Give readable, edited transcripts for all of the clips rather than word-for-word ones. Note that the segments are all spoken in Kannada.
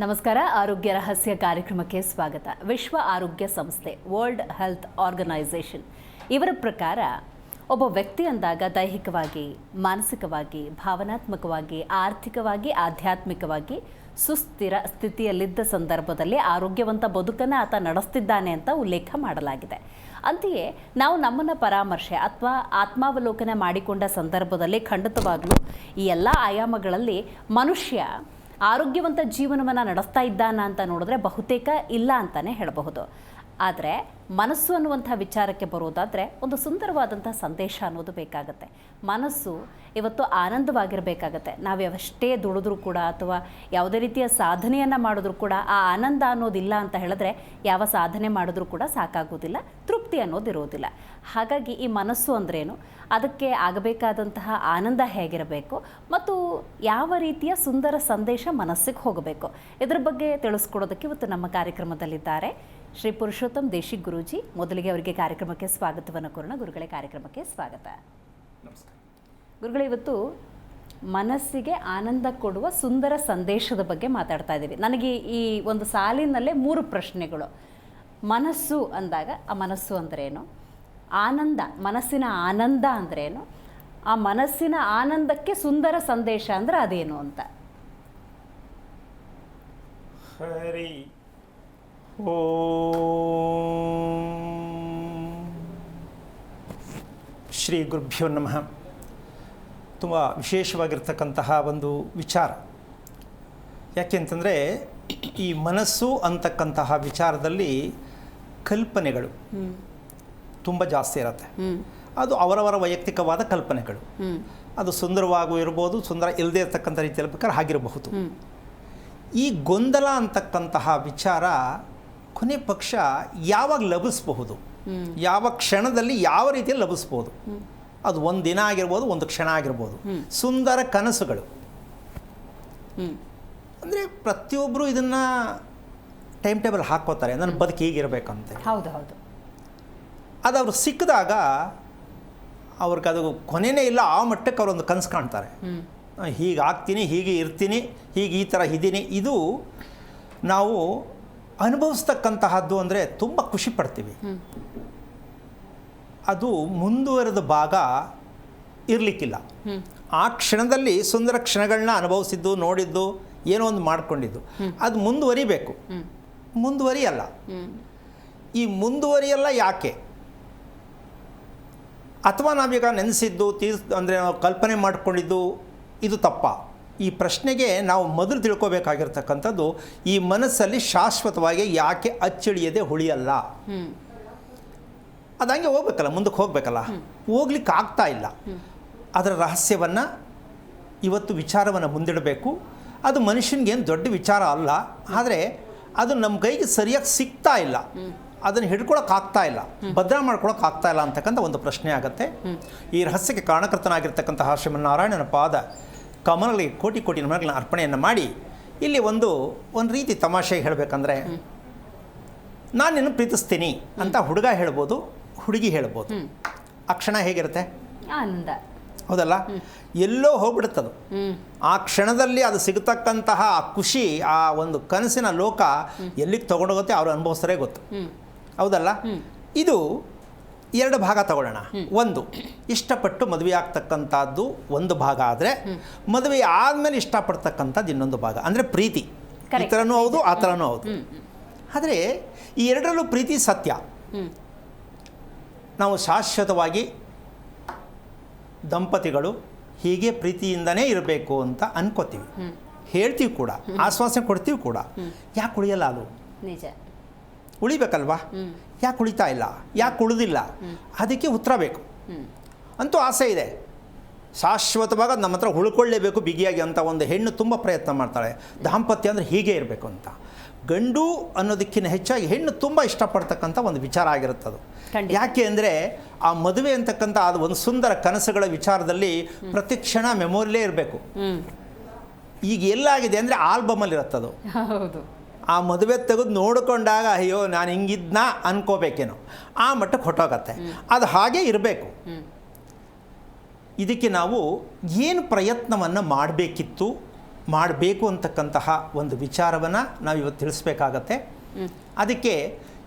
ನಮಸ್ಕಾರ. ಆರೋಗ್ಯ ರಹಸ್ಯ ಕಾರ್ಯಕ್ರಮಕ್ಕೆ ಸ್ವಾಗತ. ವಿಶ್ವ ಆರೋಗ್ಯ ಸಂಸ್ಥೆ, ವರ್ಲ್ಡ್ ಹೆಲ್ತ್ ಆರ್ಗನೈಸೇಷನ್ ಇವರ ಪ್ರಕಾರ ಒಬ್ಬ ವ್ಯಕ್ತಿ ಅಂದಾಗ ದೈಹಿಕವಾಗಿ, ಮಾನಸಿಕವಾಗಿ, ಭಾವನಾತ್ಮಕವಾಗಿ, ಆರ್ಥಿಕವಾಗಿ, ಆಧ್ಯಾತ್ಮಿಕವಾಗಿ ಸುಸ್ಥಿರ ಸ್ಥಿತಿಯಲ್ಲಿದ್ದ ಸಂದರ್ಭದಲ್ಲಿ ಆರೋಗ್ಯವಂತ ಬದುಕನ್ನು ಆತ ನಡೆಸ್ತಿದ್ದಾನೆ ಅಂತ ಉಲ್ಲೇಖ ಮಾಡಲಾಗಿದೆ. ಅಂತೆಯೇ ನಾವು ನಮ್ಮನ್ನು ಪರಾಮರ್ಶೆ ಅಥವಾ ಆತ್ಮಾವಲೋಕನ ಮಾಡಿಕೊಂಡ ಸಂದರ್ಭದಲ್ಲಿ ಖಂಡಿತವಾಗ್ಲೂ ಈ ಎಲ್ಲ ಆಯಾಮಗಳಲ್ಲಿ ಮನುಷ್ಯ ಆರೋಗ್ಯವಂತ ಜೀವನವನ್ನು ನಡೆಸ್ತಾ ಇದ್ದಾನ ಅಂತ ನೋಡಿದ್ರೆ ಬಹುತೇಕ ಇಲ್ಲ ಅಂತಲೇ ಹೇಳಬಹುದು. ಆದರೆ ಮನಸ್ಸು ಅನ್ನುವಂಥ ವಿಚಾರಕ್ಕೆ ಬರೋದಾದರೆ ಒಂದು ಸುಂದರವಾದಂಥ ಸಂದೇಶ ಅನ್ನೋದು ಬೇಕಾಗತ್ತೆ. ಮನಸ್ಸು ಇವತ್ತು ಆನಂದವಾಗಿರಬೇಕಾಗತ್ತೆ. ನಾವು ಯಾವಷ್ಟೇ ದುಡಿದ್ರೂ ಕೂಡ ಅಥವಾ ಯಾವುದೇ ರೀತಿಯ ಸಾಧನೆಯನ್ನು ಮಾಡಿದ್ರೂ ಕೂಡ ಆ ಆನಂದ ಅನ್ನೋದಿಲ್ಲ ಅಂತ ಹೇಳಿದ್ರೆ ಯಾವ ಸಾಧನೆ ಮಾಡಿದ್ರೂ ಕೂಡ ಸಾಕಾಗೋದಿಲ್ಲ, ತೃಪ್ತಿ ಅನ್ನೋದಿರೋದಿಲ್ಲ. ಹಾಗಾಗಿ ಈ ಮನಸ್ಸು ಅಂದ್ರೇನು, ಅದಕ್ಕೆ ಆಗಬೇಕಾದಂತಹ ಆನಂದ ಹೇಗಿರಬೇಕು ಮತ್ತು ಯಾವ ರೀತಿಯ ಸುಂದರ ಸಂದೇಶ ಮನಸ್ಸಿಗೆ ಹೋಗಬೇಕು, ಇದರ ಬಗ್ಗೆ ತಿಳಿಸ್ಕೊಡೋದಕ್ಕೆ ಇವತ್ತು ನಮ್ಮ ಕಾರ್ಯಕ್ರಮದಲ್ಲಿದ್ದಾರೆ ಶ್ರೀ ಪುರುಷೋತ್ತಮ್ ದೇಶಿಕ್ ಗುರೂಜಿ. ಮೊದಲಿಗೆ ಅವರಿಗೆ ಕಾರ್ಯಕ್ರಮಕ್ಕೆ ಸ್ವಾಗತವನ್ನು ಕೋರೋಣ. ಗುರುಗಳೇ, ಕಾರ್ಯಕ್ರಮಕ್ಕೆ ಸ್ವಾಗತ. ನಮಸ್ಕಾರ ಗುರುಗಳೇ, ಇವತ್ತು ಮನಸ್ಸಿಗೆ ಆನಂದ ಕೊಡುವ ಸುಂದರ ಸಂದೇಶದ ಬಗ್ಗೆ ಮಾತಾಡ್ತಾ ಇದ್ದೀವಿ. ನನಗೆ ಈ ಒಂದು ಸಾಲಿನಲ್ಲೇ 3 ಪ್ರಶ್ನೆಗಳು. ಮನಸ್ಸು ಅಂದಾಗ ಆ ಮನಸ್ಸು ಅಂದ್ರೇನು, ಆನಂದ, ಮನಸ್ಸಿನ ಆನಂದ ಅಂದ್ರೇನು, ಆ ಮನಸ್ಸಿನ ಆನಂದಕ್ಕೆ ಸುಂದರ ಸಂದೇಶ ಅಂದ್ರೆ ಅದೇನು ಅಂತ. ಹರಿ ಓಂ ಶ್ರೀ ಗುರುಭ್ಯೋ ನಮಃ. ತುಂಬ ವಿಶೇಷವಾಗಿರ್ತಕ್ಕಂತಹ ಒಂದು ವಿಚಾರ. ಯಾಕೆಂತಂದರೆ ಈ ಮನಸ್ಸು ಅಂತಕ್ಕಂತಹ ವಿಚಾರದಲ್ಲಿ ಕಲ್ಪನೆಗಳು ತುಂಬ ಜಾಸ್ತಿ ಇರುತ್ತೆ. ಅದು ಅವರವರ ವೈಯಕ್ತಿಕವಾದ ಕಲ್ಪನೆಗಳು. ಅದು ಸುಂದರವಾಗೂ ಇರ್ಬೋದು, ಸುಂದರ ಇಲ್ಲದೇ ಇರತಕ್ಕಂಥ ರೀತಿಯಲ್ಲಿ ಬೇಕಾದ್ರೆ ಹಾಗಿರಬಹುದು. ಈ ಗೊಂದಲ ಅಂತಕ್ಕಂತಹ ವಿಚಾರ ಕೊನೆ ಪಕ್ಷ ಯಾವಾಗ ಲಭಿಸಬಹುದು, ಯಾವ ಕ್ಷಣದಲ್ಲಿ ಯಾವ ರೀತಿಯಲ್ಲಿ ಲಭಿಸ್ಬೋದು. ಅದು ಒಂದು ದಿನ ಆಗಿರ್ಬೋದು, ಒಂದು ಕ್ಷಣ ಆಗಿರ್ಬೋದು. ಸುಂದರ ಕನಸುಗಳು ಅಂದರೆ ಪ್ರತಿಯೊಬ್ಬರು ಇದನ್ನು ಟೈಮ್ ಟೇಬಲ್ ಹಾಕ್ಕೋತಾರೆ, ನನ್ನ ಬದುಕು ಹೀಗಿರಬೇಕಂತ. ಹೌದು ಹೌದು. ಅದು ಅವ್ರು ಸಿಕ್ಕಿದಾಗ ಅವ್ರಿಗೆ ಅದು ಕೊನೆಯೇ ಇಲ್ಲ, ಆ ಮಟ್ಟಕ್ಕೆ ಅವರೊಂದು ಕನಸು ಕಾಣ್ತಾರೆ. ಹೀಗೆ ಆಗ್ತೀನಿ, ಹೀಗೆ ಇರ್ತೀನಿ, ಹೀಗೆ ಈ ಥರ ಇದ್ದೀನಿ. ಇದು ನಾವು ಅನುಭವಿಸ್ತಕ್ಕಂತಹದ್ದು ಅಂದರೆ ತುಂಬ ಖುಷಿ ಪಡ್ತೀವಿ. ಅದು ಮುಂದುವರೆದ ಭಾಗ ಇರಲಿಕ್ಕಿಲ್ಲ. ಆ ಕ್ಷಣದಲ್ಲಿ ಸುಂದರ ಕ್ಷಣಗಳನ್ನ ಅನುಭವಿಸಿದ್ದು, ನೋಡಿದ್ದು, ಏನೋ ಒಂದು ಮಾಡ್ಕೊಂಡಿದ್ದು, ಅದು ಮುಂದುವರಿಬೇಕು. ಮುಂದುವರಿಯಲ್ಲ. ಈ ಮುಂದುವರಿಯಲ್ಲ ಯಾಕೆ? ಅಥವಾ ನಾವೀಗ ನೆನೆಸಿದ್ದು ಅಂದರೆ ನಾವು ಕಲ್ಪನೆ ಮಾಡಿಕೊಂಡಿದ್ದು ಇದು ತಪ್ಪ? ಈ ಪ್ರಶ್ನೆಗೆ ನಾವು ಮೊದಲು ತಿಳ್ಕೊಬೇಕಾಗಿರ್ತಕ್ಕಂಥದ್ದು, ಈ ಮನಸ್ಸಲ್ಲಿ ಶಾಶ್ವತವಾಗಿ ಯಾಕೆ ಅಚ್ಚಳಿಯದೆ ಉಳಿಯಲ್ಲ? ಅದು ಹಂಗೆ ಹೋಗ್ಬೇಕಲ್ಲ, ಮುಂದಕ್ಕೆ ಹೋಗ್ಬೇಕಲ್ಲ, ಹೋಗ್ಲಿಕ್ಕೆ ಆಗ್ತಾ ಇಲ್ಲ. ಅದರ ರಹಸ್ಯವನ್ನು ಇವತ್ತು ವಿಚಾರವನ್ನು ಮುಂದಿಡಬೇಕು. ಅದು ಮನುಷ್ಯನಿಗೇನು ದೊಡ್ಡ ವಿಚಾರ ಅಲ್ಲ, ಆದರೆ ಅದು ನಮ್ಮ ಕೈಗೆ ಸರಿಯಾಗಿ ಸಿಗ್ತಾ ಇಲ್ಲ, ಅದನ್ನು ಹಿಡ್ಕೊಳಕ್ಕಾಗ್ತಾ ಇಲ್ಲ, ಭದ್ರ ಮಾಡ್ಕೊಳಕ್ಕಾಗ್ತಾ ಇಲ್ಲ ಅಂತಕ್ಕಂಥ ಒಂದು ಪ್ರಶ್ನೆ ಆಗುತ್ತೆ. ಈ ರಹಸ್ಯಕ್ಕೆ ಕಾರಣಕರ್ತನಾಗಿರ್ತಕ್ಕಂತಹ ಶ್ರೀಮನ್ನಾರಾಯಣನ ಪಾದ ಕಮಲಗಳಿಗೆ ಕೋಟಿ ಕೋಟಿ ನಮನಗಳನ್ನ ಅರ್ಪಣೆಯನ್ನು ಮಾಡಿ, ಇಲ್ಲಿ ಒಂದು ರೀತಿ ತಮಾಷೆಗೆ ಹೇಳಬೇಕಂದ್ರೆ, ನಾನು ನಿನ್ನ ಪ್ರೀತಿಸ್ತೀನಿ ಅಂತ ಹುಡುಗ ಹೇಳ್ಬೋದು, ಹುಡುಗಿ ಹೇಳ್ಬೋದು. ಆ ಕ್ಷಣ ಹೇಗಿರುತ್ತೆ? ಆನಂದ, ಹೌದಲ್ಲ? ಎಲ್ಲೋ ಹೋಗ್ಬಿಡುತ್ತದು. ಆ ಕ್ಷಣದಲ್ಲಿ ಅದು ಸಿಗತಕ್ಕಂತಹ ಆ ಖುಷಿ, ಆ ಒಂದು ಕನಸಿನ ಲೋಕ ಎಲ್ಲಿಗೆ ತೊಗೊಂಡೋಗುತ್ತೆ ಅವರು ಅನುಭವಿಸ್ತಾರೆ ಗೊತ್ತು. ಹೌದಲ್ಲ? ಇದು 2 ಭಾಗ ತಗೊಳ್ಳೋಣ. ಒಂದು, ಇಷ್ಟಪಟ್ಟು ಮದುವೆ ಆಗ್ತಕ್ಕಂಥದ್ದು ಒಂದು ಭಾಗ ಆದರೆ, ಮದುವೆ ಆದಮೇಲೆ ಇಷ್ಟಪಡ್ತಕ್ಕಂಥದ್ದು ಇನ್ನೊಂದು ಭಾಗ, ಅಂದರೆ ಪ್ರೀತಿ. ಈ ಥರನೂ ಹೌದು, ಆ ಥರನೂ ಹೌದು. ಆದರೆ ಈ 2ರಲ್ಲೂ ಪ್ರೀತಿ ಸತ್ಯ. ನಾವು ಶಾಶ್ವತವಾಗಿ ದಂಪತಿಗಳು ಹೀಗೆ ಪ್ರೀತಿಯಿಂದನೇ ಇರಬೇಕು ಅಂತ ಅನ್ಕೋತೀವಿ, ಹೇಳ್ತೀವಿ ಕೂಡ, ಆಶ್ವಾಸನೆ ಕೊಡ್ತೀವಿ ಕೂಡ. ಯಾಕೆ ಉಳಿಯಲ್ಲ? ಅದು ನಿಜ. ಉಳಿಬೇಕಲ್ವಾ? ಯಾಕೆ ಉಳಿತಾ ಇಲ್ಲ? ಯಾಕೆ ಉಳಿದಿಲ್ಲ? ಅದಕ್ಕೆ ಉತ್ತರ ಬೇಕು. ಅಂತೂ ಆಸೆ ಇದೆ, ಶಾಶ್ವತವಾಗಿ ನಮ್ಮ ಹತ್ರ ಉಳ್ಕೊಳ್ಳೇಬೇಕು ಬಿಗಿಯಾಗಿ ಅಂತ ಒಂದು ಹೆಣ್ಣು ತುಂಬ ಪ್ರಯತ್ನ ಮಾಡ್ತಾಳೆ. ದಾಂಪತ್ಯ ಅಂದರೆ ಹೀಗೆ ಇರಬೇಕು ಅಂತ. ಗಂಡು ಅನ್ನೋದಕ್ಕಿಂತ ಹೆಚ್ಚಾಗಿ ಹೆಣ್ಣು ತುಂಬ ಇಷ್ಟಪಡ್ತಕ್ಕಂಥ ಒಂದು ವಿಚಾರ ಆಗಿರುತ್ತದು. ಯಾಕೆ ಅಂದರೆ ಆ ಮದುವೆ ಅಂತಕ್ಕಂಥ ಅದು ಒಂದು ಸುಂದರ ಕನಸುಗಳ ವಿಚಾರದಲ್ಲಿ ಪ್ರತಿ ಕ್ಷಣ ಮೆಮೊರಿಲೇ ಇರಬೇಕು. ಈಗ ಎಲ್ಲಾಗಿದೆ ಅಂದರೆ ಆಲ್ಬಮಲ್ಲಿ ಇರುತ್ತದು. ಹೌದು. ಆ ಮದುವೆ ತೆಗೆದು ನೋಡಿಕೊಂಡಾಗ ಅಯ್ಯೋ ನಾನು ಹಿಂಗಿದ್ನಾ ಅನ್ಕೋಬೇಕೇನೋ, ಆ ಮಟ್ಟಕ್ಕೆ ಹೊಟ್ಟೋಗತ್ತೆ. ಅದು ಹಾಗೇ ಇರಬೇಕು. ಇದಕ್ಕೆ ನಾವು ಏನು ಪ್ರಯತ್ನವನ್ನು ಮಾಡಬೇಕಿತ್ತು ಮಾಡಬೇಕು ಅಂತಕ್ಕಂತಹ ಒಂದು ವಿಚಾರವನ್ನು ನಾವು ಇವತ್ತು ತಿಳಿಸ್ಬೇಕಾಗತ್ತೆ. ಅದಕ್ಕೆ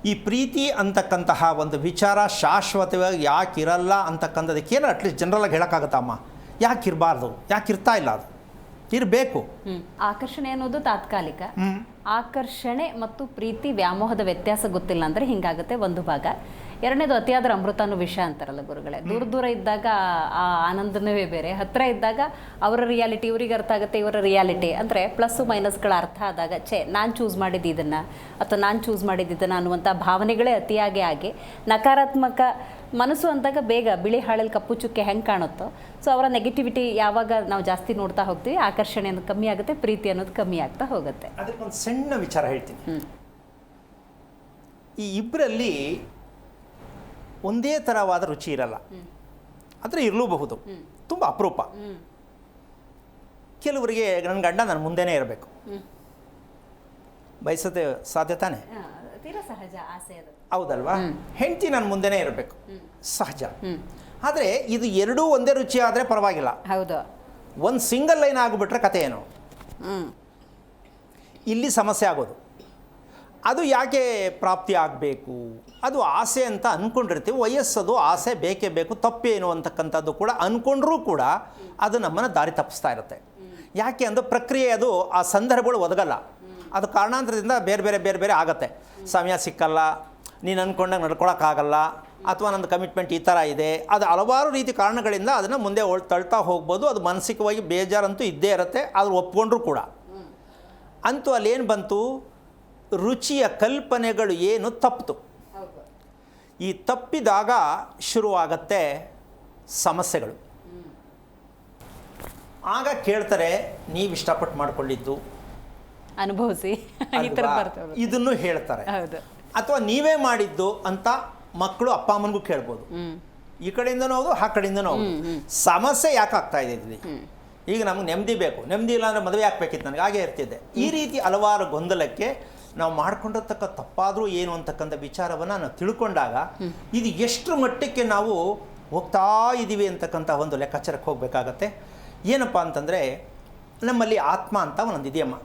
ಈ ಪ್ರೀತಿ ಅಂತಕ್ಕಂತಹ ಒಂದು ವಿಚಾರ ಶಾಶ್ವತವಾಗಿ ಯಾಕಿರಲ್ಲ ಅಂತಕ್ಕಂಥದಕ್ಕೇನು ಅಟ್ಲೀಸ್ಟ್ ಜನರಲಾಗಿ ಹೇಳೋಕ್ಕಾಗತ್ತಮ್ಮ. ಯಾಕಿರಬಾರ್ದು, ಯಾಕಿರ್ತಾ ಇಲ್ಲ, ಅದು ಇರಬೇಕು. ಆಕರ್ಷಣೆ ಅನ್ನೋದು ತಾತ್ಕಾಲಿಕ. ಆಕರ್ಷಣೆ ಮತ್ತು ಪ್ರೀತಿ ವ್ಯಾಮೋಹದ ವ್ಯತ್ಯಾಸ ಗೊತ್ತಿಲ್ಲ ಅಂದರೆ ಹಿಂಗಾಗುತ್ತೆ ಒಂದು ಭಾಗ. ಎರಡನೇದು ಅತಿಯಾದ್ರ ಅಮೃತನೂ ವಿಷ ಅಂತಾರಲ್ಲ ಗುರುಗಳೇ. ದೂರ ದೂರ ಇದ್ದಾಗ ಆ ಆನಂದನೇ ಬೇರೆ, ಹತ್ತಿರ ಇದ್ದಾಗ ಅವರ ರಿಯಾಲಿಟಿ ಇವ್ರಿಗೆ ಅರ್ಥ ಆಗುತ್ತೆ, ಇವರ ರಿಯಾಲಿಟಿ ಅಂದರೆ ಪ್ಲಸ್ಸು ಮೈನಸ್ಗಳ ಅರ್ಥ ಆದಾಗ ನಾನು ಚೂಸ್ ಮಾಡಿದ್ದು ಇದನ್ನು ಅಥವಾ ನಾನು ಚೂಸ್ ಮಾಡಿದ್ದನ್ನು ಅನ್ನುವಂಥ ಭಾವನೆಗಳೇ ಅತಿಯಾಗಿ ಆಗಿ ನಕಾರಾತ್ಮಕ ಮನಸ್ಸು ಅಂದಾಗ ಬೇಗ ಬಿಳಿ ಹಾಳಲ್ಲಿ ಕಪ್ಪು ಚುಕ್ಕೆ ಹೆಂಗೆ ಕಾಣುತ್ತೋ ಸೊ ಅವರ ನೆಗೆಟಿವಿಟಿ ಯಾವಾಗ ನಾವು ಜಾಸ್ತಿ ನೋಡ್ತಾ ಹೋಗ್ತೀವಿ, ಆಕರ್ಷಣೆ ಅನ್ನೋದು ಕಮ್ಮಿ ಆಗುತ್ತೆ, ಪ್ರೀತಿ ಅನ್ನೋದು ಕಮ್ಮಿ ಆಗ್ತಾ ಹೋಗುತ್ತೆ. ಅದಕ್ಕೊಂದು ಸಣ್ಣ ವಿಚಾರ ಹೇಳ್ತೀನಿ. ಈ ಇಬ್ಬರಲ್ಲಿ ಒಂದೇ ಥರವಾದ ರುಚಿ ಇರಲ್ಲ, ಆದರೆ ಇರಲೂಬಹುದು, ತುಂಬ ಅಪರೂಪ. ಕೆಲವರಿಗೆ ನನ್ನ ಗಂಡ ನನ್ನ ಮುಂದೆನೇ ಇರಬೇಕು ಬಯಸೋದೇ ಸಾಧ್ಯ ತಾನೆ, ತೀರಾ ಸಹಜ ಆಸೆ ಅದು, ಹೌದಲ್ವಾ? ಹೆಂಡತಿ ನನ್ನ ಮುಂದೆನೇ ಇರಬೇಕು ಸಹಜ. ಆದರೆ ಇದು ಎರಡೂ ಒಂದೇ ರುಚಿ ಆದರೆ ಪರವಾಗಿಲ್ಲ. ಹೌದು, ಒಂದು ಸಿಂಗಲ್ ಲೈನ್ ಆಗಿಬಿಟ್ರೆ ಕತೆ ಏನು, ಇಲ್ಲಿ ಸಮಸ್ಯೆ ಆಗೋದು. ಅದು ಯಾಕೆ ಪ್ರಾಪ್ತಿ ಆಗಬೇಕು, ಅದು ಆಸೆ ಅಂತ ಅಂದ್ಕೊಂಡಿರ್ತೀವಿ. ವಯಸ್ಸದು ಆಸೆ ಬೇಕೇ ಬೇಕು, ತಪ್ಪೇನು ಅಂತಕ್ಕಂಥದ್ದು ಕೂಡ ಅಂದ್ಕೊಂಡ್ರೂ ಕೂಡ ಅದು ನಮ್ಮನ್ನು ದಾರಿ ತಪ್ಪಿಸ್ತಾ ಇರುತ್ತೆ. ಯಾಕೆ ಅಂದರೆ ಪ್ರಕ್ರಿಯೆ ಅದು ಆ ಸಂದರ್ಭಗಳು ಒದಗಲ್ಲ, ಅದು ಕಾರಣಾಂತರದಿಂದ ಬೇರೆ ಬೇರೆ ಬೇರೆ ಬೇರೆ ಆಗುತ್ತೆ. ಸಮಯ ಸಿಕ್ಕಲ್ಲ, ನೀನು ಅಂದ್ಕೊಂಡಾಗ ನಡ್ಕೊಳಕ್ಕಾಗಲ್ಲ, ಅಥವಾ ನನ್ನ ಕಮಿಟ್ಮೆಂಟ್ ಈ ಥರ ಇದೆ, ಅದು ಹಲವಾರು ರೀತಿ ಕಾರಣಗಳಿಂದ ಅದನ್ನು ಮುಂದೆ ತಳ್ತಾ ಹೋಗ್ಬೋದು. ಅದು ಮಾನಸಿಕವಾಗಿ ಬೇಜಾರಂತೂ ಇದ್ದೇ ಇರುತ್ತೆ, ಆದರೂ ಒಪ್ಕೊಂಡ್ರೂ ಕೂಡ. ಅಂತೂ ಅಲ್ಲೇನು ಬಂತು, ರುಚಿಯ ಕಲ್ಪನೆಗಳು ಏನು ತಪ್ಪಿತು. ಈ ತಪ್ಪಿದಾಗ ಶುರುವಾಗತ್ತೆ ಸಮಸ್ಯೆಗಳು. ಆಗ ಕೇಳ್ತಾರೆ, ನೀವು ಇಷ್ಟಪಟ್ಟು ಮಾಡ್ಕೊಂಡಿದ್ದು ಅನುಭವಿಸಿ ಇದನ್ನು ಹೇಳ್ತಾರೆ, ಅಥವಾ ನೀವೇ ಮಾಡಿದ್ದು ಅಂತ ಮಕ್ಕಳು ಅಪ್ಪ ಅಮ್ಮನಿಗೂ ಕೇಳ್ಬೋದು. ಈ ಕಡೆಯಿಂದನೂ ಹೌದು, ಆ ಕಡೆಯಿಂದನೂ ಹೌದು. ಸಮಸ್ಯೆ ಯಾಕೆ ಆಗ್ತಾ ಇದೆ ಇಲ್ಲಿ? ಈಗ ನಮ್ಗೆ ನೆಮ್ಮದಿ ಬೇಕು, ನೆಮ್ಮದಿ ಇಲ್ಲ ಅಂದರೆ ಮದುವೆ ಆಗ್ಬೇಕಿತ್ತು, ನನಗೆ ಹಾಗೆ ಇರ್ತಿದ್ದೆ. ಈ ರೀತಿ ಹಲವಾರು ಗೊಂದಲಕ್ಕೆ ನಾವು ಮಾಡ್ಕೊಂಡಿರ್ತಕ್ಕ ತಪ್ಪಾದರೂ ಏನು ಅಂತಕ್ಕಂಥ ವಿಚಾರವನ್ನು ನಾವು ತಿಳ್ಕೊಂಡಾಗ ಇದು ಎಷ್ಟರ ಮಟ್ಟಕ್ಕೆ ನಾವು ಹೋಗ್ತಾ ಇದ್ದೀವಿ ಅಂತಕ್ಕಂಥ ಒಂದು ಲೆಕ್ಕಾಚಾರಕ್ಕೆ ಹೋಗಬೇಕಾಗತ್ತೆ. ಏನಪ್ಪ ಅಂತಂದರೆ, ನಮ್ಮಲ್ಲಿ ಆತ್ಮ ಅಂತ ಒಂದೊಂದು ಇದೆಯಮ್ಮ,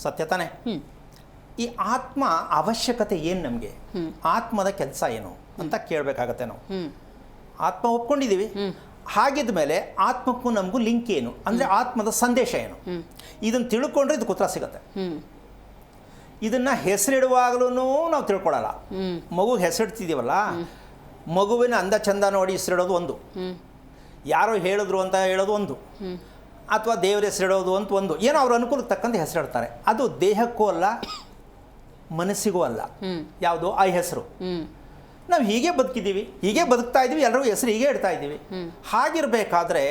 ಸತ್ಯ ತಾನೆ? ಈ ಆತ್ಮ ಅವಶ್ಯಕತೆ ಏನು, ನಮಗೆ ಆತ್ಮದ ಕೆಲಸ ಏನು ಅಂತ ಕೇಳಬೇಕಾಗತ್ತೆ ನಾವು. ಆತ್ಮ ಒಪ್ಕೊಂಡಿದ್ದೀವಿ, ಹಾಗಿದ್ದ ಮೇಲೆ ಆತ್ಮಕ್ಕೂ ನಮಗೂ ಲಿಂಕ್ ಏನು ಅಂದರೆ ಆತ್ಮದ ಸಂದೇಶ ಏನು, ಇದನ್ನು ತಿಳ್ಕೊಂಡ್ರೆ ಇದಕ್ಕೆ ಉತ್ತರ ಸಿಗುತ್ತೆ. ಇದನ್ನು ಹೆಸರಿಡುವಾಗಲೂ ನಾವು ತಿಳ್ಕೊಳ್ಳಲ್ಲ. ಮಗುಗೆ ಹೆಸರಿಡ್ತಿದ್ದೀವಲ್ಲ, ಮಗುವಿನ ಅಂದ ಚಂದ ನೋಡಿ ಹೆಸರಿಡೋದು ಒಂದು, ಯಾರೋ ಹೇಳಿದ್ರು ಅಂತ ಹೇಳೋದು ಒಂದು, ಅಥವಾ ದೇವ್ರ ಹೆಸರಿಡೋದು ಅಂತ ಒಂದು, ಏನೋ ಅವ್ರ ಅನುಕೂಲಕ್ಕೆ ತಕ್ಕಂತೆ ಹೆಸರಿಡ್ತಾರೆ. ಅದು ದೇಹಕ್ಕೂ ಅಲ್ಲ, ಮನಸ್ಸಿಗೂ ಅಲ್ಲ. ಯಾವುದು ಆ ಹೆಸರು? ನಾವು ಹೀಗೆ ಬದುಕಿದ್ದೀವಿ, ಹೀಗೆ ಬದುಕ್ತಾ ಇದ್ದೀವಿ, ಎಲ್ಲರಿಗೂ ಹೆಸರು ಹೀಗೆ ಇಡ್ತಾ ಇದ್ದೀವಿ. ಹಾಗಿರಬೇಕಾದ್ರೆ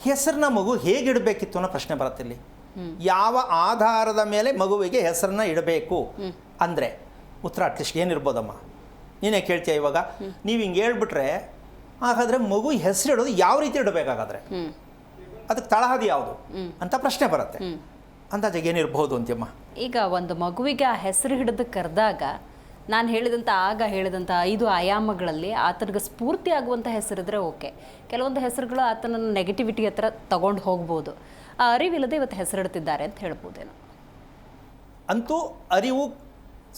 ಹೆಸರನ್ನ ಮಗು ಹೇಗಿಡಬೇಕಿತ್ತು ಅನ್ನೋ ಪ್ರಶ್ನೆ ಬರುತ್ತೆ ಇಲ್ಲಿ. ಯಾವ ಆಧಾರದ ಮೇಲೆ ಮಗುವಿಗೆ ಹೆಸರನ್ನ ಇಡಬೇಕು ಅಂದರೆ ಉತ್ತರ ಅಟ್ಲೀಸ್ಟ್ ಏನಿರ್ಬೋದಮ್ಮ? ನೀನೇ ಕೇಳ್ತೀಯ ಇವಾಗ. ನೀವು ಹಿಂಗೆ ಹೇಳ್ಬಿಟ್ರೆ ಹಾಗಾದರೆ ಮಗು ಹೆಸರು ಇಡೋದು ಯಾವ ರೀತಿ ಇಡಬೇಕಾಗಾದ್ರೆ ಅದಕ್ಕೆ ತಳಹದಿ ಯಾವುದು ಅಂತ ಪ್ರಶ್ನೆ ಬರುತ್ತೆ. ಅಂದಾಜಾಗ ಏನಿರ್ಬೋದು ಅಂತ್ಯಮ್ಮ? ಈಗ ಒಂದು ಮಗುವಿಗೆ ಆ ಹೆಸರು ಹಿಡಿದು ಕರೆದಾಗ ನಾನು ಆಗ ಹೇಳಿದಂಥ 5 ಆಯಾಮಗಳಲ್ಲಿ ಆತನಿಗೆ ಸ್ಫೂರ್ತಿ ಆಗುವಂಥ ಹೆಸರಿದ್ರೆ ಓಕೆ. ಕೆಲವೊಂದು ಹೆಸರುಗಳು ಆತನನ್ನು ನೆಗೆಟಿವಿಟಿ ಹತ್ರ ತಗೊಂಡು ಹೋಗ್ಬೋದು. ಆ ಅರಿವಿಲ್ಲದೆ ಇವತ್ತು ಹೆಸರಿಡ್ತಿದ್ದಾರೆ ಅಂತ ಹೇಳ್ಬೋದೇನೋ. ಅಂತೂ ಅರಿವು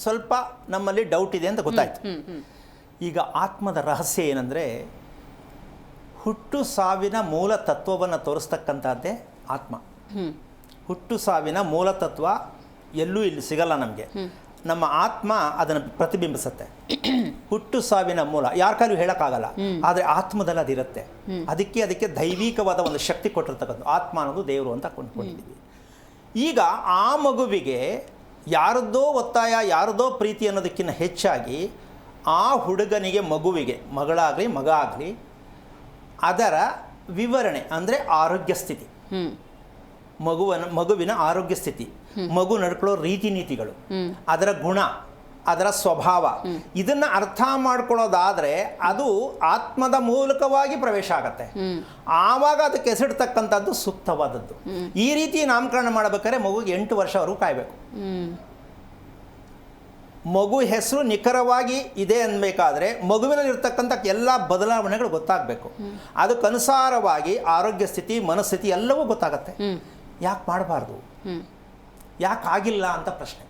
ಸ್ವಲ್ಪ ನಮ್ಮಲ್ಲಿ ಡೌಟ್ ಇದೆ ಅಂತ ಗೊತ್ತಾಯ್ತು. ಈಗ ಆತ್ಮದ ರಹಸ್ಯ ಏನಂದರೆ, ಹುಟ್ಟು ಸಾವಿನ ಮೂಲ ತತ್ವವನ್ನು ತೋರಿಸ್ತಕ್ಕಂಥದ್ದೇ ಆತ್ಮ. ಹುಟ್ಟು ಸಾವಿನ ಮೂಲ ತತ್ವ ಎಲ್ಲೂ ಇಲ್ಲಿ ಸಿಗಲ್ಲ ನಮಗೆ. ನಮ್ಮ ಆತ್ಮ ಅದನ್ನು ಪ್ರತಿಬಿಂಬಿಸುತ್ತೆ. ಹುಟ್ಟು ಸಾವಿನ ಮೂಲ ಯಾರ ಕಾಲೂ ಹೇಳೋಕ್ಕಾಗಲ್ಲ, ಆದರೆ ಆತ್ಮದಲ್ಲಿ ಅದಿರುತ್ತೆ. ಅದಕ್ಕೆ ದೈವಿಕವಾದ ಒಂದು ಶಕ್ತಿ ಕೊಟ್ಟಿರ್ತಕ್ಕಂಥ ಆತ್ಮ ಅನ್ನೋದು ದೇವರು ಅಂತ ಕೊಂಡ್ಕೊಂಡಿದ್ದೀವಿ. ಈಗ ಆ ಮಗುವಿಗೆ ಯಾರದ್ದೋ ಒತ್ತಾಯ, ಯಾರದ್ದೋ ಪ್ರೀತಿ ಅನ್ನೋದಕ್ಕಿಂತ ಹೆಚ್ಚಾಗಿ ಆ ಹುಡುಗನಿಗೆ, ಮಗುವಿಗೆ, ಮಗಳಾಗಲಿ ಮಗ ಆಗಲಿ, ಅದರ ವಿವರಣೆ ಅಂದರೆ ಆರೋಗ್ಯ ಸ್ಥಿತಿ, ಮಗುವಿನ ಆರೋಗ್ಯ ಸ್ಥಿತಿ, ಮಗು ನಡ್ಕೊಳ್ಳೋ ರೀತಿ ನೀತಿಗಳು, ಅದರ ಗುಣ, ಅದರ ಸ್ವಭಾವ, ಇದನ್ನು ಅರ್ಥ ಮಾಡ್ಕೊಳ್ಳೋದಾದರೆ ಅದು ಆತ್ಮದ ಮೂಲಕವಾಗಿ ಪ್ರವೇಶ ಆಗತ್ತೆ. ಆವಾಗ ಅದಕ್ಕೆ ಹೆಸರಿಡ್ತಕ್ಕಂಥದ್ದು ಸೂಕ್ತವಾದದ್ದು. ಈ ರೀತಿ ನಾಮಕರಣ ಮಾಡಬೇಕಾದ್ರೆ ಮಗುಗೆ 8 ವರ್ಷವರೆಗೂ ಕಾಯಬೇಕು. ಮಗು ಹೆಸರು ನಿಖರವಾಗಿ ಇದೆ ಅನ್ಬೇಕಾದ್ರೆ ಮಗುವಿನಲ್ಲಿರ್ತಕ್ಕಂಥ ಎಲ್ಲ ಬದಲಾವಣೆಗಳು ಗೊತ್ತಾಗಬೇಕು. ಅದಕ್ಕನುಸಾರವಾಗಿ ಆರೋಗ್ಯ ಸ್ಥಿತಿ, ಮನಸ್ಥಿತಿ ಎಲ್ಲವೂ ಗೊತ್ತಾಗತ್ತೆ. ಯಾಕೆ ಮಾಡಬಾರ್ದು? ಯಾಕೆ ಆಗಿಲ್ಲ ಅಂತ ಪ್ರಶ್ನೆ.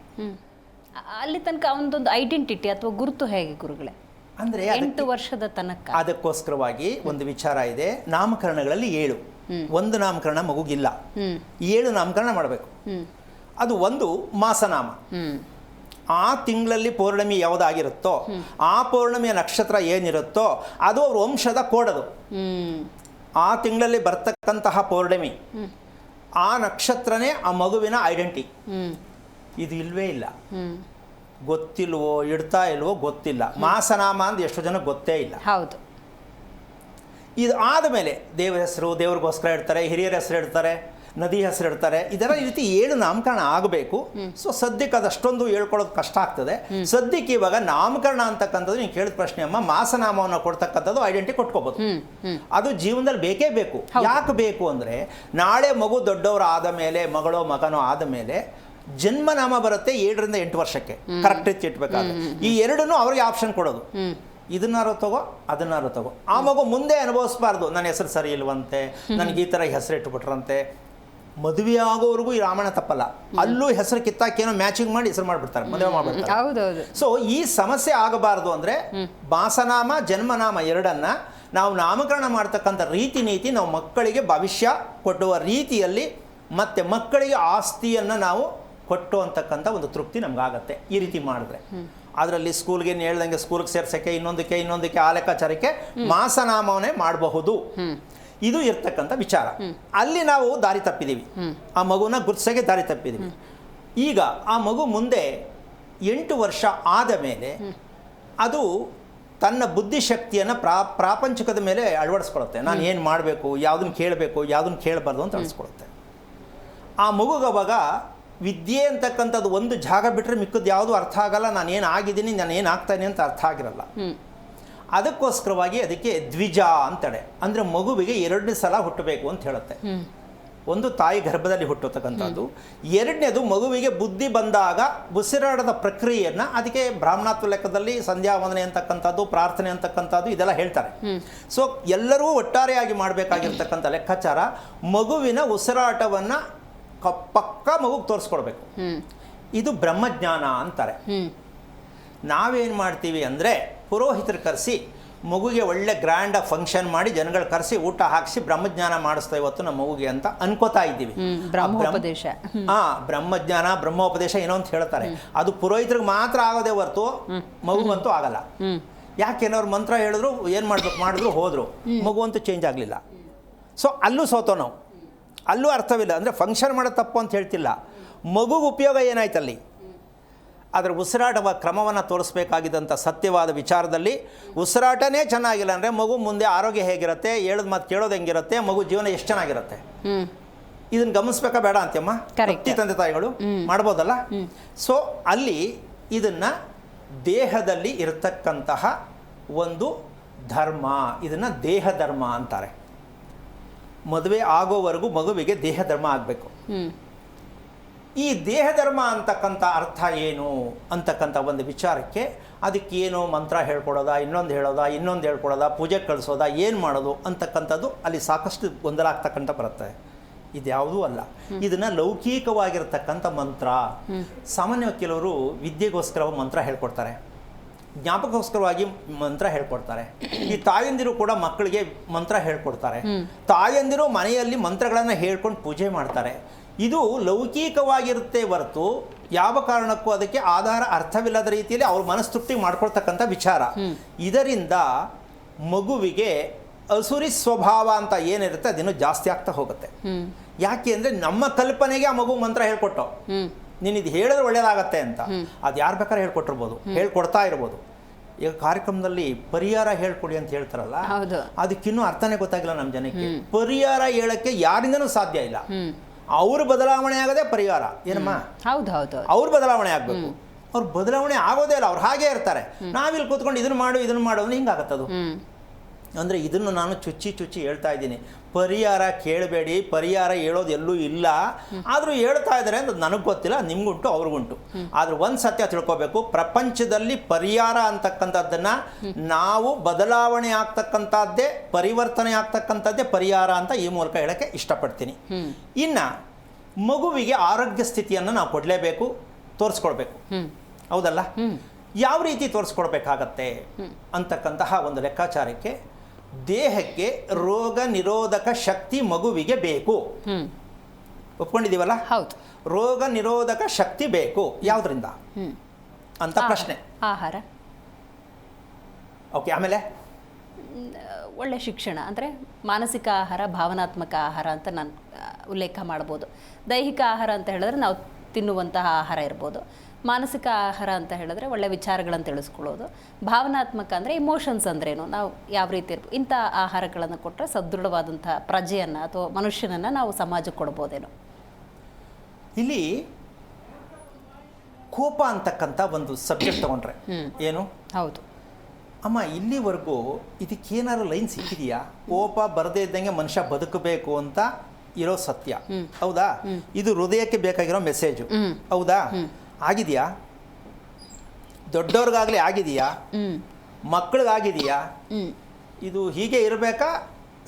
ಅಲ್ಲಿ ತನಕ ಅವನದೊಂದು ಐಡೆಂಟಿಟಿ ಅಥವಾ ಗುರುತು ಹೇಗೆ ಗುರುಗಳೇ? ಅಂದರೆ 8 ವರ್ಷದ ತನಕ ಅದಕ್ಕೋಸ್ಕರವಾಗಿ ಒಂದು ವಿಚಾರ ಇದೆ. ನಾಮಕರಣಗಳಲ್ಲಿ 7, ಒಂದು ನಾಮಕರಣ ಮಗುಗಿಲ್ಲ, 7 ನಾಮಕರಣ ಮಾಡಬೇಕು. ಅದು ಒಂದು ಮಾಸನಾಮ. ಆ ತಿಂಗಳಲ್ಲಿ ಪೌರ್ಣಮಿ ಯಾವುದಾಗಿರುತ್ತೋ ಆ ಪೌರ್ಣಮಿಯ ನಕ್ಷತ್ರ ಏನಿರುತ್ತೋ ಅದು ಅವ್ರ ವಂಶದ ಕೋಡದು. ಆ ತಿಂಗಳಲ್ಲಿ ಬರ್ತಕ್ಕಂತಹ ಪೌರ್ಣಮಿ ಆ ನಕ್ಷತ್ರನೇ ಆ ಮಗುವಿನ ಐಡೆಂಟಿ. ಇದು ಇಲ್ವೇ ಇಲ್ಲ, ಗೊತ್ತಿಲ್ವೋ ಇಡ್ತಾ ಇಲ್ವೋ ಗೊತ್ತಿಲ್ಲ. ಮಾಸನಾಮ ಅಂದ್ರೆ ಎಷ್ಟು ಜನ ಗೊತ್ತೇ ಇಲ್ಲ. ಹೌದು. ಇದು ಆದಮೇಲೆ ದೇವರ ಹೆಸರು, ದೇವ್ರಿಗೋಸ್ಕರ ಇಡ್ತಾರೆ, ಹಿರಿಯರ ಹೆಸರು ಇಡ್ತಾರೆ, ನದಿ ಹೆಸರು ಇಡ್ತಾರೆ. ಇದರ ಈ ರೀತಿ 7 ನಾಮಕರಣ ಆಗಬೇಕು. ಸೊ ಸದ್ಯಕ್ಕೆ ಅದಷ್ಟೊಂದು ಹೇಳ್ಕೊಳ್ಳೋದು ಕಷ್ಟ ಆಗ್ತದೆ. ಸದ್ಯಕ್ಕೆ ಇವಾಗ ನಾಮಕರಣ ಅಂತಕ್ಕಂಥದ್ದು ನೀವು ಕೇಳಿದ ಪ್ರಶ್ನೆ ಅಮ್ಮ, ಮಾಸನಾಮವನ್ನು ಕೊಡ್ತಕ್ಕಂಥದ್ದು ಐಡೆಂಟಿ ಕೊಟ್ಕೋಬೋದು. ಅದು ಜೀವನದಲ್ಲಿ ಬೇಕೇ ಬೇಕು. ಯಾಕೆ ಬೇಕು ಅಂದರೆ ನಾಳೆ ಮಗು ದೊಡ್ಡವರು ಆದ ಮೇಲೆ, ಮಗಳೋ ಮಗನೋ ಆದ ಮೇಲೆ ಜನ್ಮನಾಮ ಬರುತ್ತೆ 7 ರಿಂದ 8 ವರ್ಷಕ್ಕೆ ಕರೆಕ್ಟ್ ಇಟ್ಬೇಕಾದ್ರೆ. ಈ ಎರಡನ್ನೂ ಅವ್ರಿಗೆ ಆಪ್ಷನ್ ಕೊಡೋದು. ಇದನ್ನಾರು ತಗೋ, ಅದನ್ನಾರು ತಗೋ. ಆ ಮಗು ಮುಂದೆ ಅನುಭವಿಸಬಾರ್ದು, ನನ್ನ ಹೆಸರು ಸರಿ ಇಲ್ವಂತೆ, ನನಗೆ ಈ ಥರ ಹೆಸರು ಇಟ್ಬಿಟ್ರಂತೆ. ಮದುವೆ ಆಗೋವರೆಗೂ ಈ ರಾಮಾಯಣ ತಪ್ಪಲ್ಲ. ಅಲ್ಲೂ ಹೆಸರು ಕಿತ್ತಾಕೇನೋ ಮ್ಯಾಚಿಂಗ್ ಮಾಡಿ ಹೆಸರು ಮಾಡಿಬಿಡ್ತಾರೆ, ಮದುವೆ ಮಾಡಿಬಿಡ್ತಾರೆ. ಸೊ ಈ ಸಮಸ್ಯೆ ಆಗಬಾರ್ದು ಅಂದರೆ ಮಾಸನಾಮ ಜನ್ಮನಾಮ ಎರಡನ್ನ ನಾವು ನಾಮಕರಣ ಮಾಡ್ತಕ್ಕಂಥ ರೀತಿ ನೀತಿ ನಾವು ಮಕ್ಕಳಿಗೆ ಭವಿಷ್ಯ ಕೊಡುವ ರೀತಿಯಲ್ಲಿ ಮತ್ತು ಮಕ್ಕಳಿಗೆ ಆಸ್ತಿಯನ್ನು ನಾವು ಕೊಟ್ಟು ಅಂತಕ್ಕಂಥ ಒಂದು ತೃಪ್ತಿ ನಮಗಾಗತ್ತೆ ಈ ರೀತಿ ಮಾಡಿದ್ರೆ. ಅದರಲ್ಲಿ ಸ್ಕೂಲ್ಗೆ ಹೇಳ್ದಂಗೆ ಸ್ಕೂಲ್ಗೆ ಸೇರ್ಸೋಕ್ಕೆ ಇನ್ನೊಂದಕ್ಕೆ ಆ ಲೆಕ್ಕಾಚಾರಕ್ಕೆ ಮಾಸನಾಮವನ್ನೇ ಮಾಡಬಹುದು. ಇದು ಇರ್ತಕ್ಕಂಥ ವಿಚಾರ. ಅಲ್ಲಿ ನಾವು ದಾರಿ ತಪ್ಪಿದ್ದೀವಿ, ಆ ಮಗುನ ಗುರ್ಸೋಕ್ಕೆ ದಾರಿ ತಪ್ಪಿದ್ದೀವಿ. ಈಗ ಆ ಮಗು ಮುಂದೆ 8 ವರ್ಷ ಆದ ಮೇಲೆ ಅದು ತನ್ನ ಬುದ್ಧಿಶಕ್ತಿಯನ್ನು ಪ್ರಾಪಂಚಿಕದ ಮೇಲೆ ಅಳವಡಿಸ್ಕೊಳುತ್ತೆ. ನಾನು ಏನು ಮಾಡಬೇಕು, ಯಾವುದನ್ನು ಕೇಳಬೇಕು, ಯಾವುದನ್ನು ಕೇಳಬಾರ್ದು ಅಂತ ಅಳಿಸ್ಕೊಳುತ್ತೆ. ಆ ಮಗುಗವಾಗ ವಿದ್ಯೆ ಅಂತಕ್ಕಂಥದ್ದು ಒಂದು ಜಾಗ ಬಿಟ್ಟರೆ ಮಿಕ್ಕದ್ದು ಯಾವುದು ಅರ್ಥ ಆಗಲ್ಲ. ನಾನು ಏನು ಆಗಿದ್ದೀನಿ, ನಾನು ಏನು ಆಗ್ತಾಯಿನಿ ಅಂತ ಅರ್ಥ ಆಗಿರಲ್ಲ. ಅದಕ್ಕೋಸ್ಕರವಾಗಿ ಅದಕ್ಕೆ ದ್ವಿಜ ಅಂತಡೆ, ಅಂದರೆ ಮಗುವಿಗೆ 2 ಸಲ ಹುಟ್ಟಬೇಕು ಅಂತ ಹೇಳುತ್ತೆ. ಒಂದು ತಾಯಿ ಗರ್ಭದಲ್ಲಿ ಹುಟ್ಟತಕ್ಕಂಥದ್ದು, ಎರಡನೇದು ಮಗುವಿಗೆ ಬುದ್ಧಿ ಬಂದಾಗ ಉಸಿರಾಡದ ಪ್ರಕ್ರಿಯೆಯನ್ನು, ಅದಕ್ಕೆ ಬ್ರಾಹ್ಮಣತ್ವ ಲೆಕ್ಕದಲ್ಲಿ ಸಂಧ್ಯಾ ವಂದನೆ ಅಂತಕ್ಕಂಥದ್ದು, ಪ್ರಾರ್ಥನೆ ಅಂತಕ್ಕಂಥದ್ದು ಇದೆಲ್ಲ ಹೇಳ್ತಾರೆ. ಸೊ ಎಲ್ಲರೂ ಒಟ್ಟಾರೆಯಾಗಿ ಮಾಡಬೇಕಾಗಿರ್ತಕ್ಕಂಥ ಲೆಕ್ಕಾಚಾರ ಮಗುವಿನ ಉಸಿರಾಟವನ್ನು ಪಕ್ಕ ಮಗುಗೆ ತೋರಿಸ್ಕೊಡ್ಬೇಕು. ಇದು ಬ್ರಹ್ಮಜ್ಞಾನ ಅಂತಾರೆ. ನಾವೇನು ಮಾಡ್ತೀವಿ ಅಂದರೆ ಪುರೋಹಿತರು ಕರೆಸಿ ಮಗುಗೆ ಒಳ್ಳೆ ಗ್ರ್ಯಾಂಡಾಗಿ ಫಂಕ್ಷನ್ ಮಾಡಿ ಜನಗಳು ಕರೆಸಿ ಊಟ ಹಾಕಿಸಿ ಬ್ರಹ್ಮಜ್ಞಾನ ಮಾಡಿಸ್ತಾ ಇವತ್ತು ನಮ್ಮ ಮಗುಗೆ ಅಂತ ಅನ್ಕೋತಾ ಇದ್ದೀವಿ. ಬ್ರಹ್ಮೋಪದೇಶ. ಬ್ರಹ್ಮಜ್ಞಾನ ಬ್ರಹ್ಮೋಪದೇಶ ಏನೋ ಅಂತ ಹೇಳ್ತಾರೆ. ಅದು ಪುರೋಹಿತರಿಗೆ ಮಾತ್ರ ಆಗೋದೇ ಹೊರತು ಮಗುವಂತೂ ಆಗಲ್ಲ. ಯಾಕೆನವ್ರು ಮಂತ್ರ ಹೇಳಿದ್ರು, ಏನು ಮಾಡ್ಬೇಕು ಮಾಡಿದ್ರು, ಹೋದ್ರು, ಮಗುವಂತೂ ಚೇಂಜ್ ಆಗಲಿಲ್ಲ. ಸೊ ಅಲ್ಲೂ ಸೋತೋ ನಾವು, ಅಲ್ಲೂ ಅರ್ಥವಿಲ್ಲ. ಅಂದರೆ ಫಂಕ್ಷನ್ ಮಾಡೋದು ತಪ್ಪು ಅಂತ ಹೇಳ್ತಿಲ್ಲ, ಮಗುಗೆ ಉಪಯೋಗ ಏನಾಯ್ತಲ್ಲಿ, ಅದರ ಉಸಿರಾಟವ ಕ್ರಮವನ್ನು ತೋರಿಸ್ಬೇಕಾಗಿದ್ದಂಥ ಸತ್ಯವಾದ ವಿಚಾರದಲ್ಲಿ ಉಸಿರಾಟನೇ ಚೆನ್ನಾಗಿಲ್ಲ ಅಂದರೆ ಮಗು ಮುಂದೆ ಆರೋಗ್ಯ ಹೇಗಿರುತ್ತೆ, ಹೇಳೋದು ಮಾತು ಕೇಳೋದು ಹೆಂಗಿರುತ್ತೆ, ಮಗು ಜೀವನ ಎಷ್ಟು ಚೆನ್ನಾಗಿರುತ್ತೆ. ಇದನ್ನು ಗಮನಿಸ್ಬೇಕಾ ಬೇಡ ಅಂತಮ್ಮ ತಂದೆ ತಾಯಿಗಳು ಮಾಡ್ಬೋದಲ್ಲ. ಸೊ ಅಲ್ಲಿ ಇದನ್ನು ದೇಹದಲ್ಲಿ ಇರತಕ್ಕಂತಹ ಒಂದು ಧರ್ಮ, ಇದನ್ನು ದೇಹ ಧರ್ಮ ಅಂತಾರೆ. ಮದುವೆ ಆಗೋವರೆಗೂ ಮಗುವಿಗೆ ದೇಹ ಧರ್ಮ ಆಗಬೇಕು. ಈ ದೇಹ ಧರ್ಮ ಅಂತಕ್ಕಂಥ ಅರ್ಥ ಏನು ಅಂತಕ್ಕಂಥ ಒಂದು ವಿಚಾರಕ್ಕೆ ಅದಕ್ಕೇನು ಮಂತ್ರ ಹೇಳ್ಕೊಡೋದಾ, ಇನ್ನೊಂದು ಹೇಳ್ಕೊಡೋದಾ, ಪೂಜೆ ಕಳಿಸೋದಾ, ಏನು ಮಾಡೋದು ಅಂತಕ್ಕಂಥದ್ದು ಅಲ್ಲಿ ಸಾಕಷ್ಟು ಗೊಂದಲ ಆಗ್ತಕ್ಕಂಥ ಬರುತ್ತೆ. ಇದ್ಯಾವುದೂ ಅಲ್ಲ. ಇದನ್ನು ಲೌಕಿಕವಾಗಿರ್ತಕ್ಕಂಥ ಮಂತ್ರ. ಸಾಮಾನ್ಯವಾಗಿ ಕೆಲವರು ವಿದ್ಯೆಗೋಸ್ಕರ ಮಂತ್ರ ಹೇಳ್ಕೊಡ್ತಾರೆ, ಜ್ಞಾಪಕಗೋಸ್ಕರವಾಗಿ ಮಂತ್ರ ಹೇಳ್ಕೊಡ್ತಾರೆ. ಈ ತಾಯಂದಿರು ಕೂಡ ಮಕ್ಕಳಿಗೆ ಮಂತ್ರ ಹೇಳ್ಕೊಡ್ತಾರೆ. ತಾಯಂದಿರು ಮನೆಯಲ್ಲಿ ಮಂತ್ರಗಳನ್ನು ಹೇಳ್ಕೊಂಡು ಪೂಜೆ ಮಾಡ್ತಾರೆ. ಇದು ಲೌಕಿಕವಾಗಿರುತ್ತೆ ಹೊರತು ಯಾವ ಕಾರಣಕ್ಕೂ ಅದಕ್ಕೆ ಆಧಾರ ಅರ್ಥವಿಲ್ಲದ ರೀತಿಯಲ್ಲಿ ಅವ್ರ ಮನಸ್ತೃಪ್ತಿ ಮಾಡ್ಕೊಳ್ತಕ್ಕಂಥ ವಿಚಾರ. ಇದರಿಂದ ಮಗುವಿಗೆ ಅಸುರಿ ಸ್ವಭಾವ ಅಂತ ಏನಿರುತ್ತೆ ಅದಿನ್ನೂ ಜಾಸ್ತಿ ಆಗ್ತಾ ಹೋಗುತ್ತೆ. ಯಾಕೆ ಅಂದರೆ ನಮ್ಮ ಕಲ್ಪನೆಗೆ ಆ ಮಗು ಮಂತ್ರ ಹೇಳ್ಕೊಟ್ಟು ನೀನು ಇದು ಹೇಳಿದ್ರೆ ಒಳ್ಳೇದಾಗತ್ತೆ ಅಂತ, ಅದು ಯಾರು ಬೇಕಾದ್ರೆ ಹೇಳ್ಕೊಟ್ಟಿರ್ಬೋದು, ಹೇಳ್ಕೊಡ್ತಾ ಇರ್ಬೋದು. ಈಗ ಕಾರ್ಯಕ್ರಮದಲ್ಲಿ ಪರಿಹಾರ ಹೇಳ್ಕೊಡಿ ಅಂತ ಹೇಳ್ತಾರಲ್ಲ, ಅದಕ್ಕಿನ್ನೂ ಅರ್ಥನೇ ಗೊತ್ತಾಗಿಲ್ಲ ನಮ್ಮ ಜನಕ್ಕೆ. ಪರಿಹಾರ ಹೇಳಕ್ಕೆ ಯಾರಿಂದನೂ ಸಾಧ್ಯ ಇಲ್ಲ. ಅವ್ರ ಬದಲಾವಣೆ ಆಗದೆ ಪರಿಹಾರ ಏನಮ್ಮ. ಅವ್ರ ಬದಲಾವಣೆ ಆಗಬೇಕು. ಅವ್ರ ಬದಲಾವಣೆ ಆಗೋದೇ ಇಲ್ಲ, ಅವ್ರು ಹಾಗೇ ಇರ್ತಾರೆ. ನಾವಿಲ್ಲಿ ಕೂತ್ಕೊಂಡು ಇದನ್ನು ಮಾಡು ಅಂದ್ರೆ ಹಿಂಗಾಗತ್ತದು. ಅಂದರೆ ಇದನ್ನು ನಾನು ಚುಚ್ಚಿ ಹೇಳ್ತಾ ಇದ್ದೀನಿ. ಪರಿಹಾರ ಕೇಳಬೇಡಿ, ಪರಿಹಾರ ಹೇಳೋದು ಎಲ್ಲೂ ಇಲ್ಲ. ಆದರೂ ಹೇಳ್ತಾ ಇದ್ದಾರೆ ಅಂತ ನನಗೆ ಗೊತ್ತಿಲ್ಲ, ನಿಮ್ಗುಂಟು ಅವ್ರಿಗುಂಟು. ಆದ್ರೆ ಒಂದು ಸತ್ಯ ತಿಳ್ಕೊಬೇಕು, ಪ್ರಪಂಚದಲ್ಲಿ ಪರಿಹಾರ ಅಂತಕ್ಕಂಥದ್ದನ್ನು ನಾವು ಬದಲಾವಣೆ ಪರಿವರ್ತನೆ ಆಗ್ತಕ್ಕಂಥದ್ದೇ ಪರಿಹಾರ ಅಂತ ಈ ಮೂಲಕ ಹೇಳೋಕ್ಕೆ ಇಷ್ಟಪಡ್ತೀನಿ. ಇನ್ನು ಮಗುವಿಗೆ ಆರೋಗ್ಯ ಸ್ಥಿತಿಯನ್ನು ನಾವು ಕೊಡಲೇಬೇಕು, ತೋರಿಸ್ಕೊಡ್ಬೇಕು. ಹೌದಲ್ಲ? ಯಾವ ರೀತಿ ತೋರಿಸ್ಕೊಡ್ಬೇಕಾಗತ್ತೆ ಅಂತಕ್ಕಂತಹ ಒಂದು ಲೆಕ್ಕಾಚಾರಕ್ಕೆ ದೇಹಕ್ಕೆ ರೋಗ ನಿರೋಧಕ ಶಕ್ತಿ ಮಗುವಿಗೆ ಬೇಕು. ಒಪ್ಕೊಂಡಿದ್ದೀವಲ್ಲ? ಹೌದು. ರೋಗ ನಿರೋಧಕ ಶಕ್ತಿ ಬೇಕು ಯಾವುದರಿಂದ ಅಂತ ಪ್ರಶ್ನೆ. ಆಹಾರ. ಓಕೆ, ಆಮೇಲೆ ಒಳ್ಳೆ ಶಿಕ್ಷಣ ಅಂದರೆ ಮಾನಸಿಕ ಆಹಾರ, ಭಾವನಾತ್ಮಕ ಆಹಾರ ಅಂತ ನಾನು ಉಲ್ಲೇಖ ಮಾಡ್ಬೋದು. ದೈಹಿಕ ಆಹಾರ ಅಂತ ಹೇಳಿದ್ರೆ ನಾವು ತಿನ್ನುವಂತಹ ಆಹಾರ ಇರ್ಬೋದು. ಮಾನಸಿಕ ಆಹಾರ ಅಂತ ಹೇಳಿದ್ರೆ ಒಳ್ಳೆ ವಿಚಾರಗಳನ್ನು ತಿಳಿಸ್ಕೊಳ್ಳೋದು. ಭಾವನಾತ್ಮಕ ಅಂದರೆ ಇಮೋಷನ್ಸ್ ಅಂದ್ರೇನು, ನಾವು ಯಾವ ರೀತಿ ಇರ್ಬೋದು, ಇಂಥ ಆಹಾರಗಳನ್ನು ಕೊಟ್ಟರೆ ಸದೃಢವಾದಂಥ ಪ್ರಜೆಯನ್ನು ಅಥವಾ ಮನುಷ್ಯನನ್ನು ನಾವು ಸಮಾಜಕ್ಕೆ ಕೊಡ್ಬೋದೇನೋ. ಇಲ್ಲಿ ಕೋಪ ಅಂತಕ್ಕಂಥ ಒಂದು ಸಬ್ಜೆಕ್ಟ್ ತಗೊಂಡ್ರೆ ಏನು? ಹೌದು ಅಮ್ಮ, ಇಲ್ಲಿವರೆಗೂ ಇದಕ್ಕೇನಾದ್ರು ಲೈನ್ ಸಿಕ್ಕಿದೆಯಾ? ಕೋಪ ಬರದೇ ಇದ್ದಂಗೆ ಮನುಷ್ಯ ಬದುಕಬೇಕು ಅಂತ ಇರೋ ಸತ್ಯ, ಹೌದಾ? ಇದು ಹೃದಯಕ್ಕೆ ಬೇಕಾಗಿರೋ ಮೆಸೇಜು, ಹೌದಾ? ಆಗಿದೆಯಾ? ದೊಡ್ಡವ್ರಿಗಾಗಲಿ ಆಗಿದೆಯಾ? ಮಕ್ಕಳಿಗಾಗಿದೆಯಾ? ಇದು ಹೀಗೆ ಇರಬೇಕಾ,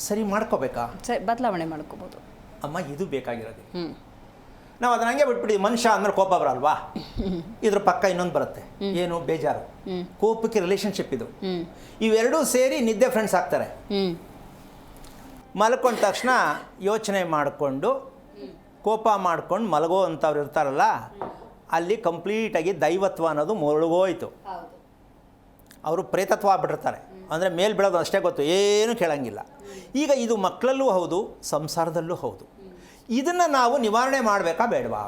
ಸರಿ ಮಾಡ್ಕೋಬೇಕಾ, ಬದಲಾವಣೆ ಮಾಡ್ಕೋಬೋದು? ಅಮ್ಮ, ಇದು ಬೇಕಾಗಿರೋದು. ನಾವು ಅದನ್ನ ಹಂಗೆ ಬಿಟ್ಬಿಟ್ಟಿದ್ವಿ. ಮನುಷ್ಯ ಅಂದ್ರೆ ಕೋಪ ಬರಲ್ವಾ? ಇದ್ರ ಪಕ್ಕ ಇನ್ನೊಂದು ಬರುತ್ತೆ, ಏನು? ಬೇಜಾರು. ಕೋಪಕ್ಕೆ ರಿಲೇಷನ್ಶಿಪ್ ಇದು. ಇವೆರಡೂ ಸೇರಿ ನಿದ್ದೆ ಫ್ರೆಂಡ್ಸ್ ಆಗ್ತಾರೆ. ಮಲ್ಕೊಂಡ ತಕ್ಷಣ ಯೋಚನೆ ಮಾಡಿಕೊಂಡು ಕೋಪ ಮಾಡ್ಕೊಂಡು ಮಲಗೋ ಅಂಥವ್ರು ಇರ್ತಾರಲ್ಲ, ಅಲ್ಲಿ ಕಂಪ್ಲೀಟಾಗಿ ದೈವತ್ವ ಅನ್ನೋದು ಮುಳುಗೋಯ್ತು. ಅವರು ಪ್ರೇತತ್ವ ಆಗ್ಬಿಟ್ಟಿರ್ತಾರೆ. ಅಂದರೆ ಮೇಲೆ ಬೀಳೋದು ಅಷ್ಟೇ ಗೊತ್ತು, ಏನೂ ಕೇಳಂಗಿಲ್ಲ. ಈಗ ಇದು ಮಕ್ಕಳಲ್ಲೂ ಹೌದು, ಸಂಸಾರದಲ್ಲೂ ಹೌದು. ಇದನ್ನು ನಾವು ನಿವಾರಣೆ ಮಾಡಬೇಕಾ ಬೇಡವಾ?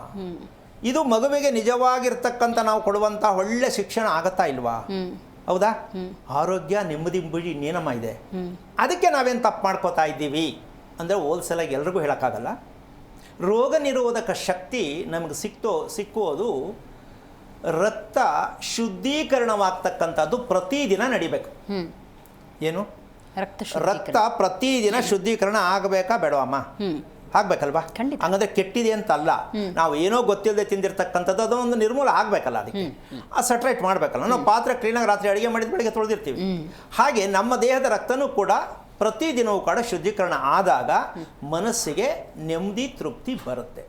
ಇದು ಮಗುವಿಗೆ ನಿಜವಾಗಿರ್ತಕ್ಕಂಥ ನಾವು ಕೊಡುವಂಥ ಒಳ್ಳೆ ಶಿಕ್ಷಣ ಆಗತ್ತಾ ಇಲ್ವಾ? ಹೌದಾ? ಆರೋಗ್ಯ ನೆಮ್ಮದಿ ಬಿಡಿ ಇನ್ನೇನಮ್ಮ ಇದೆ. ಅದಕ್ಕೆ ನಾವೇನು ತಪ್ಪು ಮಾಡ್ಕೋತಾ ಇದ್ದೀವಿ ಅಂದರೆ ಹೋಲ್ಸೇಲಾಗಿ ಎಲ್ರಿಗೂ ಹೇಳೋಕ್ಕಾಗಲ್ಲ. ರೋಗ ನಿರೋಧಕ ಶಕ್ತಿ ನಮಗೆ ಸಿಕ್ಕುವುದು ರಕ್ತ ಶುದ್ಧೀಕರಣವಾಗ್ತಕ್ಕಂಥದ್ದು ಪ್ರತಿದಿನ ನಡಿಬೇಕು. ಏನು? ರಕ್ತ ಪ್ರತಿದಿನ ಶುದ್ಧೀಕರಣ ಆಗಬೇಕಾ ಬೇಡವಮ್ಮ? ಆಗ್ಬೇಕಲ್ವಾ? ಹಂಗಂದ್ರೆ ಕೆಟ್ಟಿದೆ ಅಂತ ಅಲ್ಲ. ನಾವು ಏನೋ ಗೊತ್ತಿಲ್ಲದೆ ತಿಂದಿರ್ತಕ್ಕಂಥದ್ದು ಅದೊಂದು ನಿರ್ಮೂಲ ಆಗಬೇಕಲ್ಲ, ಅದಕ್ಕೆ ಸಟ್ರೈಟ್ ಮಾಡಬೇಕಲ್ಲ. ನಾವು ಪಾತ್ರೆ ಕ್ಲೀನಾಗಿ ರಾತ್ರಿ ಅಡುಗೆ ಮಾಡಿದ ಬೆಳಗ್ಗೆ ತೊಳೆದಿರ್ತೀವಿ. ಹಾಗೆ ನಮ್ಮ ದೇಹದ ರಕ್ತನೂ ಕೂಡ ಪ್ರತಿದಿನವೂ ಕೂಡ ಶುದ್ಧೀಕರಣ ಆದಾಗ ಮನಸ್ಸಿಗೆ ನೆಮ್ಮದಿ ತೃಪ್ತಿ ಬರುತ್ತೆ.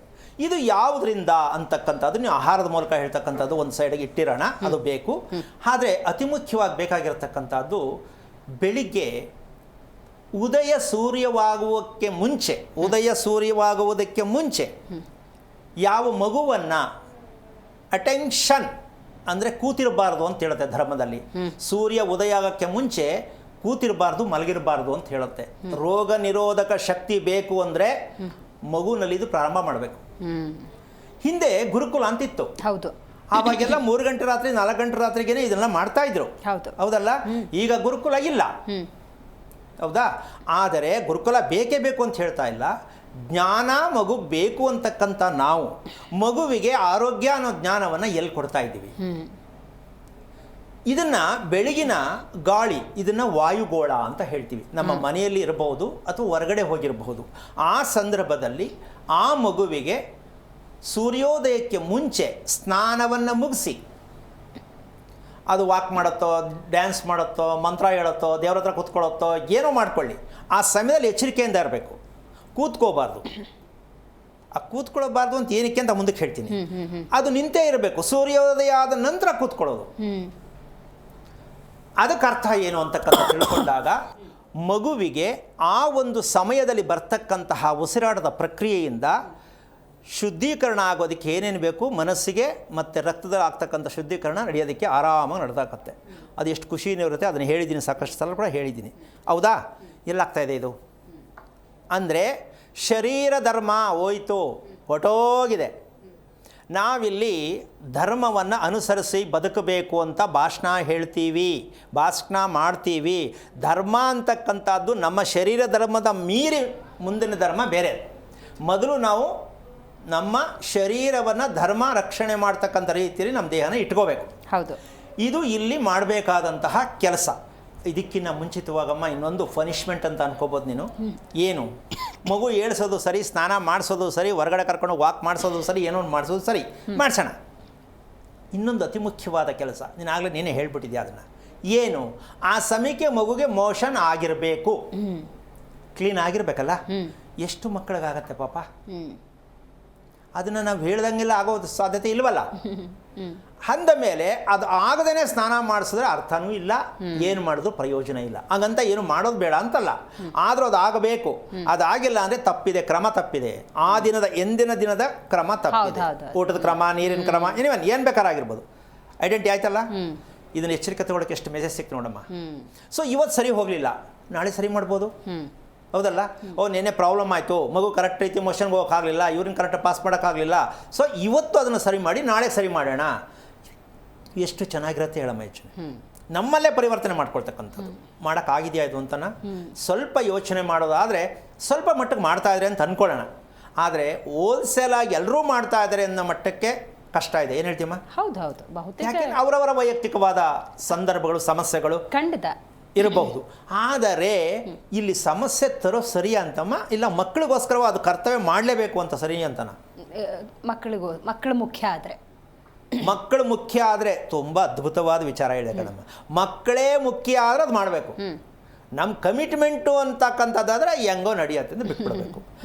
ಇದು ಯಾವುದರಿಂದ ಅಂತಕ್ಕಂಥದ್ದು ನೀವು ಆಹಾರದ ಮೂಲಕ ಹೇಳ್ತಕ್ಕಂಥದ್ದು ಒಂದು ಸೈಡಿಗೆ ಇಟ್ಟಿರೋಣ, ಅದು ಬೇಕು. ಆದರೆ ಅತಿ ಮುಖ್ಯವಾಗಿ ಬೇಕಾಗಿರ್ತಕ್ಕಂಥದ್ದು ಬೆಳಿಗ್ಗೆ ಉದಯ ಸೂರ್ಯವಾಗುವುದಕ್ಕೆ ಮುಂಚೆ ಯಾವ ಮಗುವನ್ನು ಅಟೆನ್ಷನ್ ಅಂದರೆ ಕೂತಿರಬಾರ್ದು ಅಂತ ಹೇಳುತ್ತೆ ಧರ್ಮದಲ್ಲಿ. ಸೂರ್ಯ ಉದಯ ಆಗೋಕ್ಕೆ ಮುಂಚೆ ಕೂತಿರಬಾರ್ದು, ಮಲಗಿರಬಾರ್ದು ಅಂತ ಹೇಳುತ್ತೆ. ರೋಗ ನಿರೋಧಕ ಶಕ್ತಿ ಬೇಕು ಅಂದರೆ ಮಗುನಲ್ಲಿ ಇದು ಪ್ರಾರಂಭ ಮಾಡಬೇಕು. ಹಿಂದೆ ಗುರುಕುಲ ಅಂತಿತ್ತು. ಹೌದು. ಆವಾಗೆಲ್ಲ 3 ಗಂಟೆ ರಾತ್ರಿ 4 ಗಂಟೆ ರಾತ್ರಿಗೇನೆ ಇದನ್ನೆಲ್ಲ ಮಾಡ್ತಾ ಇದ್ರು. ಹೌದಲ್ಲ? ಈಗ ಗುರುಕುಲ ಇಲ್ಲ, ಹೌದಾ? ಆದರೆ ಗುರುಕುಲ ಬೇಕೇ ಬೇಕು ಅಂತ ಹೇಳ್ತಾ ಇಲ್ಲ. ಜ್ಞಾನ ಮಗು ಬೇಕು ಅಂತಕ್ಕಂಥ ನಾವು ಮಗುವಿಗೆ ಆರೋಗ್ಯ ಅನ್ನೋ ಜ್ಞಾನವನ್ನು ಎಲ್ಲಿ ಕೊಡ್ತಾ ಇದ್ದೀವಿ? ಇದನ್ನು ಬೆಳಗಿನ ಗಾಳಿ, ಇದನ್ನು ವಾಯುಗೋಳ ಅಂತ ಹೇಳ್ತೀವಿ. ನಮ್ಮ ಮನೆಯಲ್ಲಿ ಇರಬಹುದು ಅಥವಾ ಹೊರಗಡೆ ಹೋಗಿರಬಹುದು. ಆ ಸಂದರ್ಭದಲ್ಲಿ ಆ ಮಗುವಿಗೆ ಸೂರ್ಯೋದಯಕ್ಕೆ ಮುಂಚೆ ಸ್ನಾನವನ್ನು ಮುಗಿಸಿ, ಅದು ವಾಕ್ ಮಾಡುತ್ತೋ, ಡ್ಯಾನ್ಸ್ ಮಾಡುತ್ತೋ, ಮಂತ್ರ ಹೇಳುತ್ತೋ, ದೇವ್ರ ಹತ್ರ ಕೂತ್ಕೊಳ್ಳುತ್ತೋ, ಏನೋ ಮಾಡ್ಕೊಳ್ಳಿ. ಆ ಸಮಯದಲ್ಲಿ ಎಚ್ಚರಿಕೆಯಿಂದ ಇರಬೇಕು, ಕೂತ್ಕೋಬಾರ್ದು. ಆ ಕೂತ್ಕೊಳ್ಳಬಾರ್ದು ಅಂತ ಏನಕ್ಕೆ ಅಂತ ಮುಂದಕ್ಕೆ ಹೇಳ್ತೀನಿ. ಅದು ನಿಂತೇ ಇರಬೇಕು. ಸೂರ್ಯೋದಯ ಆದ ನಂತರ ಕೂತ್ಕೊಳ್ಳೋದು. ಅದಕ್ಕೆ ಅರ್ಥ ಏನು ಅಂತಕ್ಕಂಥ ತಿಳ್ಕೊಂಡಾಗ ಮಗುವಿಗೆ ಆ ಒಂದು ಸಮಯದಲ್ಲಿ ಬರ್ತಕ್ಕಂತಹ ಉಸಿರಾಟದ ಪ್ರಕ್ರಿಯೆಯಿಂದ ಶುದ್ಧೀಕರಣ ಆಗೋದಕ್ಕೆ ಏನೇನು ಬೇಕು, ಮನಸ್ಸಿಗೆ ಮತ್ತು ರಕ್ತದಲ್ಲಿ ಆಗ್ತಕ್ಕಂಥ ಶುದ್ಧೀಕರಣ ನಡೆಯೋದಕ್ಕೆ ಆರಾಮಾಗಿ ನಡೆದಾಕತ್ತೆ. ಅದು ಎಷ್ಟು ಖುಷಿನೇ ಇರುತ್ತೆ. ಅದನ್ನು ಹೇಳಿದ್ದೀನಿ, ಸಾಕಷ್ಟು ಸಲ ಕೂಡ ಹೇಳಿದ್ದೀನಿ. ಹೌದಾ? ಎಲ್ಲಾಗ್ತಾಯಿದೆ ಇದು ಅಂದರೆ ಶರೀರ ಧರ್ಮ ಹೋಯ್ತು, ಹೊಟ್ಟೋಗಿದೆ. ನಾವಿಲ್ಲಿ ಧರ್ಮವನ್ನು ಅನುಸರಿಸಿ ಬದುಕಬೇಕು ಅಂತ ಭಾಷಣ ಹೇಳ್ತೀವಿ, ಭಾಷಣ ಮಾಡ್ತೀವಿ. ಧರ್ಮ ಅಂತಕ್ಕಂಥದ್ದು ನಮ್ಮ ಶರೀರ ಧರ್ಮದ ಮೀರಿ ಮುಂದಿನ ಧರ್ಮ ಬೇರೆ. ಮೊದಲು ನಾವು ನಮ್ಮ ಶರೀರವನ್ನು ಧರ್ಮ ರಕ್ಷಣೆ ಮಾಡ್ತಕ್ಕಂಥ ರೀತಿಯಲ್ಲಿ ನಮ್ಮ ದೇಹನ ಇಟ್ಕೋಬೇಕು. ಹೌದು. ಇದು ಇಲ್ಲಿ ಮಾಡಬೇಕಾದಂತಹ ಕೆಲಸ. ಇದಕ್ಕಿಂತ ಮುಂಚಿತವಾಗಮ್ಮ ಇನ್ನೊಂದು ಪನಿಷ್ಮೆಂಟ್ ಅಂತ ಅನ್ಕೋಬೋದು ನೀನು. ಏನು? ಮಗು ಏಳ್ಸೋದು ಸರಿ, ಸ್ನಾನ ಮಾಡಿಸೋದು ಸರಿ, ಹೊರಗಡೆ ಕರ್ಕೊಂಡು ವಾಕ್ ಮಾಡಿಸೋದು ಸರಿ, ಏನೋ ಒಂದು ಮಾಡಿಸೋದು ಸರಿ, ಮಾಡಿಸೋಣ. ಇನ್ನೊಂದು ಅತಿ ಮುಖ್ಯವಾದ ಕೆಲಸ ನೀನೇ ಹೇಳ್ಬಿಟ್ಟಿದ್ಯಾ. ಅದನ್ನು ಏನು? ಆ ಸಮಯಕ್ಕೆ ಮಗುಗೆ ಮೋಷನ್ ಆಗಿರಬೇಕು, ಕ್ಲೀನ್ ಆಗಿರಬೇಕಲ್ಲ. ಎಷ್ಟು ಮಕ್ಕಳಿಗಾಗತ್ತೆ ಪಾಪ? ಅದನ್ನು ನಾವು ಹೇಳ್ದಂಗೆಲ್ಲ ಆಗೋ ಸಾಧ್ಯತೆ ಇಲ್ವಲ್ಲ. ಅಂದ ಮೇಲೆ ಅದು ಆಗದೇ ಸ್ನಾನ ಮಾಡಿಸಿದ್ರೆ ಅರ್ಥನೂ ಇಲ್ಲ, ಏನು ಮಾಡಿದ್ರು ಪ್ರಯೋಜನ ಇಲ್ಲ. ಹಂಗಂತ ಏನು ಮಾಡೋದು ಬೇಡ ಅಂತಲ್ಲ, ಆದರೂ ಅದು ಆಗಬೇಕು. ಅದಾಗಿಲ್ಲ ಅಂದರೆ ತಪ್ಪಿದೆ, ಕ್ರಮ ತಪ್ಪಿದೆ. ಆ ದಿನದ ಎಂದಿನ ದಿನದ ಕ್ರಮ ತಪ್ಪಿದೆ. ಊಟದ ಕ್ರಮ, ನೀರಿನ ಕ್ರಮ, ಏನು ಬೇಕಾರಾಗಿರ್ಬೋದು. ಐಡೆಂಟಿ ಆಯ್ತಲ್ಲ. ಇದನ್ನು ಎಚ್ಚರಿಕೆ ತಗೊಳ್ಳೋಕೆ ಎಷ್ಟು ಮೆಸೇಜ್ ಸಿಕ್ತು ನೋಡಮ್ಮ. ಸೊ ಇವತ್ತು ಸರಿ ಹೋಗಲಿಲ್ಲ, ನಾಳೆ ಸರಿ ಮಾಡ್ಬೋದು, ಹೌದಲ್ಲ. ನೆನ್ನೆ ಪ್ರಾಬ್ಲಮ್ ಆಯಿತು, ಮಗು ಕರೆಕ್ಟ್ ರೀತಿ ಮೋಷನ್ಗೆ ಹೋಗೋಕ್ಕಾಗಲಿಲ್ಲ, ಯೂರಿನ್ ಕರೆಕ್ಟ್ ಪಾಸ್ ಮಾಡೋಕ್ಕಾಗಲಿಲ್ಲ, ಸೊ ಇವತ್ತು ಅದನ್ನು ಸರಿ ಮಾಡಿ ನಾಳೆ ಸರಿ ಮಾಡೋಣ. ಎಷ್ಟು ಚೆನ್ನಾಗಿರುತ್ತೆ ಹೇಳಮ್ಮ. ಯೋಚನೆ ನಮ್ಮಲ್ಲೇ ಪರಿವರ್ತನೆ ಮಾಡ್ಕೊಳ್ತಕ್ಕಂಥದ್ದು. ಮಾಡೋಕ್ಕಾಗಿದೆಯಾ ಇದು ಅಂತನ ಸ್ವಲ್ಪ ಯೋಚನೆ ಮಾಡೋದಾದರೆ ಸ್ವಲ್ಪ ಮಟ್ಟಕ್ಕೆ ಮಾಡ್ತಾ ಇದ್ದಾರೆ ಅಂತ ಅಂದ್ಕೊಳ್ಳೋಣ. ಆದರೆ ಹೋಲ್ಸೇಲಾಗಿ ಎಲ್ಲರೂ ಮಾಡ್ತಾ ಇದ್ದಾರೆ ಅನ್ನೋ ಮಟ್ಟಕ್ಕೆ ಕಷ್ಟ ಇದೆ. ಏನು ಹೇಳ್ತೀಯಮ್ಮ? ಹೌದು ಬಹುತೇಕ ಯಾಕೆಂದ್ರೆ ಅವರವರ ವೈಯಕ್ತಿಕವಾದ ಸಂದರ್ಭಗಳು, ಸಮಸ್ಯೆಗಳು ಖಂಡಿತ ಇರಬಹುದು. ಆದರೆ ಇಲ್ಲಿ ಸಮಸ್ಯೆ ತರೋ ಸರಿ ಅಂತಮ್ಮ, ಇಲ್ಲ ಮಕ್ಕಳಿಗೋಸ್ಕರ ಅದು ಕರ್ತವ್ಯ ಮಾಡಲೇಬೇಕು ಅಂತ ಸರಿ ಅಂತನ? ಮಕ್ಕಳು ಮುಖ್ಯ ಆದರೆ, ಮಕ್ಕಳು ಮುಖ್ಯ ಆದರೆ ತುಂಬ ಅದ್ಭುತವಾದ ವಿಚಾರ ಹೇಳಿದೆ ಕಣಮ್ಮ. ಮಕ್ಕಳೇ ಮುಖ್ಯ ಆದರೆ ಅದು ಮಾಡಬೇಕು. ನಮ್ಮ ಕಮಿಟ್ಮೆಂಟು ಅಂತಕ್ಕಂಥದ್ದಾದರೆ ಹೆಂಗೋ ನಡೆಯುತ್ತೆ ಅಂತ ಬಿಟ್ಬಿಡಬೇಕು.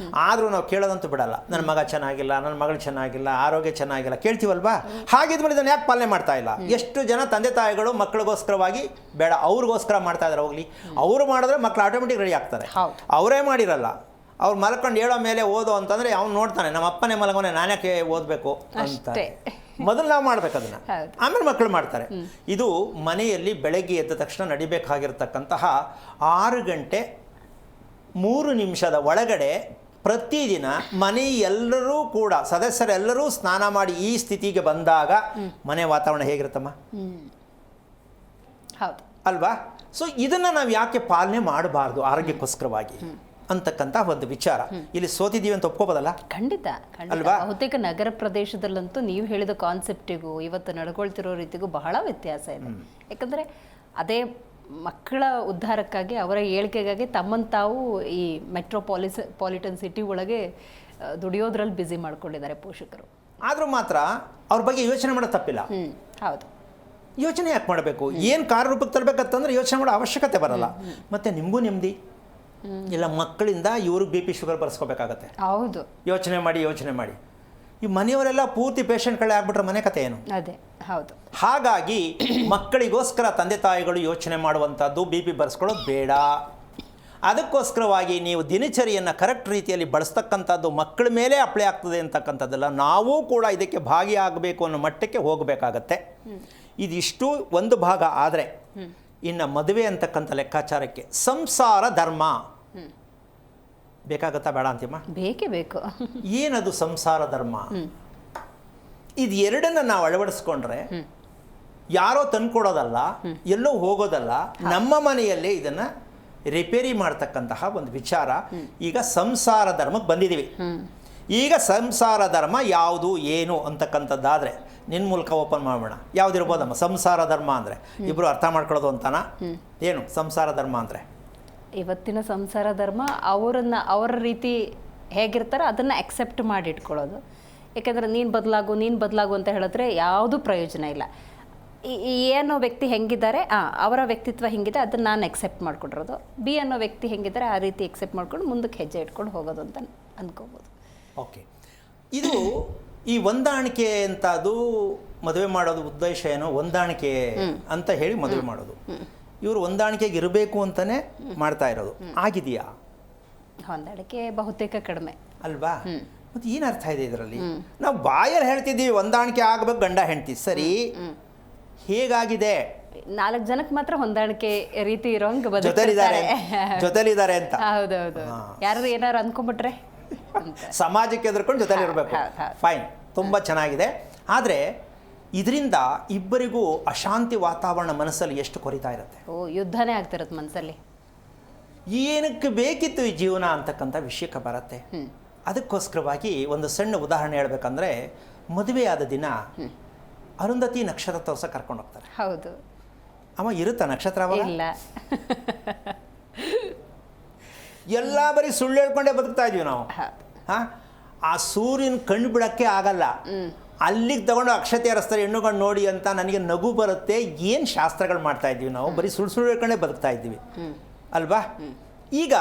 ಆದರೂ ನಾವು ಕೇಳೋದಂತೂ ಬಿಡಲ್ಲ. ನನ್ನ ಮಗ ಚೆನ್ನಾಗಿಲ್ಲ, ನನ್ನ ಮಗಳು ಚೆನ್ನಾಗಿಲ್ಲ, ಆರೋಗ್ಯ ಚೆನ್ನಾಗಿಲ್ಲ ಕೇಳ್ತೀವಲ್ವಾ. ಹಾಗಿದ್ಮೇಲೆ ಇದನ್ನು ಯಾಕೆ ಪಾಲನೆ ಮಾಡ್ತಾ ಇಲ್ಲ? ಎಷ್ಟು ಜನ ತಂದೆ ತಾಯಿಗಳು ಮಕ್ಕಳಿಗೋಸ್ಕರವಾಗಿ ಬೇಡ ಅವ್ರಿಗೋಸ್ಕರ ಮಾಡ್ತಾ ಇದ್ದಾರೆ. ಹೋಗಲಿ, ಅವರು ಮಾಡಿದ್ರೆ ಮಕ್ಕಳು ಆಟೋಮೆಟಿಕ್ ರೆಡಿ ಆಗ್ತಾರೆ. ಅವರೇ ಮಾಡಿರಲ್ಲ. ಅವ್ರು ಮಲ್ಕೊಂಡು ಹೇಳೋ ಮೇಲೆ ಓದೋ ಅಂತಂದರೆ ಅವ್ನು ನೋಡ್ತಾನೆ, ನಮ್ಮ ಅಪ್ಪನೇ ಮಲಗೋನೆ, ನಾನ್ಯಾಕೆ ಓದಬೇಕು ಅಂತ. ಮೊದಲು ನಾವು ಮಾಡ್ಬೇಕು ಅದನ್ನು, ಆಮೇಲೆ ಮಕ್ಕಳು ಮಾಡ್ತಾರೆ. ಇದು ಮನೆಯಲ್ಲಿ ಬೆಳಗ್ಗೆ ಎದ್ದ ತಕ್ಷಣ ನಡಿಬೇಕಾಗಿರ್ತಕ್ಕಂತಹ 6 ಗಂಟೆ 3 ನಿಮಿಷದ ಒಳಗಡೆ ಪ್ರತಿದಿನ ಮನೆ ಎಲ್ಲರೂ ಕೂಡ ಸದಸ್ಯರೆಲ್ಲರೂ ಸ್ನಾನ ಮಾಡಿ ಈ ಸ್ಥಿತಿಗೆ ಬಂದಾಗ ಮನೆ ವಾತಾವರಣ ಹೇಗಿರುತ್ತಮ್ಮ? ಹೌದು ಅಲ್ವಾ? ಸೊ ಇದನ್ನು ನಾವು ಯಾಕೆ ಪಾಲನೆ ಮಾಡಬಾರ್ದು ಆರೋಗ್ಯಕ್ಕೋಸ್ಕರವಾಗಿ ಅಂತಕ್ಕಂಥ ಒಂದು ವಿಚಾರ. ಇಲ್ಲಿ ಸೋತಿದ್ದೀವಿ ಅಂತ ಒಪ್ಕೋಬೋದಲ್ಲ? ಖಂಡಿತ ಅಲ್ವಾ? ಬಹುತೇಕ ನಗರ ಪ್ರದೇಶದಲ್ಲಂತೂ ನೀವು ಹೇಳಿದ ಕಾನ್ಸೆಪ್ಟಿಗೂ ಇವತ್ತು ನಡ್ಕೊಳ್ತಿರೋ ರೀತಿಗೂ ಬಹಳ ವ್ಯತ್ಯಾಸ ಇದೆ. ಯಾಕಂದರೆ ಅದೇ ಮಕ್ಕಳ ಉದ್ಧಾರಕ್ಕಾಗಿ, ಅವರ ಏಳಿಗೆಗಾಗಿ ತಮ್ಮನ್ನು ತಾವು ಈ ಮೆಟ್ರೋಪಾಲಿಟನ್ ಸಿಟಿ ಒಳಗೆ ದುಡಿಯೋದ್ರಲ್ಲಿ ಬ್ಯುಸಿ ಮಾಡ್ಕೊಂಡಿದ್ದಾರೆ ಪೋಷಕರು. ಆದರೂ ಮಾತ್ರ ಅವ್ರ ಬಗ್ಗೆ ಯೋಚನೆ ಮಾಡೋದು ತಪ್ಪಿಲ್ಲ. ಹೌದು, ಯೋಚನೆ ಯಾಕೆ ಮಾಡಬೇಕು? ಏನು ಕಾರ್ಯರೂಪಕ್ಕೆ ತರಬೇಕಂತಂದ್ರೆ ಯೋಚನೆ ಮಾಡೋ ಅವಶ್ಯಕತೆ ಬರಲ್ಲ. ಮತ್ತು ನಿಮಗೂ ನೆಮ್ಮದಿ ಇಲ್ಲ, ಮಕ್ಕಳಿಂದ ಇವ್ರಿಗೆ BP ಶುಗರ್ ಬರ್ಸ್ಕೋಬೇಕಾಗತ್ತೆ. ಹೌದು, ಯೋಚನೆ ಮಾಡಿ ಈ ಮನೆಯವರೆಲ್ಲ ಪೂರ್ತಿ ಪೇಷಂಟ್ಗಳೇ ಆಗ್ಬಿಟ್ರೆ ಮನೆ ಕತೆ ಏನು? ಅದೇ ಹೌದು. ಹಾಗಾಗಿ ಮಕ್ಕಳಿಗೋಸ್ಕರ ತಂದೆ ತಾಯಿಗಳು ಯೋಚನೆ ಮಾಡುವಂಥದ್ದು BP ಬರ್ಸ್ಕೊಳ್ಳೋದು ಬೇಡ. ಅದಕ್ಕೋಸ್ಕರವಾಗಿ ನೀವು ದಿನಚರಿಯನ್ನು ಕರೆಕ್ಟ್ ರೀತಿಯಲ್ಲಿ ಬಳಸ್ತಕ್ಕಂಥದ್ದು ಮಕ್ಕಳ ಮೇಲೆ ಅಪ್ಲೈ ಆಗ್ತದೆ ಅಂತಕ್ಕಂಥದ್ದಲ್ಲ, ನಾವೂ ಕೂಡ ಇದಕ್ಕೆ ಭಾಗಿಯಾಗಬೇಕು ಅನ್ನೋ ಮಟ್ಟಕ್ಕೆ ಹೋಗಬೇಕಾಗತ್ತೆ. ಇದಿಷ್ಟು ಒಂದು ಭಾಗ. ಆದರೆ ಇನ್ನು ಮದುವೆ ಅಂತಕ್ಕಂಥ ಲೆಕ್ಕಾಚಾರಕ್ಕೆ ಸಂಸಾರ ಧರ್ಮ ಬೇಕಾಗತ್ತಾ ಬೇಡ ಅಂತಿಮ್ಮ? ಬೇಕೇ ಬೇಕು. ಏನದು ಸಂಸಾರ ಧರ್ಮ? ಇದು ಎರಡನ್ನು ನಾವು ಅಳವಡಿಸ್ಕೊಂಡ್ರೆ ಯಾರೋ ತಂದ್ಕೊಡೋದಲ್ಲ, ಎಲ್ಲೋ ಹೋಗೋದಲ್ಲ, ನಮ್ಮ ಮನೆಯಲ್ಲೇ ಇದನ್ನು ರಿಪೇರಿ ಮಾಡ್ತಕ್ಕಂತಹ ಒಂದು ವಿಚಾರ. ಈಗ ಸಂಸಾರ ಧರ್ಮಕ್ಕೆ ಬಂದಿದ್ದೀವಿ. ಈಗ ಸಂಸಾರ ಧರ್ಮ ಯಾವುದು ಏನು ಅಂತಕ್ಕಂಥದ್ದಾದರೆ ನಿನ್ನ ಮೂಲಕ ಓಪನ್ ಮಾಡೋಣ. ಯಾವುದಿರ್ಬೋದಮ್ಮ ಸಂಸಾರ ಧರ್ಮ ಅಂದರೆ? ಇಬ್ಬರು ಅರ್ಥ ಮಾಡ್ಕೊಳ್ಳೋದು ಅಂತನ? ಏನು ಸಂಸಾರ ಧರ್ಮ ಅಂದರೆ? ಇವತ್ತಿನ ಸಂಸಾರ ಧರ್ಮ ಅವರ ರೀತಿ ಹೇಗಿರ್ತಾರೋ ಅದನ್ನು ಅಕ್ಸೆಪ್ಟ್ ಮಾಡಿ ಇಟ್ಕೊಳ್ಳೋದು. ಯಾಕೆಂದರೆ ನೀನು ಬದಲಾಗು ಅಂತ ಹೇಳಿದ್ರೆ ಯಾವುದೂ ಪ್ರಯೋಜನ ಇಲ್ಲ. ಅನ್ನೋ ವ್ಯಕ್ತಿ ಹೆಂಗಿದ್ದಾರೆ, ಅವರ ವ್ಯಕ್ತಿತ್ವ ಹೆಂಗಿದೆ ಅದನ್ನು ನಾನು ಅಕ್ಸೆಪ್ಟ್ ಮಾಡ್ಕೊಂಡಿರೋದು. B ಅನ್ನೋ ವ್ಯಕ್ತಿ ಹೆಂಗಿದ್ದಾರೆ ಆ ರೀತಿ ಅಕ್ಸೆಪ್ಟ್ ಮಾಡ್ಕೊಂಡು ಮುಂದಕ್ಕೆ ಹೆಜ್ಜೆ ಇಟ್ಕೊಂಡು ಹೋಗೋದು ಅಂತ ಅಂದ್ಕೋಬೋದು. ಓಕೆ, ಇದು ಈ ಹೊಂದಾಣಿಕೆ ಅಂತ, ಅದು ಮದುವೆ ಮಾಡೋದು ಉದ್ದೇಶ ಏನೋ ಹೊಂದಾಣಿಕೆ ಅಂತ ಹೇಳಿ ಮದುವೆ ಮಾಡೋದು. ಇವರು ಹೊಂದಾಣಿಕೆಗೆ ಇರಬೇಕು ಅಂತಲೇ ಮಾಡ್ತಾ ಇರೋದು. ಆಗಿದೆಯಾ ಹೊಂದಾಣಿಕೆ? ಬಹುತೇಕ ಕಡಿಮೆ ಅಲ್ವಾ? ಮತ್ತು ಏನು ಅರ್ಥ ಇದೆ ಇದರಲ್ಲಿ? ನಾವು ಬಾಯಲ್ಲಿ ಹೇಳ್ತಿದ್ದೀವಿ ಹೊಂದಾಣಿಕೆ ಆಗಬೇಕು ಗಂಡ ಹೆಂಡತಿ, ಸರಿ. ಹೇಗಾಗಿದೆ? 4 ಜನಕ್ಕೆ ಮಾತ್ರ ಹೊಂದಾಣಿಕೆ ರೀತಿ ಇರೋಂಗೆ ಜೊತೆಲಿದ್ದಾರೆ ಅಂತ. ಹೌದೌದು, ಯಾರು ಏನಾರು ಅಂದ್ಕೊಂಡ್ಬಿಟ್ರೆ ಸಮಾಜಕ್ಕೆ ಎದುರ್ಕೊಂಡು ಜೊತೆಲಿರಬೇಕು. ಫೈನ್, ತುಂಬ ಚೆನ್ನಾಗಿದೆ. ಆದರೆ ಇದರಿಂದ ಇಬ್ಬರಿಗೂ ಅಶಾಂತಿ ವಾತಾವರಣ ಮನಸ್ಸಲ್ಲಿ ಎಷ್ಟು ಕೊರಿತಾ ಇರುತ್ತೆ. ಯುದ್ಧನೇ ಆಗ್ತಿರತ್ತೆ ಮನಸ್ಸಲ್ಲಿ. ಏನಕ್ಕೆ ಬೇಕಿತ್ತು ಈ ಜೀವನ ಅಂತಕ್ಕಂಥ ವಿಷಯಕ್ಕೆ ಬರುತ್ತೆ. ಅದಕ್ಕೋಸ್ಕರವಾಗಿ ಒಂದು ಸಣ್ಣ ಉದಾಹರಣೆ ಹೇಳ್ಬೇಕಂದ್ರೆ, ಮದುವೆಯಾದ ದಿನ ಅರುಂಧತಿ ನಕ್ಷತ್ರ ತೋರ್ಸ ಕರ್ಕೊಂಡು ಹೋಗ್ತಾರೆ. ಹೌದು. ಅವ ಇರುತ್ತಾ ನಕ್ಷತ್ರ? ಇಲ್ಲ, ಎಲ್ಲ ಬರೀ ಸುಳ್ಳು ಹೇಳ್ಕೊಂಡೇ ಬದುಕ್ತಾ ಇದೀವಿ ನಾವು. ಆ ಸೂರ್ಯನ ಕಣ್ಣು ಬಿಡಕ್ಕೆ ಆಗಲ್ಲ, ಅಲ್ಲಿಗೆ ತಗೊಂಡು ಅಕ್ಷತೆ ಹರಿಸ್ತಾರೆ, ಹೆಣ್ಣುಗಳು ನೋಡಿ ಅಂತ. ನನಗೆ ನಗು ಬರುತ್ತೆ. ಏನು ಶಾಸ್ತ್ರಗಳು ಮಾಡ್ತಾ ಇದ್ದೀವಿ ನಾವು, ಬರೀ ಸುಳ್ಳು ಹೇಳ್ಕೊಂಡೇ ಬದುಕ್ತಾ ಇದ್ದೀವಿ ಅಲ್ವಾ? ಈಗ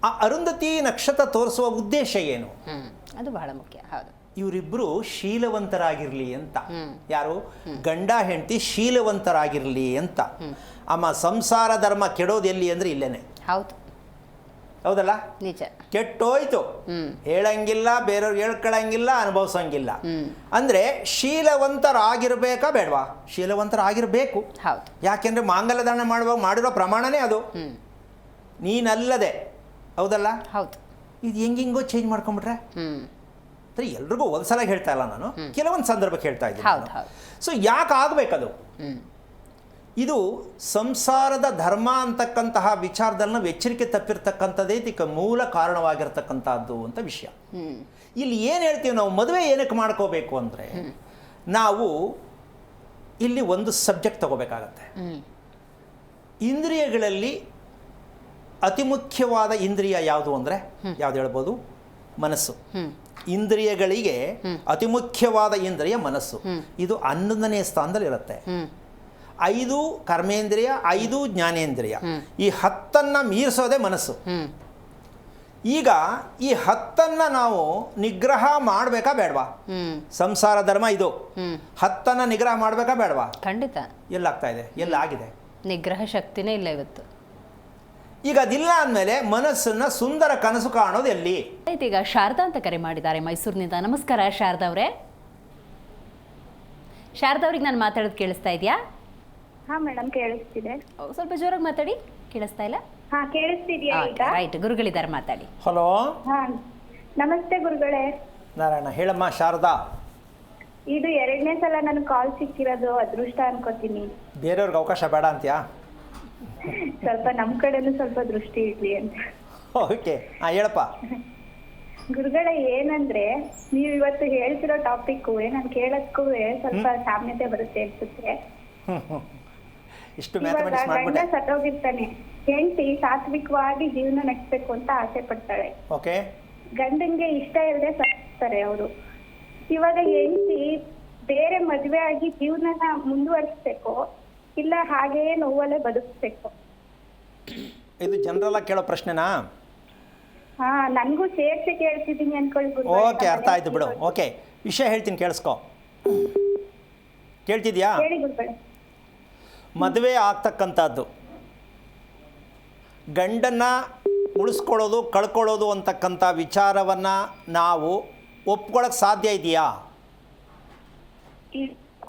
ಆ ಅರುಂಧತಿ ನಕ್ಷತ್ರ ತೋರಿಸುವ ಉದ್ದೇಶ ಏನು? ಅದು ಬಹಳ ಮುಖ್ಯ. ಹೌದು, ಇವರಿಬ್ಬರು ಶೀಲವಂತರಾಗಿರಲಿ ಅಂತ. ಯಾರು? ಗಂಡ ಹೆಂಡತಿ ಶೀಲವಂತರಾಗಿರಲಿ ಅಂತ. ಅಮ್ಮ, ಸಂಸಾರ ಧರ್ಮ ಕೆಡೋದು ಎಲ್ಲಿ ಅಂದರೆ ಇಲ್ಲೇನೆ. ಹೌದು, ಹೌದಲ್ಲ? ನಿಜ. ಕೆಟ್ಟೋಯ್ತು, ಹೇಳಂಗಿಲ್ಲ, ಬೇರೆಯವ್ರಿಗೆ ಹೇಳ್ಕೊಳಂಗಿಲ್ಲ, ಅನುಭವಿಸಂಗಿಲ್ಲ. ಅಂದರೆ ಶೀಲವಂತರಾಗಿರ್ಬೇಕಾ ಬೇಡವಾ? ಶೀಲವಂತರಾಗಿರ್ಬೇಕು. ಹೌದು. ಯಾಕೆಂದರೆ ಮಾಂಗಲ್ಯದಾನ ಮಾಡುವಾಗ ಮಾಡಿರೋ ಪ್ರಮಾಣನೇ ಅದು, ನೀನಲ್ಲದೆ. ಹೌದಲ್ಲ? ಹೌದು. ಇದು ಹೆಂಗಿಂಗೋ ಚೇಂಜ್ ಮಾಡ್ಕೊಂಬಿಟ್ರೆ ಅಂದರೆ ಎಲ್ರಿಗೂ ಒಂದ್ಸಲ ಹೇಳ್ತಾ ಇಲ್ಲ ನಾನು, ಕೆಲವೊಂದು ಸಂದರ್ಭಕ್ಕೆ ಹೇಳ್ತಾ ಇದ್ದೀನಿ. ಸೊ ಯಾಕೆ ಆಗಬೇಕದು? ಇದು ಸಂಸಾರದ ಧರ್ಮ ಅಂತಕ್ಕಂತಹ ವಿಚಾರದಲ್ಲಿ ನಾವು ಎಚ್ಚರಿಕೆ ತಪ್ಪಿರ್ತಕ್ಕಂಥದ್ದೇ ಇದಕ್ಕೆ ಮೂಲ ಕಾರಣವಾಗಿರ್ತಕ್ಕಂಥದ್ದು ಅಂತ ವಿಷಯ. ಇಲ್ಲಿ ಏನು ಹೇಳ್ತೀವಿ ನಾವು, ಮದುವೆ ಏನಕ್ಕೆ ಮಾಡ್ಕೋಬೇಕು ಅಂದರೆ, ನಾವು ಇಲ್ಲಿ ಒಂದು ಸಬ್ಜೆಕ್ಟ್ ತಗೋಬೇಕಾಗತ್ತೆ. ಇಂದ್ರಿಯಗಳಲ್ಲಿ ಅತಿ ಮುಖ್ಯವಾದ ಇಂದ್ರಿಯ ಯಾವುದು ಅಂದರೆ ಯಾವ್ದು ಹೇಳ್ಬೋದು? ಮನಸ್ಸು. ಇಂದ್ರಿಯಗಳಿಗೆ ಅತಿ ಮುಖ್ಯವಾದ ಇಂದ್ರಿಯ ಮನಸ್ಸು. ಇದು 11ನೇ ಸ್ಥಾನದಲ್ಲಿ ಇರುತ್ತೆ. 5 ಕರ್ಮೇಂದ್ರಿಯ, 5 ಜ್ಞಾನೇಂದ್ರಿಯ. ಈ 10ನ್ನು ಮೀರಿಸೋದೇ ಮನಸ್ಸು. ಈಗ ಈ 10ನ್ನು ನಾವು ನಿಗ್ರಹ ಮಾಡಬೇಕಾ ಬೇಡವಾ? ಸಂಸಾರ ಧರ್ಮ ಇದು. 10ನ್ನು ನಿಗ್ರಹ ಮಾಡಬೇಕಾ ಬೇಡವಾ? ಖಂಡಿತ. ಎಲ್ಲಾಗ್ತಾ ಇದೆ? ಎಲ್ಲಾಗಿದೆ? ನಿಗ್ರಹ ಶಕ್ತಿನೇ ಇಲ್ಲ ಇವತ್ತು. ಈಗ ಅದಿಲ್ಲ ಅಂದಮೇಲೆ ಮನಸ್ಸನ್ನ ಸುಂದರ ಕನಸು ಕಾಣೋದು ಎಲ್ಲಿ? ಈಗ ಶಾರದಾ ಅಂತ ಕರೆ ಮಾಡಿದ್ದಾರೆ ಮೈಸೂರಿನಿಂದ. ನಮಸ್ಕಾರ ಶಾರದಾ ಅವರೇ. ಶಾರದಾ ಅವ್ರಿಗೆ ನಾನು ಮಾತಾಡೋದು ಕೇಳಿಸ್ತಾ ಇದೆಯಾ? ಹಾ ಮೇಡಮ್, ಕೇಳಿಸ್ತಿದೆ. ಸ್ವಲ್ಪ ಜೋರಾಗಿ ಮಾತಾಡಿ, ಕೇಳಿಸ್ತಾ ಇಲ್ಲ. ಹಾ, ಕೇಳಿಸ್ತಿದ್ಯಾ ಈಗ? ರೈಟ್, ಗುರುಗಳಿದ್ದಾರೆ, ಮಾತಾಡಿ. ಹಲೋ. ಹಾ, ನಮಸ್ತೆ ಗುರುಗಳೇ. ನಾರಾಯಣ. ಹೇಳಮ್ಮ ಶಾರದಾ. ಇದು 2ನೇ ಸಲ ನನಗೆ ಕಾಲ್ ಸಿಕ್ಕಿರೋದು ಅದೃಷ್ಟ ಅನ್ಕೋತೀನಿ. ಬೇರೆಯವ್ರಿಗೆ ಅವಕಾಶ ಬೇಡ ಅಂತ್ಯಾ? ಸ್ವಲ್ಪ ನಮ್ಮ ಕಡೆನೂ ಸ್ವಲ್ಪ ದೃಷ್ಟಿ ಇರ್ಲಿ ಅಂತ. ಓಕೆ, ಹೇಳಪ್ಪ. ಗುರುಗಳೇ, ಏನಂದ್ರೆ ನೀವು ಇವತ್ತು ಹೇಳ್ತಿರೋ ಟಾಪಿಕ್ ನಾನು ಕೇಳೋದಕ್ಕೂ ಸ್ವಲ್ಪ ಸಾಮ್ಯತೆ ಬರುತ್ತೆ ಅನ್ಸುತ್ತೆ. ಇಷ್ಟು ಇವಾಗ ಗಂಡ ಸತ್ತೋಗಿರ್ತಾನೆ, ಹೆಂಡತಿ ಸಾತ್ವಿಕವಾಗಿ ಜೀವನ ನಡೆಸಬೇಕು ಅಂತ ಆಸೆ ಪಡ್ತಾಳೆ. ಓಕೆ. ಗಂಡಂಗೆ ಇಷ್ಟ ಇಲ್ಲದೆ ಸತ್ತಾರೆ ಅವರು. ಇವಾಗ ಹೆಂಡತಿ ಬೇರೆ ಮದ್ವೆ ಆಗಿ ಜೀವನನ ಮುಂದುವರಿಸ್ಬೇಕು, ಇಲ್ಲ ಹಾಗೆಯೇ ನೋವಲ್ಲೇ ಬದುಕಬೇಕು? ಇದು ಜನರಲ್ಲ ಕೇಳೋ ಪ್ರಶ್ನೆನಾ? ಹಾ, ನನಗೂ ಸೇರ್ಸಿ ಕೇಳ್ತಿದ್ದೀನಿ ಅನ್ಕೊಳ್ಳಿ. ಓಕೆ, ಅರ್ಥ ಆಯ್ತು ಬಿಡು. ಓಕೆ, ವಿಷಯ ಹೇಳ್ತೀನಿ, ಕೇಳಿಸ್ಕೊ. ಕೇಳ್ತಿದ್ಯಾ? ಹೇಳಿ ಗುರುಗಳೇ. ಮದುವೆ ಆಗ್ತಕ್ಕಂಥದ್ದು ಗಂಡನ್ನ ಉಳಿಸ್ಕೊಳ್ಳೋದು ಕಳ್ಕೊಳ್ಳೋದು ಅಂತಕ್ಕಂಥ ವಿಚಾರವನ್ನು ನಾವು ಒಪ್ಕೊಳ್ಳೋಕೆ ಸಾಧ್ಯ ಇದೆಯಾ?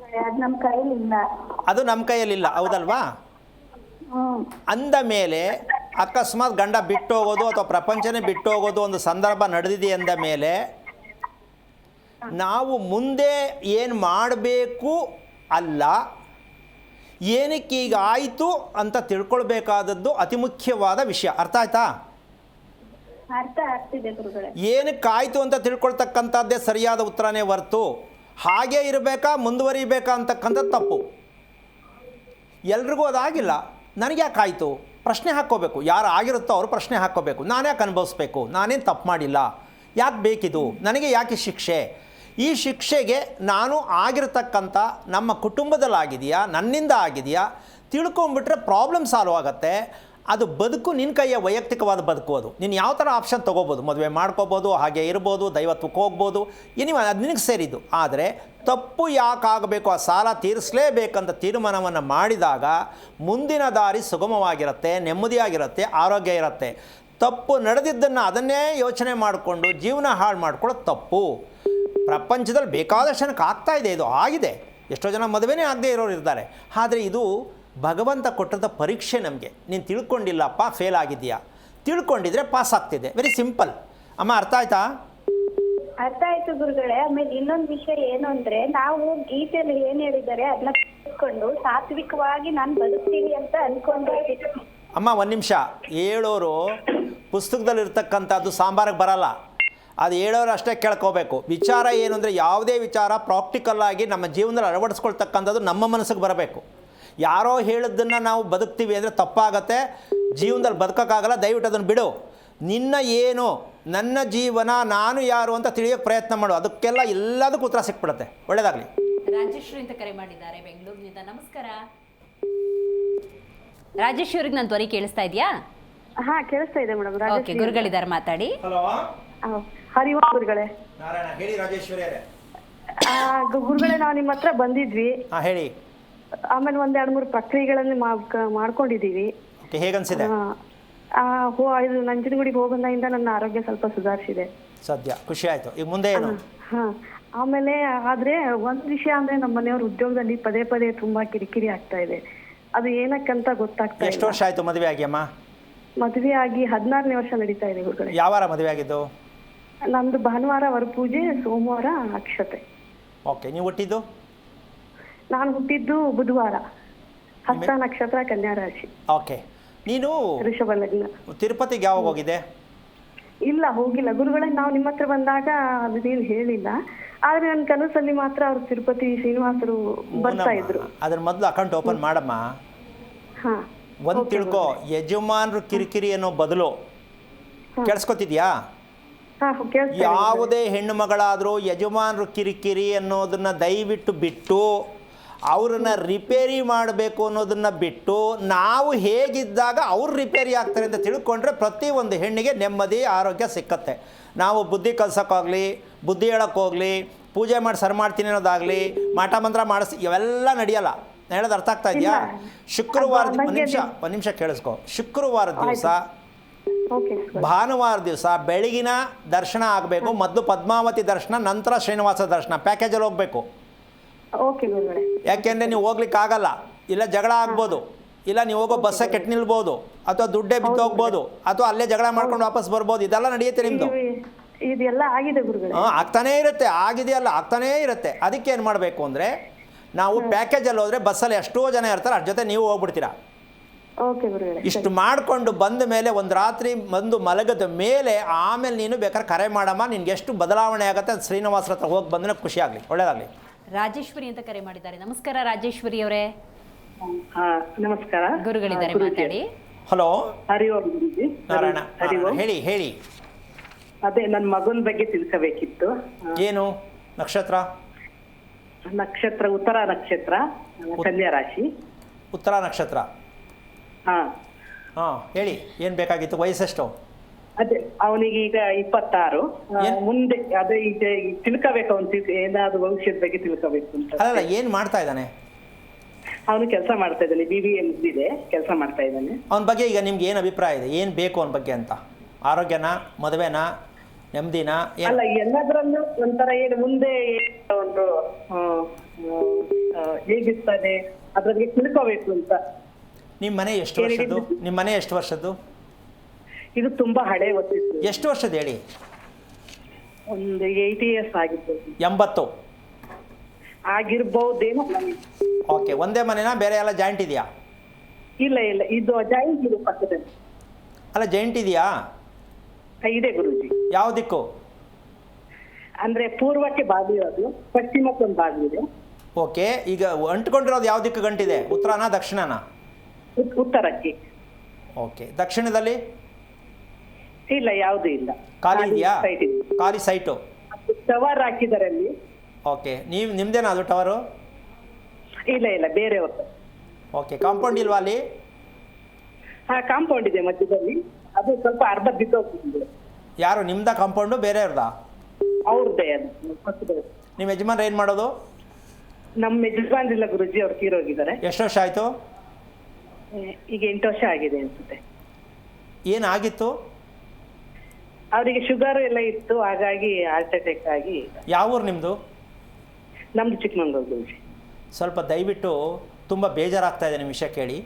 ಅದು ನಮ್ಮ ಕೈಲಿಲ್ಲ. ಅದು ನಮ್ಮ ಕೈಯಲ್ಲಿಲ್ಲ, ಹೌದಲ್ವಾ? ಅಂದ ಮೇಲೆ ಅಕಸ್ಮಾತ್ ಗಂಡ ಬಿಟ್ಟು ಹೋಗೋದು ಅಥವಾ ಪ್ರಪಂಚನೇ ಬಿಟ್ಟು ಹೋಗೋದು ಒಂದು ಸಂದರ್ಭ ನಡೆದಿದೆ ಅಂದ ಮೇಲೆ ನಾವು ಮುಂದೆ ಏನು ಮಾಡಬೇಕು ಅಲ್ಲ, ಏನಕ್ಕೆ ಈಗ ಆಯಿತು ಅಂತ ತಿಳ್ಕೊಳ್ಬೇಕಾದದ್ದು ಅತಿ ಮುಖ್ಯವಾದ ವಿಷಯ. ಅರ್ಥ ಆಯ್ತಾ? ಅರ್ಥ ಆಗ್ತಿದೆ ಗುರುಗಳೇ. ಏನಕ್ಕಾಯಿತು ಅಂತ ತಿಳ್ಕೊಳ್ತಕ್ಕಂಥದ್ದೇ ಸರಿಯಾದ ಉತ್ತರನೇ ಹೊರ್ತು ಹಾಗೇ ಇರಬೇಕಾ ಮುಂದುವರಿಬೇಕಾ ಅಂತಕ್ಕಂಥದ್ದು ತಪ್ಪು. ಎಲ್ರಿಗೂ ಅದಾಗಿಲ್ಲ, ನನಗೆ ಯಾಕೆ ಆಯಿತು ಪ್ರಶ್ನೆ ಹಾಕ್ಕೋಬೇಕು. ಯಾರು ಆಗಿರುತ್ತೋ ಅವರು ಪ್ರಶ್ನೆ ಹಾಕ್ಕೋಬೇಕು. ನಾನು ಯಾಕೆ ಅನುಭವಿಸ್ಬೇಕು? ನಾನೇನು ತಪ್ಪು ಮಾಡಿಲ್ಲ, ಯಾಕೆ ಬೇಕಿದು, ನನಗೆ ಯಾಕೆ ಶಿಕ್ಷೆ? ಈ ಶಿಕ್ಷೆಗೆ ನಾನು ಆಗಿರತಕ್ಕಂಥ ನಮ್ಮ ಕುಟುಂಬದಲ್ಲಾಗಿದೆಯಾ, ನನ್ನಿಂದ ಆಗಿದೆಯಾ ತಿಳ್ಕೊಂಬಿಟ್ರೆ ಪ್ರಾಬ್ಲಮ್ ಸಾಲ್ವ್ ಆಗುತ್ತೆ. ಅದು ಬದುಕು ನಿನ್ನ ಕೈಯ ವೈಯಕ್ತಿಕವಾದ ಬದುಕು. ಅದು ನೀನು ಯಾವ ಥರ ಆಪ್ಷನ್ ತೊಗೋಬೋದು, ಮದುವೆ ಮಾಡ್ಕೋಬೋದು, ಹಾಗೆ ಇರ್ಬೋದು, ದೈವತ್ವಕ್ಕೆ ಹೋಗ್ಬೋದು, ಏನಿವ ಅದು ನಿನಗೆ ಸೇರಿದ್ದು. ಆದರೆ ತಪ್ಪು ಯಾಕಾಗಬೇಕು, ಆ ಸಾಲ ತೀರಿಸಲೇಬೇಕಂತ ತೀರ್ಮಾನವನ್ನು ಮಾಡಿದಾಗ ಮುಂದಿನ ದಾರಿ ಸುಗಮವಾಗಿರುತ್ತೆ, ನೆಮ್ಮದಿಯಾಗಿರುತ್ತೆ, ಆರೋಗ್ಯ ಇರುತ್ತೆ. ತಪ್ಪು ನಡೆದಿದ್ದನ್ನು ಅದನ್ನೇ ಯೋಚನೆ ಮಾಡಿಕೊಂಡು ಜೀವನ ಹಾಳು ಮಾಡ್ಕೊಳ್ಳೋದು ತಪ್ಪು. ಪ್ರಪಂಚದಲ್ಲಿ ಬೇಕಾದಷ್ಟು ಜನಕ್ಕೆ ಆಗ್ತಾಯಿದೆ, ಇದು ಆಗಿದೆ. ಎಷ್ಟೋ ಜನ ಮದುವೆನೇ ಆಗದೆ ಇರೋರು ಇರ್ತಾರೆ. ಆದರೆ ಇದು ಭಗವಂತ ಕೊಟ್ಟಂಥ ಪರೀಕ್ಷೆ ನಮಗೆ. ನೀನು ತಿಳ್ಕೊಂಡಿಲ್ಲಪ್ಪ, ಫೇಲ್ ಆಗಿದೆಯಾ, ತಿಳ್ಕೊಂಡಿದ್ರೆ ಪಾಸ್ ಆಗ್ತಿದೆ. Very simple. ಅಮ್ಮ, ಅರ್ಥ ಆಯ್ತಾ? ಅರ್ಥ ಆಯ್ತು ಗುರುಗಳೇ. ಆಮೇಲೆ ಇನ್ನೊಂದು ವಿಷಯ ಏನು ಅಂದ್ರೆ, ನಾವು ಗೀತೆಯಲ್ಲಿ ಏನ್ ಹೇಳಿದ್ದಾರೆ ಅದನ್ನ ತಿಳ್ಕೊಂಡು ಸಾತ್ವಿಕವಾಗಿ ನಾನು ಬದುಕ್ತೀನಿ ಅಂತ ಅನ್ಕೊಂಡಿರ್ತೀನಿ. ಅಮ್ಮ, ಒಂದು ನಿಮಿಷ. ಹೇಳೋರು ಪುಸ್ತಕದಲ್ಲಿ ಇರ್ತಕ್ಕಂಥದ್ದು ಸಾಂಬಾರಿಗೆ ಬರಲ್ಲ, ಅದು ಹೇಳೋರು ಅಷ್ಟೇ ಕೇಳ್ಕೋಬೇಕು. ವಿಚಾರ ಏನು ಅಂದರೆ, ಯಾವುದೇ ವಿಚಾರ ಪ್ರಾಕ್ಟಿಕಲ್ಲಾಗಿ ನಮ್ಮ ಜೀವನದಲ್ಲಿ ಅಳವಡಿಸ್ಕೊಳ್ತಕ್ಕಂಥದ್ದು ನಮ್ಮ ಮನಸ್ಸಿಗೆ ಬರಬೇಕು. ಯಾರೋ ಹೇಳಿದ್ದನ್ನು ನಾವು ಬದುಕ್ತೀವಿ ಅಂದರೆ ತಪ್ಪಾಗತ್ತೆ, ಜೀವನದಲ್ಲಿ ಬದುಕೋಕ್ಕಾಗಲ್ಲ. ದಯವಿಟ್ಟು ಅದನ್ನು ಬಿಡು. ನಿನ್ನ ಏನು, ನನ್ನ ಜೀವನ, ನಾನು ಯಾರು ಅಂತ ತಿಳಿಯೋಕ್ಕೆ ಪ್ರಯತ್ನ ಮಾಡು. ಅದಕ್ಕೆಲ್ಲ ಎಲ್ಲದಕ್ಕೂ ಉತ್ತರ ಸಿಕ್ಬಿಡುತ್ತೆ. ಒಳ್ಳೆಯದಾಗಲಿ. ರಾಜೇಶ್ವರಿ ಅಂತ ಕರೆ ಮಾಡಿದ್ದಾರೆ ಬೆಂಗಳೂರಿನಿಂದ. ನಮಸ್ಕಾರ ರಾಜೇಶ್ವರಿಗೆ ನನ್ನ ಧ್ವನಿ ಕೇಳಿಸ್ತಾ ಇದೆಯಾ? ಹಾ, ಕೇಳಿಸ್ತಾ ಇದೆ ಮೇಡಮ್. ಓಕೆ, ಗುರುಗಳಿದ್ದಾರೆ, ಮಾತಾಡಿ. ಹಲೋ. ಹರಿ ಓಂ ಗುರುಗಳೇ. ನಾರಾಯಣ ಹೇಳಿ ರಾಜೇಶ್ವರಿ ಅವರೇ. ಗುರುಗಳೇ, ನಾವು ನಿಮ್ಮ ಹತ್ರ ಬಂದಿದ್ವಿ. ಹಾಂ ಹೇಳಿ. ಆಮೇಲೆ ಒಂದ್ 2-3 ಪ್ರಕ್ರಿಯೆಗಳನ್ನು ಮಾಡ್ಕೊಂಡಿದೀವಿ. ಓಕೆ, ಹೇಗನ್ಸಿದೆ? ಇದು ನಂಜನಗೂಡಿಗೆ ಹೋಗೋದ್ರಿಂದ ನನ್ನ ಆರೋಗ್ಯ ಸ್ವಲ್ಪ ಸುಧಾರಿಸಿದೆ. ಸದ್ಯ ಖುಷಿ ಆಯ್ತು. ಈಗ ಮುಂದೆ ಏನು? ಆಮೇಲೆ ಆದ್ರೆ ಒಂದ್ ವಿಷಯ ಅಂದ್ರೆ ನಮ್ಮ ಮನೆಯವ್ರ ಉದ್ಯೋಗದಲ್ಲಿ ಪದೇ ಪದೇ ತುಂಬಾ ಕಿರಿಕಿರಿ ಆಗ್ತಾ ಇದೆ. ಅದು ಏನಕ್ಕಂತ ಗೊತ್ತಾಗ್ತಾ ಇಲ್ಲ. ಎಷ್ಟು ವರ್ಷ ಆಯ್ತು ಮದುವೆ ಆಗಿ ಅಮ್ಮ? ಮದುವೆ ಆಗಿ 16ನೇ ವರ್ಷ ನಡೀತಾ ಇದೆ ಗುರುಗಳೇ. ಯಾವ ವಾರ ಮದುವೆ ಆಗಿದ್ದು? ನಮ್ದು ಭಾನುವಾರ ವರಪೂಜೆ, ಸೋಮವಾರ ಅಕ್ಷತೆ. ಓಕೆ, ನೀವು ಹುಟ್ಟಿದ್ದು? ನಾನು ಹುಟ್ಟಿದ್ದು ಬುಧವಾರ, ಹಸ್ತ ನಕ್ಷತ್ರ, ಕನ್ಯಾ ರಾಶಿ. ಓಕೆ, ನೀನು ಋಷಭ ಲಗ್ನ. ತಿರುಪತಿಗೆ ಯಾವಾಗ ಹೋಗಿದೆ? ಇಲ್ಲ, ಹೋಗಿಲ್ಲ ಗುರುಗಳೇ. ನಾವು ನಿಮ್ಮ ಹತ್ರ ಬಂದಾಗ ಅದೇನು ಹೇಳಿಲ್ಲ. ಆದ್ರೆ ನನ್ನ ಕನಸಲ್ಲಿ ಮಾತ್ರ ಅವ್ರು ತಿರುಪತಿ ಶ್ರೀನಿವಾಸರು ಬರ್ತಾ ಇದ್ರು. ಅದ್ರ ಮೊದಲು ಅಕೌಂಟ್ ಓಪನ್ ಮಾಡಮ್ಮ. ಹಾ, ಒಂದು ತಿಳ್ಕೊ, ಯಜಮಾನ್ರು ಕಿರಿಕಿರಿ ಅನ್ನೋ ಬದಲು, ಕೇಳಿಸ್ಕೊತಿದ್ಯಾ? ಯಾವುದೇ ಹೆಣ್ಣು ಮಗಳಾದರೂ ಯಜಮಾನ್ರು ಕಿರಿಕಿರಿ ಅನ್ನೋದನ್ನ ದಯವಿಟ್ಟು ಬಿಟ್ಟು ಅವ್ರನ್ನ ರಿಪೇರಿ ಮಾಡಬೇಕು ಅನ್ನೋದನ್ನ ಬಿಟ್ಟು ನಾವು ಹೇಗಿದ್ದಾಗ ಅವ್ರು ರಿಪೇರಿ ಆಗ್ತಾರೆ ಅಂತ ತಿಳ್ಕೊಂಡ್ರೆ ಪ್ರತಿಯೊಂದು ಹೆಣ್ಣಿಗೆ ನೆಮ್ಮದಿ, ಆರೋಗ್ಯ ಸಿಕ್ಕತ್ತೆ. ನಾವು ಬುದ್ಧಿ ಕಲ್ಸೋಕ್ಕಾಗಲಿ, ಬುದ್ಧಿ ಹೇಳೋಕ್ಕೋಗಲಿ, ಪೂಜೆ ಮಾಡಿ ಸರ್ ಮಾಡ್ತೀನಿ ಅನ್ನೋದಾಗಲಿ, ಮಾಟ ಮಂತ್ರ ಮಾಡಿಸಿ ಇವೆಲ್ಲ ನಡೆಯಲ್ಲ. ನಾನು ಹೇಳೋದು ಅರ್ಥ ಆಗ್ತಾ ಇದೆಯಾ? ಶುಕ್ರವಾರದ ಒಂದು ನಿಮಿಷ ಕೇಳಿಸ್ಕೊ. ಶುಕ್ರವಾರದ ದಿವಸ, ಭಾನುವಾರ ದಿವಸ ಬೆಳಗಿನ ದರ್ಶನ ಆಗಬೇಕು. ಮೊದಲು ಪದ್ಮಾವತಿ ದರ್ಶನ, ನಂತರ ಶ್ರೀನಿವಾಸ ದರ್ಶನ, ಪ್ಯಾಕೇಜಲ್ಲಿ ಹೋಗಬೇಕು. ಯಾಕೆಂದರೆ ನೀವು ಹೋಗ್ಲಿಕ್ಕೆ ಆಗಲ್ಲ, ಇಲ್ಲ ಜಗಳ ಆಗ್ಬೋದು, ಇಲ್ಲ ನೀವು ಹೋಗೋ ಬಸ್ಸೇ ಕೆಟ್ಟು ನಿಲ್ಬೋದು, ಅಥವಾ ದುಡ್ಡೇ ಬಿದ್ದು ಹೋಗ್ಬೋದು, ಅಥವಾ ಅಲ್ಲೇ ಜಗಳ ಮಾಡ್ಕೊಂಡು ವಾಪಸ್ ಬರ್ಬೋದು. ಇದೆಲ್ಲ ನಡೆಯುತ್ತೆ ನಿಮ್ಮದು. ಇದೆಲ್ಲ ಆಗಿದೆ ಗುರುಗಳೇ. ಆಗ್ತಾನೇ ಇರುತ್ತೆ, ಆಗಿದೆಯಲ್ಲ ಆಗ್ತಾನೇ ಇರುತ್ತೆ. ಅದಕ್ಕೆ ಏನು ಮಾಡಬೇಕು ಅಂದರೆ, ನಾವು ಪ್ಯಾಕೇಜಲ್ಲಿ ಹೋದರೆ ಬಸ್ಸಲ್ಲಿ ಎಷ್ಟೋ ಜನ ಇರ್ತಾರೆ, ಅದ್ರ ಜೊತೆ ನೀವು ಹೋಗ್ಬಿಡ್ತೀರಾ. ಇಷ್ಟು ಮಾಡಿಕೊಂಡು ಬಂದ ಮೇಲೆ ಒಂದು ರಾತ್ರಿ ಬಂದು ಮಲಗದ ಮೇಲೆ ಆಮೇಲೆ ನೀನು ಬೇಕಾದ್ರೆ ಕರೆ ಮಾಡಮ್ಮ. ನಿನ್ಗೆ ಎಷ್ಟು ಬದಲಾವಣೆ ಆಗುತ್ತೆ ಅದು ಶ್ರೀನಿವಾಸರ ಹತ್ರ ಹೋಗಿ ಬಂದರೆ ಖುಷಿ ಆಗಲಿ, ಒಳ್ಳೇದಾಗಲಿ. ರಾಜೇಶ್ವರಿ ಅಂತ ಕರೆ ಮಾಡಿದ್ದಾರೆ. ನಮಸ್ಕಾರ ರಾಜೇಶ್ವರಿ ಅವರೇ. ನಮಸ್ಕಾರ ಗುರುಗಳಿದ್ದಾರೆ, ಮಾತಾಡಿ. ಹಲೋ, ಹರಿ ಓಂ ಗುರುಜಿ. ನಾರಾಯಣ ಹೇಳಿ ಹೇಳಿ. ಅದೇ ನನ್ನ ಮಗನ ಬಗ್ಗೆ ತಿಳ್ಕೋಬೇಕಿತ್ತು. ಏನು ನಕ್ಷತ್ರ? ನಕ್ಷತ್ರ ಉತ್ತರ ನಕ್ಷತ್ರ, ಕನ್ಯಾ ರಾಶಿ. ಉತ್ತರ ನಕ್ಷತ್ರ. ಹಾಂ ಹೇಳಿ, ಏನು ಬೇಕಾಗಿತ್ತು? ವಯಸ್ಸೆಷ್ಟು? ಅದೇ ಅವನಿಗೆ ಈಗ 26. ಮುಂದೆ ಅದೇ ಈಗ ತಿಳ್ಕೋಬೇಕು, ಅವನು ಏನಾದ್ರು ಭವಿಷ್ಯದ ಬಗ್ಗೆ ತಿಳ್ಕೋಬೇಕು ಅಂತ. ಅಲ್ಲ, ಏನು ಮಾಡ್ತಾ ಇದ್ದಾನೆ ಅವನು? ಕೆಲಸ ಮಾಡ್ತಾ ಇದ್ದಾನೆ, BBM ಇದೆ, ಕೆಲಸ ಮಾಡ್ತಾ ಇದ್ದಾನೆ. ಅವನ ಬಗ್ಗೆ ಈಗ ನಿಮ್ಗೆ ಏನು ಅಭಿಪ್ರಾಯ ಇದೆ? ಏನು ಬೇಕು ಅವನ ಬಗ್ಗೆ ಅಂತ? ಆರೋಗ್ಯನಾ, ಮದುವೆನಾ, ನೆಮ್ಮದಿನಾ? ಅಲ್ಲ, ಎಲ್ಲದರಲ್ಲೂ ಒಂಥರ ಏನು ಮುಂದೆ ಒಂದು ಹೇಗಿರ್ತಾನೆ ಅದ್ರ ಬಗ್ಗೆ ತಿಳ್ಕೋಬೇಕು ಅಂತ. ನಿಮ್ಮ ಮನೆ ಎಷ್ಟು ವರ್ಷದ್ದು? ನಿಮ್ಮ ಮನೆ ಎಷ್ಟು ವರ್ಷದ್ದು? ಇದು ತುಂಬಾ ಹಳೆ ವರ್ಷದ್ದು. ಎಷ್ಟು ವರ್ಷದ ಹೇಳಿ? ಒಂದು 80 years ಆಗಿರ್ಬೋದು. 80 ಆಗಿರ್ಬಹುದೇನೋ. ಓಕೆ, ಒಂದೇ ಮನೆನಾ, ಬೇರೆ ಎಲ್ಲ ಜಾಯಿಂಟ್ ಇದೆಯಾ? ಇಲ್ಲ ಇಲ್ಲ, ಇದು ಜಾಯಿಂಟ್ ಇದೆ ಪಕ್ಕದಲ್ಲಿ. ಅಲ್ಲ, ಜಾಯಿಂಟ್ ಇದೆಯಾ? ಇದೆ ಗುರುಜಿ. ಯಾವ ದಿಕ್ಕು? ಅಂದ್ರೆ ಪೂರ್ವಕ್ಕೆ ಬಾಗಿಲು, ಪಶ್ಚಿಮಕ್ಕೆ ಒಂದು ಬಾಗಿಲಿದೆ. ಓಕೆ, ಈಗ ಅಂಟ್ಕೊಂಡಿರೋದು ಯಾವ ದಿಕ್ಕು ಗಂಟಿದೆ? ಉತ್ತರನಾ ದಕ್ಷಿಣನಾ? ಉತ್ತರಕ್ಕೆ. ಓಕೆ, ದಕ್ಷಿಣದಲ್ಲಿ? ಇಲ್ಲ, ಯಾವುದೂ ಇಲ್ಲ. ಖಾಲಿ ಇದೆಯಾ? ಖಾಲಿ ಸೈಟು. ಟವರ್ ಹಾಕಿದ್ದಾರೆ ಅಲ್ಲಿ. ಓಕೆ, ನಿಮ್ದೇನಾ ಅದು ಟವರು? ಇಲ್ಲ ಇಲ್ಲ, ಬೇರೆಯವ್ರದ್ದು. ಓಕೆ, ಕಾಂಪೌಂಡ್ ಇಲ್ವಾ ಅಲ್ಲಿ? ಕಾಂಪೌಂಡ್ ಇದೆ ಮಧ್ಯದಲ್ಲಿ, ಅದು ಸ್ವಲ್ಪ ಅರ್ಧ ಬಿದ್ದೋಗ್ತಿದೆ. ಯಾರು, ನಿಮ್ದ ಕಾಂಪೌಂಡು ಬೇರೆಯವ್ರದ? ಅವ್ರದ್ದೇ ಅದು. ನಿಮ್ಮ ಯಜಮಾನ್ರು ಏನು ಮಾಡೋದು? ನಮ್ಮ ಯಜಮಾನ್ರಿಲ್ಲ ಗುರುಜಿ, ಅವ್ರು ತೀರೋಗಿದ್ದಾರೆ. ಎಷ್ಟು ವರ್ಷ ಆಯಿತು? ಈಗ 8 ವರ್ಷ ಆಗಿದೆ ಅನ್ಸುತ್ತೆ. ಏನಾಗಿತ್ತು ಅವರಿಗೆ? ಶುಗರ್ ಎಲ್ಲ ಇತ್ತು, ಹಾಗಾಗಿ ಹಾರ್ಟ್ ಅಟ್ಯಾಕ್ ಆಗಿ. ಯಾವ ಊರು ನಿಮ್ಮದು? ನಮ್ದು ಚಿಕ್ಕಮಂಗ್ಳೂರು ಗುರುಜಿ. ಸ್ವಲ್ಪ ದಯವಿಟ್ಟು, ತುಂಬ ಬೇಜಾರಾಗ್ತಾ ಇದೆ ನಿಮ್ಮ ವಿಷಯ ಕೇಳಿ.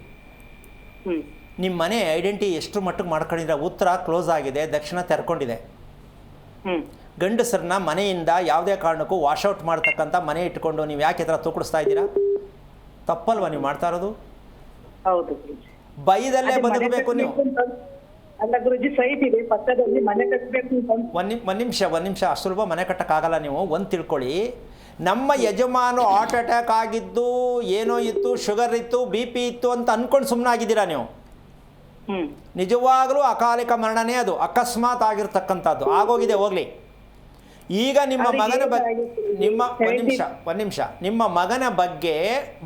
ನಿಮ್ಮ ಮನೆ ಐಡೆಂಟಿ ಎಷ್ಟು ಮಟ್ಟಿಗೆ ಮಾಡ್ಕೊಂಡಿದ್ರೆ? ಉತ್ತರ ಕ್ಲೋಸ್ ಆಗಿದೆ, ದಕ್ಷಿಣ ತೆರ್ಕೊಂಡಿದೆ. ಗಂಡಸರನ್ನ ಮನೆಯಿಂದ ಯಾವುದೇ ಕಾರಣಕ್ಕೂ ವಾಶೌಟ್ ಮಾಡ್ತಕ್ಕಂಥ ಮನೆ ಇಟ್ಕೊಂಡು ನೀವು ಯಾಕೆ ಈ ಥರ ತೂಕಡಿಸ್ತಾ ಇದ್ದೀರಾ? ತಪ್ಪಲ್ವಾ ನೀವು ಮಾಡ್ತಾ ಇರೋದು? ಹೌದು, ಬೈದಲ್ಲೇ ಬದುಕಬೇಕು ನೀವು. ಅಲ್ಲ ಗುರುಜಿ, ಸೈಟ್ ಇದೆ ಪಕ್ಕದಲ್ಲಿ, ಮನೆ ಕಟ್ಟಬೇಕು. ಒಂದು ನಿಮಿಷ, ಅಷ್ಟು ಸುಲಭ ಮನೆ ಕಟ್ಟಕ್ಕಾಗಲ್ಲ. ನೀವು ಒಂದು ತಿಳ್ಕೊಳ್ಳಿ, ನಮ್ಮ ಯಜಮಾನು ಹಾರ್ಟ್ ಅಟ್ಯಾಕ್ ಆಗಿದ್ದು, ಏನೋ ಇತ್ತು, ಶುಗರ್ ಇತ್ತು, BP ಇತ್ತು ಅಂತ ಅಂದ್ಕೊಂಡು ಸುಮ್ಮನಾಗಿದ್ದೀರಾ ನೀವು. ನಿಜವಾಗಲೂ ಅಕಾಲಿಕ ಮರಣನೇ ಅದು, ಅಕಸ್ಮಾತ್ ಆಗಿರ್ತಕ್ಕಂಥದ್ದು, ಆಗೋಗಿದೆ, ಹೋಗಲಿ. ಈಗ ನಿಮ್ಮ ಮಗನ ಬಗ್ಗೆ ಒಂದು ನಿಮಿಷ ನಿಮ್ಮ ಮಗನ ಬಗ್ಗೆ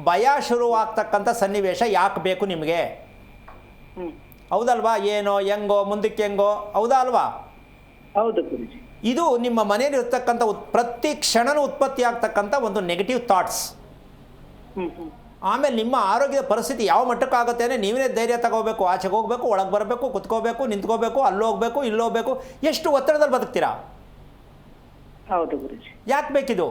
ಭಯ ಶುರುವಾಗ್ತಕ್ಕಂಥ ಸನ್ನಿವೇಶ ಯಾಕೆ ಬೇಕು ನಿಮಗೆ? ಹೌದಲ್ವಾ? ಏನೋ ಹೆಂಗೋ ಮುಂದಕ್ಕೆ ಹೆಂಗೋ, ಹೌದಾ ಅಲ್ವಾ? ಹೌದು ಗುರುಜಿ. ಇದು ನಿಮ್ಮ ಮನೆಯಲ್ಲಿ ಇರ್ತಕ್ಕಂಥ ಪ್ರತಿ ಕ್ಷಣನೂ ಉತ್ಪತ್ತಿ ಆಗ್ತಕ್ಕಂಥ ಒಂದು ನೆಗೆಟಿವ್ ಥಾಟ್ಸ್. ಆಮೇಲೆ ನಿಮ್ಮ ಆರೋಗ್ಯದ ಪರಿಸ್ಥಿತಿ ಯಾವ ಮಟ್ಟಕ್ಕಾಗುತ್ತೆ ಅಂದರೆ ನೀವೇ ಧೈರ್ಯ ತಗೋಬೇಕು, ಆಚೆಗೆ ಹೋಗಬೇಕು, ಒಳಗೆ ಬರಬೇಕು, ಕುತ್ಕೋಬೇಕು, ನಿಂತ್ಕೋಬೇಕು, ಅಲ್ಲೋಗ್ಬೇಕು, ಇಲ್ಲೋಗ್ಬೇಕು. ಎಷ್ಟು ಒತ್ತಡದಲ್ಲಿ ಬದುಕ್ತೀರಾ? ಹೌದು ಗುರುಜಿ. ಯಾಕೆ ಬೇಕಿದು?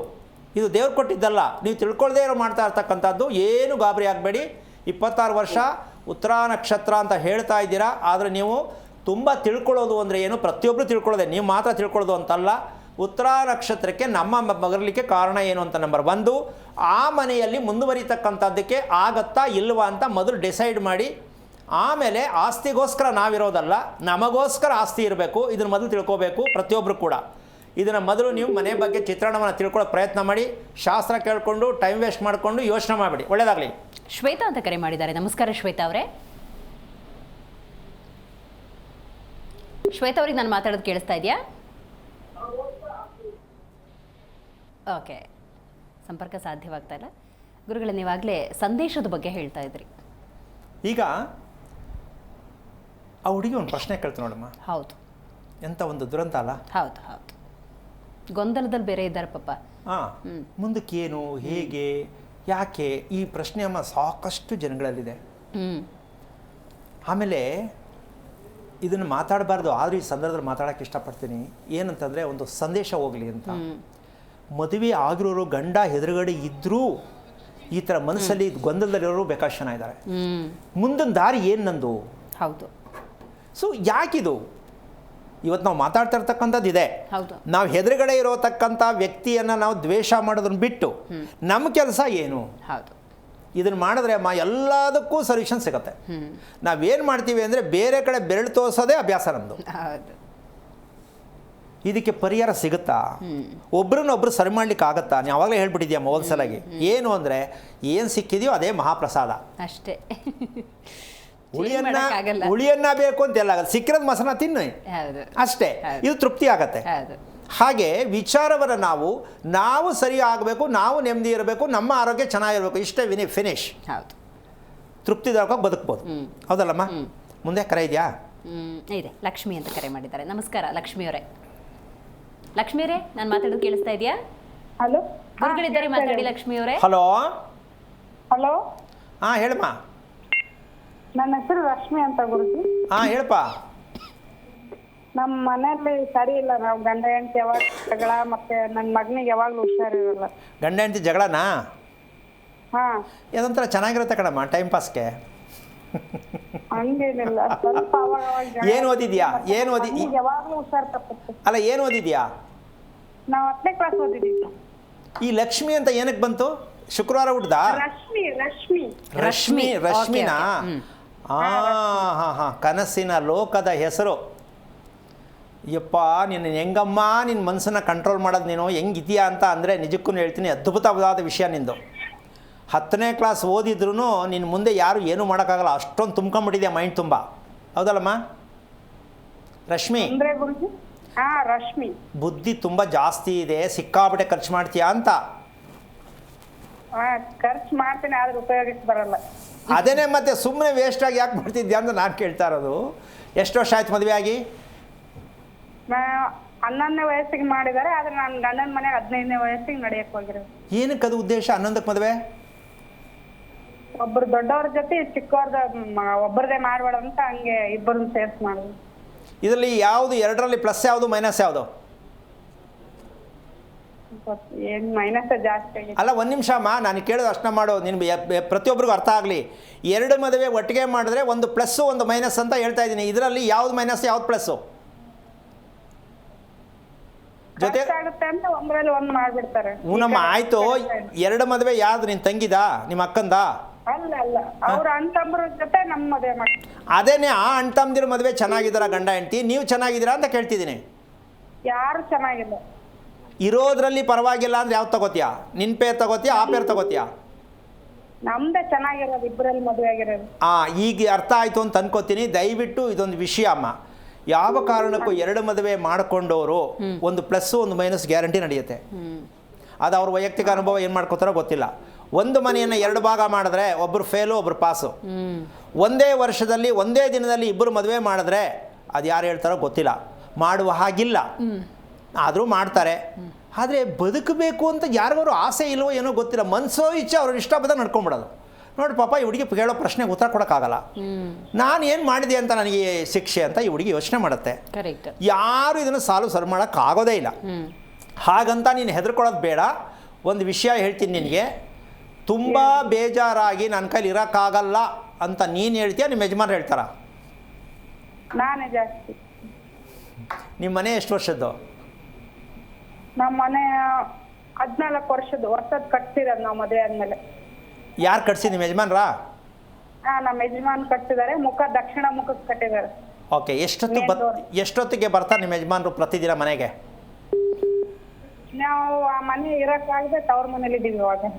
ಇದು ದೇವ್ರು ಕೊಟ್ಟಿದ್ದಲ್ಲ, ನೀವು ತಿಳ್ಕೊಳ್ಳದೇ ಇರೋ ಮಾಡ್ತಾ ಇರ್ತಕ್ಕಂಥದ್ದು. ಏನು ಗಾಬರಿ ಆಗಬೇಡಿ. 26 ವರ್ಷ ಉತ್ತರ ನಕ್ಷತ್ರ ಅಂತ ಹೇಳ್ತಾ ಇದ್ದೀರಾ, ಆದರೆ ನೀವು ತುಂಬ ತಿಳ್ಕೊಳ್ಳೋದು ಅಂದರೆ ಏನು, ಪ್ರತಿಯೊಬ್ಬರು ತಿಳ್ಕೊಳ್ಳೋದೆ, ನೀವು ಮಾತ್ರ ತಿಳ್ಕೊಳ್ಳೋದು ಅಂತಲ್ಲ. ಉತ್ತರ ನಕ್ಷತ್ರಕ್ಕೆ ನಮ್ಮ ಬರಲಿಕ್ಕೆ ಕಾರಣ ಏನು ಅಂತ ನಂಬರ್ 1, ಆ ಮನೆಯಲ್ಲಿ ಮುಂದುವರಿತಕ್ಕಂಥದ್ದಕ್ಕೆ ಆಗತ್ತಾ ಇಲ್ವಾ ಅಂತ ಮೊದಲು ಡಿಸೈಡ್ ಮಾಡಿ. ಆಮೇಲೆ ಆಸ್ತಿಗೋಸ್ಕರ ನಾವಿರೋದಲ್ಲ, ನಮಗೋಸ್ಕರ ಆಸ್ತಿ ಇರಬೇಕು, ಇದನ್ನು ಮೊದಲು ತಿಳ್ಕೋಬೇಕು ಪ್ರತಿಯೊಬ್ಬರು ಕೂಡ. ಇದನ್ನು ಮೊದಲು ನೀವು ಮನೆ ಬಗ್ಗೆ ಚಿತ್ರಣವನ್ನು ತಿಳ್ಕೊಳ್ಳೋ ಪ್ರಯತ್ನ ಮಾಡಿ. ಶಾಸ್ತ್ರ ಕೇಳಿಕೊಂಡು ಟೈಮ್ ವೇಸ್ಟ್ ಮಾಡಿಕೊಂಡು ಯೋಚನೆ ಮಾಡಿಬಿಡಿ. ಒಳ್ಳೆಯದಾಗಲಿ. ಶ್ವೇತಾ ಅಂತ ಕರೆ ಮಾಡಿದ್ದಾರೆ. ನಮಸ್ಕಾರ ಶ್ವೇತಾ ಅವರೇ. ಶ್ವೇತಾ ಅವ್ರಿಗೆ ನಾನು ಮಾತಾಡೋದು ಕೇಳಿಸ್ತಾ ಇದೆಯಾ? ಓಕೆ, ಸಂಪರ್ಕ ಸಾಧ್ಯವಾಗ್ತಾ ಇಲ್ಲ. ಗುರುಗಳೇ, ನೀವಾಗಲೇ ಸಂದೇಶದ ಬಗ್ಗೆ ಹೇಳ್ತಾ ಇದ್ರಿ. ಈಗ ಆ ಹುಡುಗಿ ಒಂದು ಪ್ರಶ್ನೆ ಕೇಳ್ತು ನೋಡಮ್ಮ. ಹೌದು, ಎಂಥ ಒಂದು ದುರಂತ ಅಲ್ಲ? ಹೌದು ಹೌದು, ಗೊಂದಲದಲ್ಲಿ ಬೇರೆ ಇದ್ದಾರೆ ಪಾಪ. ಹಾಂ, ಮುಂದಕ್ಕೇನು, ಹೇಗೆ, ಯಾಕೆ, ಈ ಪ್ರಶ್ನೆ ಅಮ್ಮ ಸಾಕಷ್ಟು ಜನಗಳಲ್ಲಿದೆ. ಆಮೇಲೆ ಇದನ್ನು ಮಾತಾಡಬಾರ್ದು, ಆದರೂ ಈ ಸಂದರ್ಭದಲ್ಲಿ ಮಾತಾಡೋಕ್ಕೆ ಇಷ್ಟಪಡ್ತೀನಿ. ಏನಂತಂದರೆ, ಒಂದು ಸಂದೇಶ ಹೋಗಲಿ ಅಂತ. ಮದುವೆ ಆಗಿರೋರು ಗಂಡ ಎದುರುಗಡೆ ಇದ್ದರೂ ಈ ಥರ ಮನಸ್ಸಲ್ಲಿ ಗೊಂದಲದಲ್ಲಿರೋರು ಬೇಕಾಷ್ಟು ಜನ ಇದ್ದಾರೆ. ಮುಂದಿನ ದಾರಿ ಏನು ನಂದು? ಹೌದು. ಸೊ ಯಾಕಿದು ಇವತ್ತು ನಾವು ಮಾತಾಡ್ತಾ ಇರ್ತಕ್ಕಂಥದ್ದು ಇದೆ. ಹೌದು, ನಾವು ಎದುರುಗಡೆ ಇರೋತಕ್ಕಂಥ ವ್ಯಕ್ತಿಯನ್ನು ನಾವು ದ್ವೇಷ ಮಾಡೋದನ್ನ ಬಿಟ್ಟು ನಮ್ಮ ಕೆಲಸ ಏನು, ಹೌದು, ಇದನ್ನು ಮಾಡಿದ್ರೆ ಎಲ್ಲದಕ್ಕೂ ಸೊಲ್ಯೂಷನ್ ಸಿಗುತ್ತೆ. ನಾವೇನು ಮಾಡ್ತೀವಿ ಅಂದರೆ ಬೇರೆ ಕಡೆ ಬೆರಳು ತೋರಿಸೋದೇ ಅಭ್ಯಾಸ ನಮ್ಮದು. ಹೌದು. ಇದಕ್ಕೆ ಪರಿಹಾರ ಸಿಗುತ್ತಾ? ಒಬ್ರನ್ನೊಬ್ರು ಸರಿ ಮಾಡ್ಲಿಕ್ಕೆ ಆಗುತ್ತಾ? ನೀವು ಅವಾಗಲೇ ಹೇಳ್ಬಿಟ್ಟಿದ್ಯಮ್ಮ ಹೋದ್ಸಲಾಗಿ. ಏನು ಅಂದರೆ, ಏನು ಸಿಕ್ಕಿದೆಯೋ ಅದೇ ಮಹಾಪ್ರಸಾದ ಅಷ್ಟೇ. ಹುಳಿಯನ್ನ ಬೇಕು ಅಂತ ಎಲ್ಲ ಆಗಲ್ಲ, ಸಿಕ್ಕಿರೋದು ಮಸನ ತಿನ್ನು ಅಷ್ಟೇ, ಇದು ತೃಪ್ತಿ ಆಗತ್ತೆ. ಹಾಗೆ ವಿಚಾರವನ್ನು ನಾವು ಸರಿ ಆಗಬೇಕು, ನಾವು ನೆಮ್ಮದಿ ಇರಬೇಕು, ನಮ್ಮ ಆರೋಗ್ಯ ಚೆನ್ನಾಗಿರಬೇಕು, ಇಷ್ಟೇ ಫಿನಿಶ್. ಹೌದು, ತೃಪ್ತಿದಾಯಕವಾಗಿ ಬದುಕ್ಬೋದು. ಹೌದಲ್ಲಮ್ಮ? ಮುಂದೆ ಕರೆ ಇದೆಯಾ? ಇದೆ. ಲಕ್ಷ್ಮಿ ಅಂತ ಕರೆ ಮಾಡಿದ್ದಾರೆ. ನಮಸ್ಕಾರ ಲಕ್ಷ್ಮಿ ಅವರೇ. ಲಕ್ಷ್ಮಿ ಅವರೇ, ನಾನು ಮಾತಾಡೋದು ಕೇಳಿಸ್ತಾ ಇದೆಯಾ? ಹಲೋ, ಗುರುಗಳಿದ್ದಾರೆ, ಮಾತಾಡಿ ಲಕ್ಷ್ಮಿ ಅವರೇ. ಹಲೋ. ಹಲೋ, ಹಾಂ ಹೇಳಮ್ಮ. ನನ್ನ ಹೆಸರು ರಶ್ಮಿ ಅಂತ ಗುರುಜಿ. ಹಾಂ ಹೇಳಪ್ಪ. ನಮ್ಮ ಮನೆಯಲ್ಲಿ ಸರಿ ಇಲ್ಲ, ನಾವು ಗಂಡ ಹೆಂಡತಿ ಯಾವಾಗ ಜಗಳ, ಮತ್ತೆ ನನ್ನ ಮಗನಿಗೆ ಯಾವಾಗ್ಲೂ ಹುಷಾರಿರಲ್ಲ. ಗಂಡ ಹೆಂಡತಿ ಜಗಳನಾ? ಹಾ, ಅದೊಂಥರ ಚೆನ್ನಾಗಿರುತ್ತೆ ಕಣಮ್ಮ, ಟೈಮ್ ಪಾಸ್ಗೆ. ಹಂಗೇನಿಲ್ಲ, ಸ್ವಲ್ಪ ಅವಾಗ ಏನು ಓದಿದ್ಯಾ? ಯಾವಾಗ್ಲೂ ಹುಷಾರ್ ತಪ್ಪುತ್ತೆ. ಅಲ್ಲ, ಏನು ಓದಿದ್ಯಾ? ನಾವು 10ನೇ ಕ್ಲಾಸ್ ಓದಿದ್ದೀವಿ. ಈ ಲಕ್ಷ್ಮಿ ಅಂತ ಏನಕ್ಕೆ ಬಂತು? ಶುಕ್ರವಾರ ಹುಡ್ದಾ? ರಶ್ಮಿನಾ? ಹಾಂ, ಕನಸಿನ ಲೋಕದ ಹೆಸರು. ಯಪ್ಪ, ನಿನ್ನ ಹೆಂಗಮ್ಮ ನಿನ್ನ ಮನಸ್ಸನ್ನು ಕಂಟ್ರೋಲ್ ಮಾಡೋದು, ನೀನು ಹೆಂಗಿದೆಯಾ ಅಂತ ಅಂದರೆ ನಿಜಕ್ಕೂ ಹೇಳ್ತೀನಿ, ಅದ್ಭುತವಾದ ವಿಷಯ ನಿಂದು. 10ನೇ ಕ್ಲಾಸ್ ಓದಿದ್ರೂ ನಿನ್ನ ಮುಂದೆ ಯಾರು ಏನೂ ಮಾಡೋಕ್ಕಾಗಲ್ಲ, ಅಷ್ಟೊಂದು ತುಂಬ್ಕೊಂಡ್ಬಿಟ್ಟಿದೆಯಾ ಮೈಂಡ್ ತುಂಬ. ಹೌದಲ್ಲಮ್ಮ ರಶ್ಮಿ? ರಶ್ಮಿ ಬುದ್ಧಿ ತುಂಬ ಜಾಸ್ತಿ ಇದೆ, ಸಿಕ್ಕಾಪಟ್ಟೆ ಖರ್ಚು ಮಾಡ್ತೀಯಾ ಅಂತ. ಖರ್ಚು ಮಾಡ್ತೀನಿ, ಆದ್ರೆ ಉಪಯೋಗಕ್ಕೆ ಬರಲ್ಲ. ಅದೇನೇ ಮತ್ತೆ ಸುಮ್ಮನೆ ವೇಸ್ಟಾಗಿ ಯಾಕೆ ಮಾಡ್ತಿದ್ಯಾ ಅಂತ ನಾನು ಕೇಳ್ತಾ ಇರೋದು. ಎಷ್ಟು ವರ್ಷ ಆಯ್ತು ಮದುವೆ ಆಗಿ? 11ನೇ ವಯಸ್ಸಿಗೆ ಮಾಡಿದ್ದಾರೆ, ಆದ್ರೆ ನಾನು ಗಂಡನ ಮನೆಗೆ 15ನೇ ವಯಸ್ಸಿಗೆ ನಡೆಯಕ್ಕೆ ಹೋಗಿರೋದು. ಏನಕ್ಕೆ ಅದು ಉದ್ದೇಶ 11ಕ್ಕೆ ಮದುವೆ? ಒಬ್ರು ದೊಡ್ಡವ್ರ ಜೊತೆ ಚಿಕ್ಕವ್ರದ ಒಬ್ಬರದೇ ಮಾಡ್ಬೇಡ ಅಂತ ಹಂಗೆ ಇಬ್ಬರನ್ನ ಸೇರ್ಸ್ ಮಾಡೋದು. ಇದರಲ್ಲಿ ಯಾವುದು, ಎರಡರಲ್ಲಿ ಪ್ಲಸ್ ಯಾವುದು, ಮೈನಸ್ ಯಾವುದು? ಏನು ಮೈನಸ್ ಜಾಸ್ತಿ ಆಗಿದೆ. ಅಲ್ಲ, ಒಂದು ನಿಮಿಷ ಅಮ್ಮ, ನಾನು ಕೇಳೋದು ಅಷ್ಟನ್ನ ಮಾಡು, ನಿನ್ನ ಪ್ರತಿಯೊಬ್ಬರಿಗೂ ಅರ್ಥ ಆಗಲಿ. 2 ಮದುವೆ ಒಟ್ಟಿಗೆ ಮಾಡಿದ್ರೆ ಒಂದು ಪ್ಲಸ್ಸು ಒಂದು ಮೈನಸ್ ಅಂತ ಹೇಳ್ತಾ ಇದ್ದೀನಿ. ಇದರಲ್ಲಿ ಯಾವ್ದು ಮೈನಸ್, ಯಾವ್ದು ಪ್ಲಸ್ಸು? ಜೊತೆ ಆಗುತ್ತೆ ಅಂತ ಒಂದ್ರಲ್ಲಿ ಒಂದು ಮಾಡ್ಬಿಡ್ತಾರೆ. ಹೂನಮ್ಮ, ಆಯ್ತು. 2 ಮದುವೆ ಯಾವ್ದು, ನಿನ್ನ ತಂಗಿದ, ನಿಮ್ಮ ಅಕ್ಕಂದ? ಅಲ್ಲ, ಅವ್ರ ಅಣ್ಣ ತಮ್ಮರ ಜೊತೆ ನಮ್ಮ ಮದುವೆ ಮಾಡಿ. ಅದೇನೆ, ಆ ಅಣ್ಣ ತಮ್ಮದಿರ ಮದುವೆ ಚೆನ್ನಾಗಿದ್ದಾರ ಗಂಡ ಹೆಂಡತಿ? ನೀವು ಚೆನ್ನಾಗಿದ್ದೀರಾ ಅಂತ ಕೇಳ್ತಿದ್ದೀನಿ. ಯಾರು ಚೆನ್ನಾಗಿಲ್ಲ. ಇರೋದ್ರಲ್ಲಿ ಪರವಾಗಿಲ್ಲ ಅಂದ್ರೆ ಯಾವ್ದು ತಗೋತೀಯಾ? ನಿನ್ನ ಪೇರ್ ತಗೋತೀಯಾ, ಆ ಪೇರ್ ತಗೋತೀಯಾ? ನಮ್ದೇ ಚೆನ್ನಾಗಿರೋದು, ಇಬ್ಬರಲ್ಲಿ ಮದುವೆ ಆಗಿರೋದು. ಈಗ ಅರ್ಥ ಆಯ್ತು ಅಂತ ಅನ್ಕೋತೀನಿ. ದಯವಿಟ್ಟು ಇದೊಂದು ವಿಷಯ ಅಮ್ಮ, ಯಾವ ಕಾರಣಕ್ಕೂ 2 ಮದುವೆ ಮಾಡಿಕೊಂಡವರು ಒಂದು ಪ್ಲಸ್ಸು ಒಂದು ಮೈನಸ್ ಗ್ಯಾರಂಟಿ ನಡೆಯುತ್ತೆ. ಅದು ಅವ್ರ ವೈಯಕ್ತಿಕ ಅನುಭವ ಏನು ಮಾಡ್ಕೋತಾರೋ ಗೊತ್ತಿಲ್ಲ. ಒಂದು ಮನೆಯನ್ನು 2 ಭಾಗ ಮಾಡಿದ್ರೆ ಒಬ್ಬರು ಫೇಲು, ಒಬ್ಬರು ಪಾಸು. ಒಂದೇ ವರ್ಷದಲ್ಲಿ ಒಂದೇ ದಿನದಲ್ಲಿ ಇಬ್ಬರು ಮದುವೆ ಮಾಡಿದ್ರೆ ಅದು ಯಾರು ಹೇಳ್ತಾರೋ ಗೊತ್ತಿಲ್ಲ. ಮಾಡುವ ಹಾಗಿಲ್ಲ. ಆದರೂ ಮಾಡ್ತಾರೆ. ಆದರೆ ಬದುಕಬೇಕು ಅಂತ ಯಾರಿಗಾರು ಆಸೆ ಇಲ್ವೋ ಏನೋ ಗೊತ್ತಿಲ್ಲ, ಮನಸ್ಸೋ ಇಚ್ಛೆ ಅವ್ರ ಇಷ್ಟ ಬಂದಾಗ ನಡ್ಕೊಂಬಿಡೋದು. ನೋಡಿ ಪಾಪ ಈ ಹುಡುಗಿ ಕೇಳೋ ಪ್ರಶ್ನೆಗೆ ಉತ್ತರ ಕೊಡೋಕ್ಕಾಗಲ್ಲ. ನಾನು ಏನು ಮಾಡಿದೆ ಅಂತ ನನಗೆ ಶಿಕ್ಷೆ ಅಂತ ಈ ಹುಡುಗಿ ಯೋಚನೆ ಮಾಡುತ್ತೆ. ಕರೆಕ್ಟ್. ಯಾರು ಇದನ್ನು ಸರಿ ಮಾಡೋಕ್ಕಾಗೋದೇ ಇಲ್ಲ. ಹಾಗಂತ ನೀನು ಹೆದರ್ಕೊಳ್ಳೋದು ಬೇಡ. ಒಂದು ವಿಷಯ ಹೇಳ್ತೀನಿ ನಿನಗೆ, ತುಂಬ ಬೇಜಾರಾಗಿ ನನ್ನ ಕೈಲಿ ಇರೋಕ್ಕಾಗಲ್ಲ ಅಂತ ನೀನು ಹೇಳ್ತೀಯ, ನಿಮ್ಮ ಯಜಮಾನ್ರು ಹೇಳ್ತಾರ? ನಾನೇ ಜಾಸ್ತಿ. ನಿಮ್ಮ ಮನೆ ಎಷ್ಟು ವರ್ಷದ್ದು? ನಮ್ಮ ಮನೆ 14 ವರ್ಷದ ಕಟ್ಸಿರೋದು ನಾವು ಮದುವೆ ಆದ್ಮೇಲೆ. ಯಾರು ಕಟ್ಸಿ? ನಿಮ್ಮ ಯಜಮಾನ್ರಾ? ನಮ್ಮ ಯಜಮಾನ್ ಕಟ್ಸಿದ್ದಾರೆ. ದಕ್ಷಿಣ ಮುಖಕ್ಕೆ ಕಟ್ಟಿದ್ದಾರೆ. ಓಕೆ. ಎಷ್ಟೊತ್ತಿಗೆ ಬರ್ತಾರೆ ನಿಮ್ಮ ಯಜಮಾನ್ರು ಪ್ರತಿದಿನ ಮನೆಗೆ? ನಾವು ಆ ಮನೆ ಇರೋಕ್ಕಾಗದೆ ತವ್ರ ಮನೇಲಿ ಇದ್ದೀವಿ ಇವಾಗ.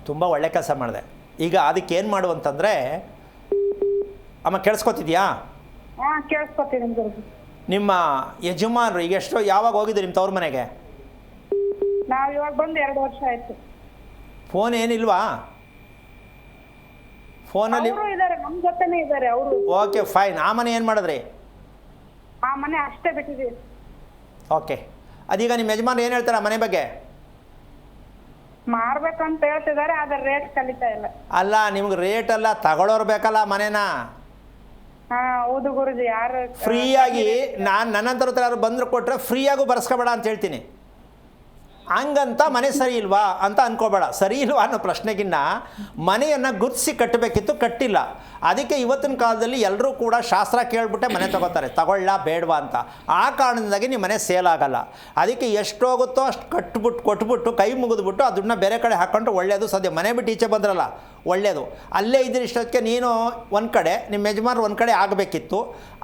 ತುಂಬ ಒಳ್ಳೆ ಕೆಲಸ ಮಾಡಿದೆ. ಈಗ ಅದಕ್ಕೆ ಏನು ಮಾಡು ಅಂತಂದರೆ, ಅಮ್ಮ ಕೇಳಿಸ್ಕೊತಿದ್ಯಾ? ಕೇಳಿಸ್ಕೊತೀನಿ ಗುರುಜಿ. ನಿಮ್ಮ ಯಜಮಾನ್ರು ಈಗ ಯಾವಾಗ ಹೋಗಿದ್ರು ನಿಮ್ಮ ತವ್ರ ಮನೆಗೆ? ನಾವು ಇವಾಗ ಬಂದು 2 ವರ್ಷ ಆಯ್ತು. ಫೋನ್ ಏನಿಲ್ವಾ? ಫೋನಲ್ಲಿ ಇದ್ದಾರೆ, ನಮ್ಮ ಜೊತೆನೇ ಇದ್ದಾರೆ ಅವರು. Okay fine. ಆ ಮನೆ ಏನು ಮಾಡಿದ್ರಿ? ಆ ಮನೆ ಅಷ್ಟೇ ಬಿಟ್ಟಿದ್ದೀವಿ. ಓಕೆ. ಅದೀಗ ನಿಮ್ಮ ಯಜಮಾನ್ರು ಏನು ಹೇಳ್ತಾರೆ ಆ ಮನೆ ಬಗ್ಗೆ? ಮಾರ್ಬೇಕಂತ ಹೇಳ್ತಿದ್ದಾರೆ, ಆದ್ರೆ ರೇಟ್ ಕಲಿತಾ ಇಲ್ಲ. ಅಲ್ಲ, ನಿಮ್ಗೆ ರೇಟ್ ಅಲ್ಲ, ತಗೊಳ್ಳೋರು ಬೇಕಲ್ಲ ಮನೇನ. ಹೌದು ಗುರುಜಿ. ಯಾರು ಫ್ರೀಯಾಗಿ ನನ್ನಂತರ ಯಾರು ಬಂದ್ರು ಕೊಟ್ಟರೆ ಫ್ರೀಯಾಗೂ ಬರ್ಸ್ಕೊಬೇಡ ಅಂತ ಹೇಳ್ತೀನಿ. ಹಂಗಂತ ಮನೆ ಸರಿ ಇಲ್ವಾ ಅಂತ ಅನ್ಕೋಬೇಡ. ಸರಿ ಇಲ್ವಾ ಅನ್ನೋ ಪ್ರಶ್ನೆಗಿನ್ನ ಮನೆಯನ್ನು ಗುರುತಿಸಿ ಕಟ್ಟಬೇಕಿತ್ತು, ಕಟ್ಟಿಲ್ಲ. ಅದಕ್ಕೆ ಇವತ್ತಿನ ಕಾಲದಲ್ಲಿ ಎಲ್ಲರೂ ಕೂಡ ಶಾಸ್ತ್ರ ಕೇಳ್ಬಿಟ್ಟೆ ಮನೆ ತಗೋತಾರೆ, ತಗೊಳ್ಳ ಬೇಡವಾ ಅಂತ. ಆ ಕಾರಣದಿಂದಾಗಿ ನಿಮ್ಮ ಮನೆ ಸೇಲ್ ಆಗಲ್ಲ. ಅದಕ್ಕೆ ಎಷ್ಟೋಗುತ್ತೋ ಅಷ್ಟು ಕೊಟ್ಬಿಟ್ಟು ಕೈ ಮುಗಿದ್ಬಿಟ್ಟು ಆ ದುಡ್ಡನ್ನ ಬೇರೆ ಕಡೆ ಹಾಕ್ಕೊಂಡ್ರೆ ಒಳ್ಳೆಯದು. ಸದ್ಯ ಮನೆ ಬಿಟ್ಟು ಈಚೆ ಬಂದ್ರಲ್ಲ, ಒಳ್ಳೆಯದು. ಅಲ್ಲೇ ಇದ್ರೆ ಇಷ್ಟೊತ್ತಿಗೆ ನೀನು ಒಂದು ಕಡೆ, ನಿಮ್ಮ ಯಜಮಾನ್ರು ಒಂದು ಕಡೆ ಆಗಬೇಕಿತ್ತು.